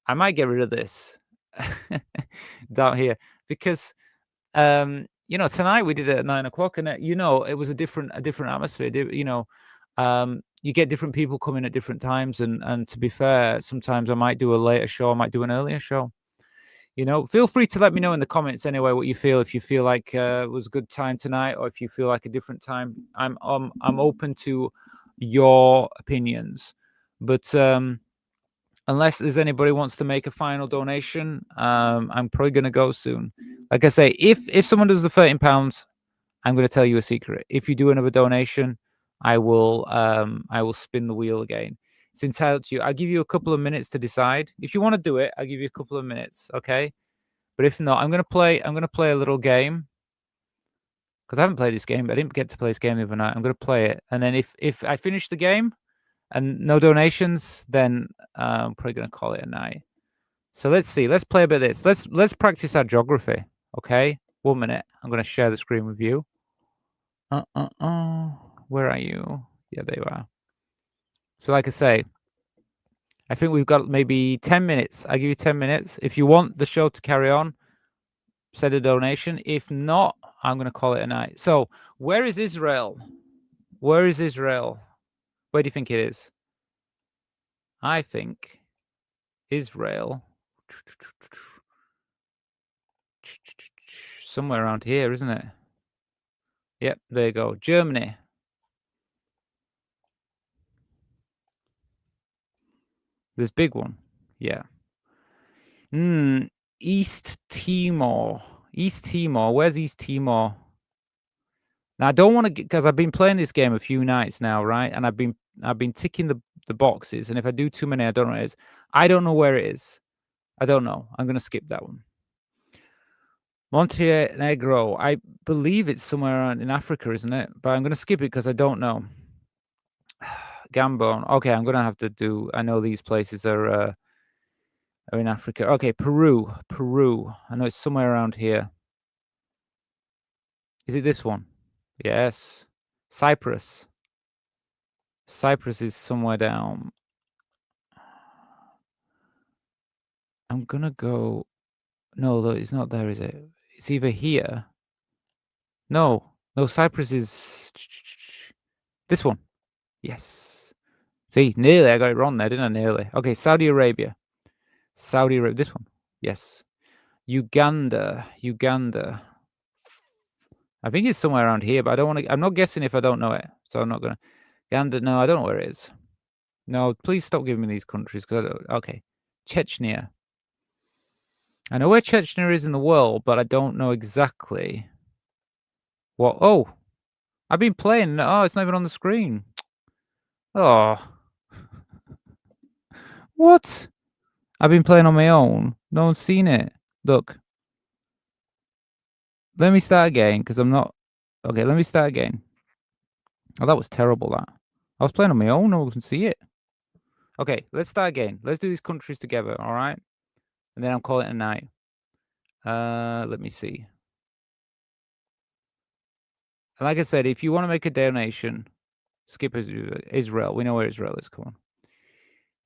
I might get rid of this down here because, you know, tonight we did it at 9 o'clock, and you know, it was a different atmosphere. You know, you get different people coming at different times, and to be fair, sometimes I might do a later show, I might do an earlier show. You know, feel free to let me know in the comments anyway what you feel. If you feel like it was a good time tonight, or if you feel like a different time, I'm open to your opinions. But unless there's anybody wants to make a final donation, I'm probably going to go soon. Like I say, if someone does the £13, I'm going to tell you a secret. If you do another donation, I will spin the wheel again. It's entitled to you. I'll give you a couple of minutes to decide. If you want to do it, I'll give you a couple of minutes, okay? But if not, I'm going to play a little game. Because I haven't played this game. I didn't get to play this game the other night. I'm going to play it. And then if I finish the game and no donations, then I'm probably going to call it a night. So let's see. Let's play a bit of this. Let's practice our geography, okay? 1 minute. I'm going to share the screen with you. Where are you? Yeah, there you are. So like I say, I think we've got maybe 10 minutes. I'll give you 10 minutes. If you want the show to carry on, send a donation. If not, I'm going to call it a night. So where is Israel? Where is Israel? Where do you think it is? I think Israel. Somewhere around here, isn't it? Yep, there you go. Germany. This big one. Yeah. East Timor. East Timor. Where's East Timor? Now I don't want to get, because I've been playing this game a few nights now, right? And I've been ticking the boxes, and if I do too many, I don't know where it is. I don't know where it is. I don't know. I'm gonna skip that one. Montenegro. I believe it's somewhere around in Africa, isn't it? But I'm gonna skip it because I don't know. Gabon. Okay, I'm gonna have to do. I know these places are in Africa. Okay, Peru. Peru. I know it's somewhere around here. Is it this one? Yes. Cyprus. Cyprus is somewhere down. I'm gonna go. No, though it's not there, is it? It's either here. No, Cyprus is this one. Yes. See, nearly I got it wrong there, didn't I? Nearly. Okay, Saudi Arabia. Saudi Arabia. This one. Yes. Uganda. I think it's somewhere around here, but I don't want to. I'm not guessing if I don't know it, so I'm not gonna. Uganda. No, I don't know where it is. No, please stop giving me these countries because I don't. Okay, Chechnya. I know where Chechnya is in the world, but I don't know exactly what. Oh, I've been playing. Oh, it's not even on the screen. Oh, what? I've been playing on my own. No one's seen it. Look. Let me start again because I'm not. Okay, let me start again. Oh, that was terrible. That I was playing on my own. No one can see it. Okay, let's start again. Let's do these countries together. All right, and then I'll call it a night. Let me see. Like I said, if you want to make a donation, skip Israel. We know where Israel is. Come on.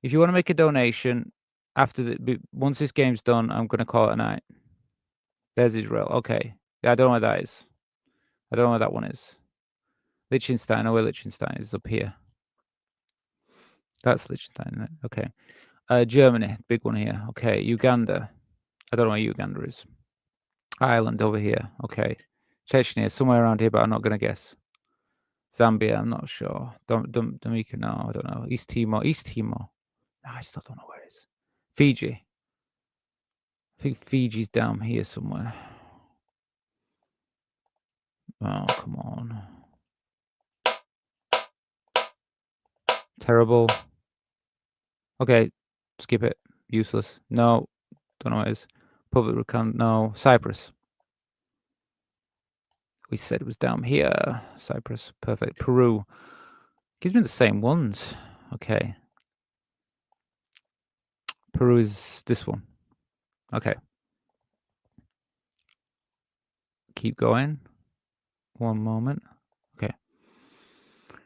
If you want to make a donation after once this game's done, I'm going to call it a night. There's Israel. Okay. Yeah, I don't know where that is. I don't know where that one is. Liechtenstein. I know where Liechtenstein is. Up here. That's Liechtenstein, isn't it? Okay. Germany. Big one here. Okay. Uganda. I don't know where Uganda is. Ireland over here. Okay. Chechnya, somewhere around here, but I'm not going to guess. Zambia, I'm not sure. Dominica, no, I don't know. East Timor. No, I still don't know where it is. Fiji. I think Fiji's down here somewhere. Oh, come on. Terrible. Okay, skip it. Useless. No, don't know what it is. Public recount. No. Cyprus. We said it was down here. Cyprus. Perfect. Peru. Gives me the same ones. Okay. Peru is this one. Okay. Keep going. One moment. Okay.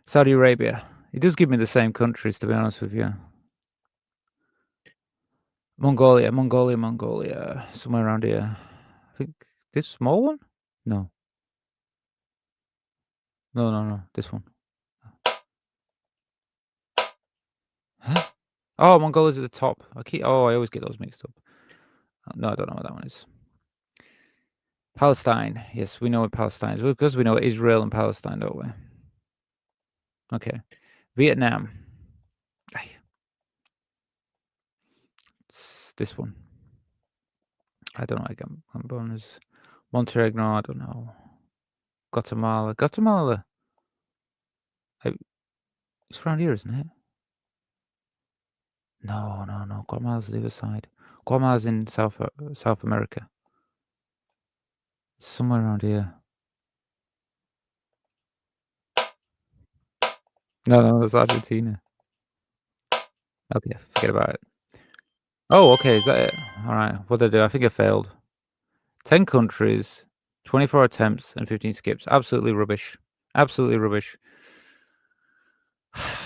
Saudi Arabia. It does give me the same countries, to be honest with you. Mongolia. Somewhere around here. I think this small one? No. No. This one. Huh? Oh, Mongolia's at the top. I always get those mixed up. No, I don't know what that one is. Palestine. Yes, we know what Palestine is. Because we know Israel and Palestine, don't we? Okay. Vietnam. It's this one. I don't know. I'm born as Montenegro. I don't know. Guatemala. It's around here, isn't it? No. Guatemala's the other side. Guatemala's in South America. It's somewhere around here. No, that's Argentina. Okay, forget about it. Oh, okay, is that it? All right, what did I do? I think I failed. 10 countries, 24 attempts, and 15 skips. Absolutely rubbish.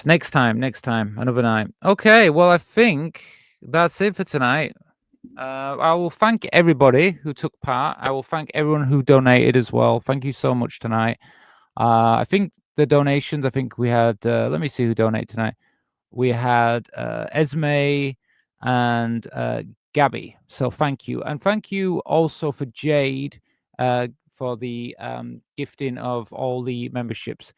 Next time, another night. Okay, well, I think that's it for tonight. I will thank everybody who took part. I will thank everyone who donated as well. Thank you so much tonight. I think the donations, we had, let me see who donated tonight. We had Esme and Gabby. So thank you. And thank you also for Jade for the gifting of all the memberships.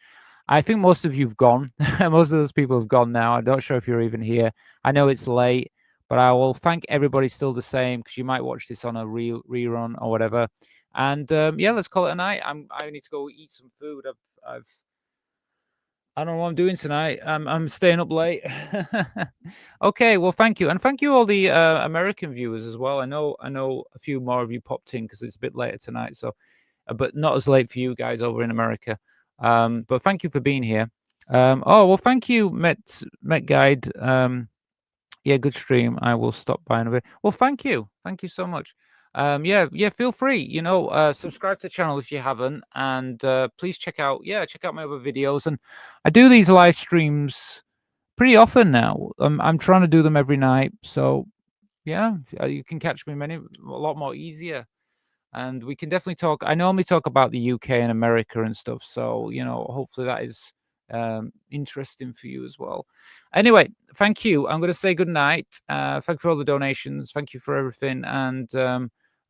I think most of you've gone. Most of those people have gone now. I'm not sure if you're even here. I know it's late, but I will thank everybody still the same because you might watch this on a rerun or whatever. And yeah, let's call it a night. I need to go eat some food. I don't know what I'm doing tonight. I'm staying up late. Okay, well, thank you, and thank you all the American viewers as well. I know a few more of you popped in because it's a bit later tonight, so but not as late for you guys over in America. But thank you for being here. Oh well, thank you, Met Guide. Yeah, good stream. I will stop by in a bit. Well, thank you so much. Yeah, feel free, subscribe to the channel if you haven't, and please check out my other videos. And I do these live streams pretty often now. I'm trying to do them every night, so yeah, you can catch me a lot more easier, and we can definitely talk. I normally talk about the UK and America and stuff, so hopefully that is interesting for you as well. Anyway, thank you. I'm going to say good night. Thank you for all the donations. Thank you for everything, and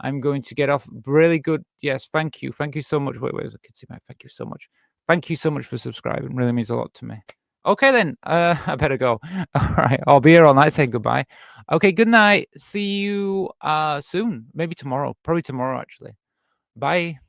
I'm going to get off. Really good. Yes, thank you so much. Wait, I can see my thank you so much. Thank you so much for subscribing. It really means a lot to me. Okay then, I better go. All right, I'll be here all night saying goodbye. Okay, good night. See you soon. Maybe tomorrow. Probably tomorrow actually. Bye.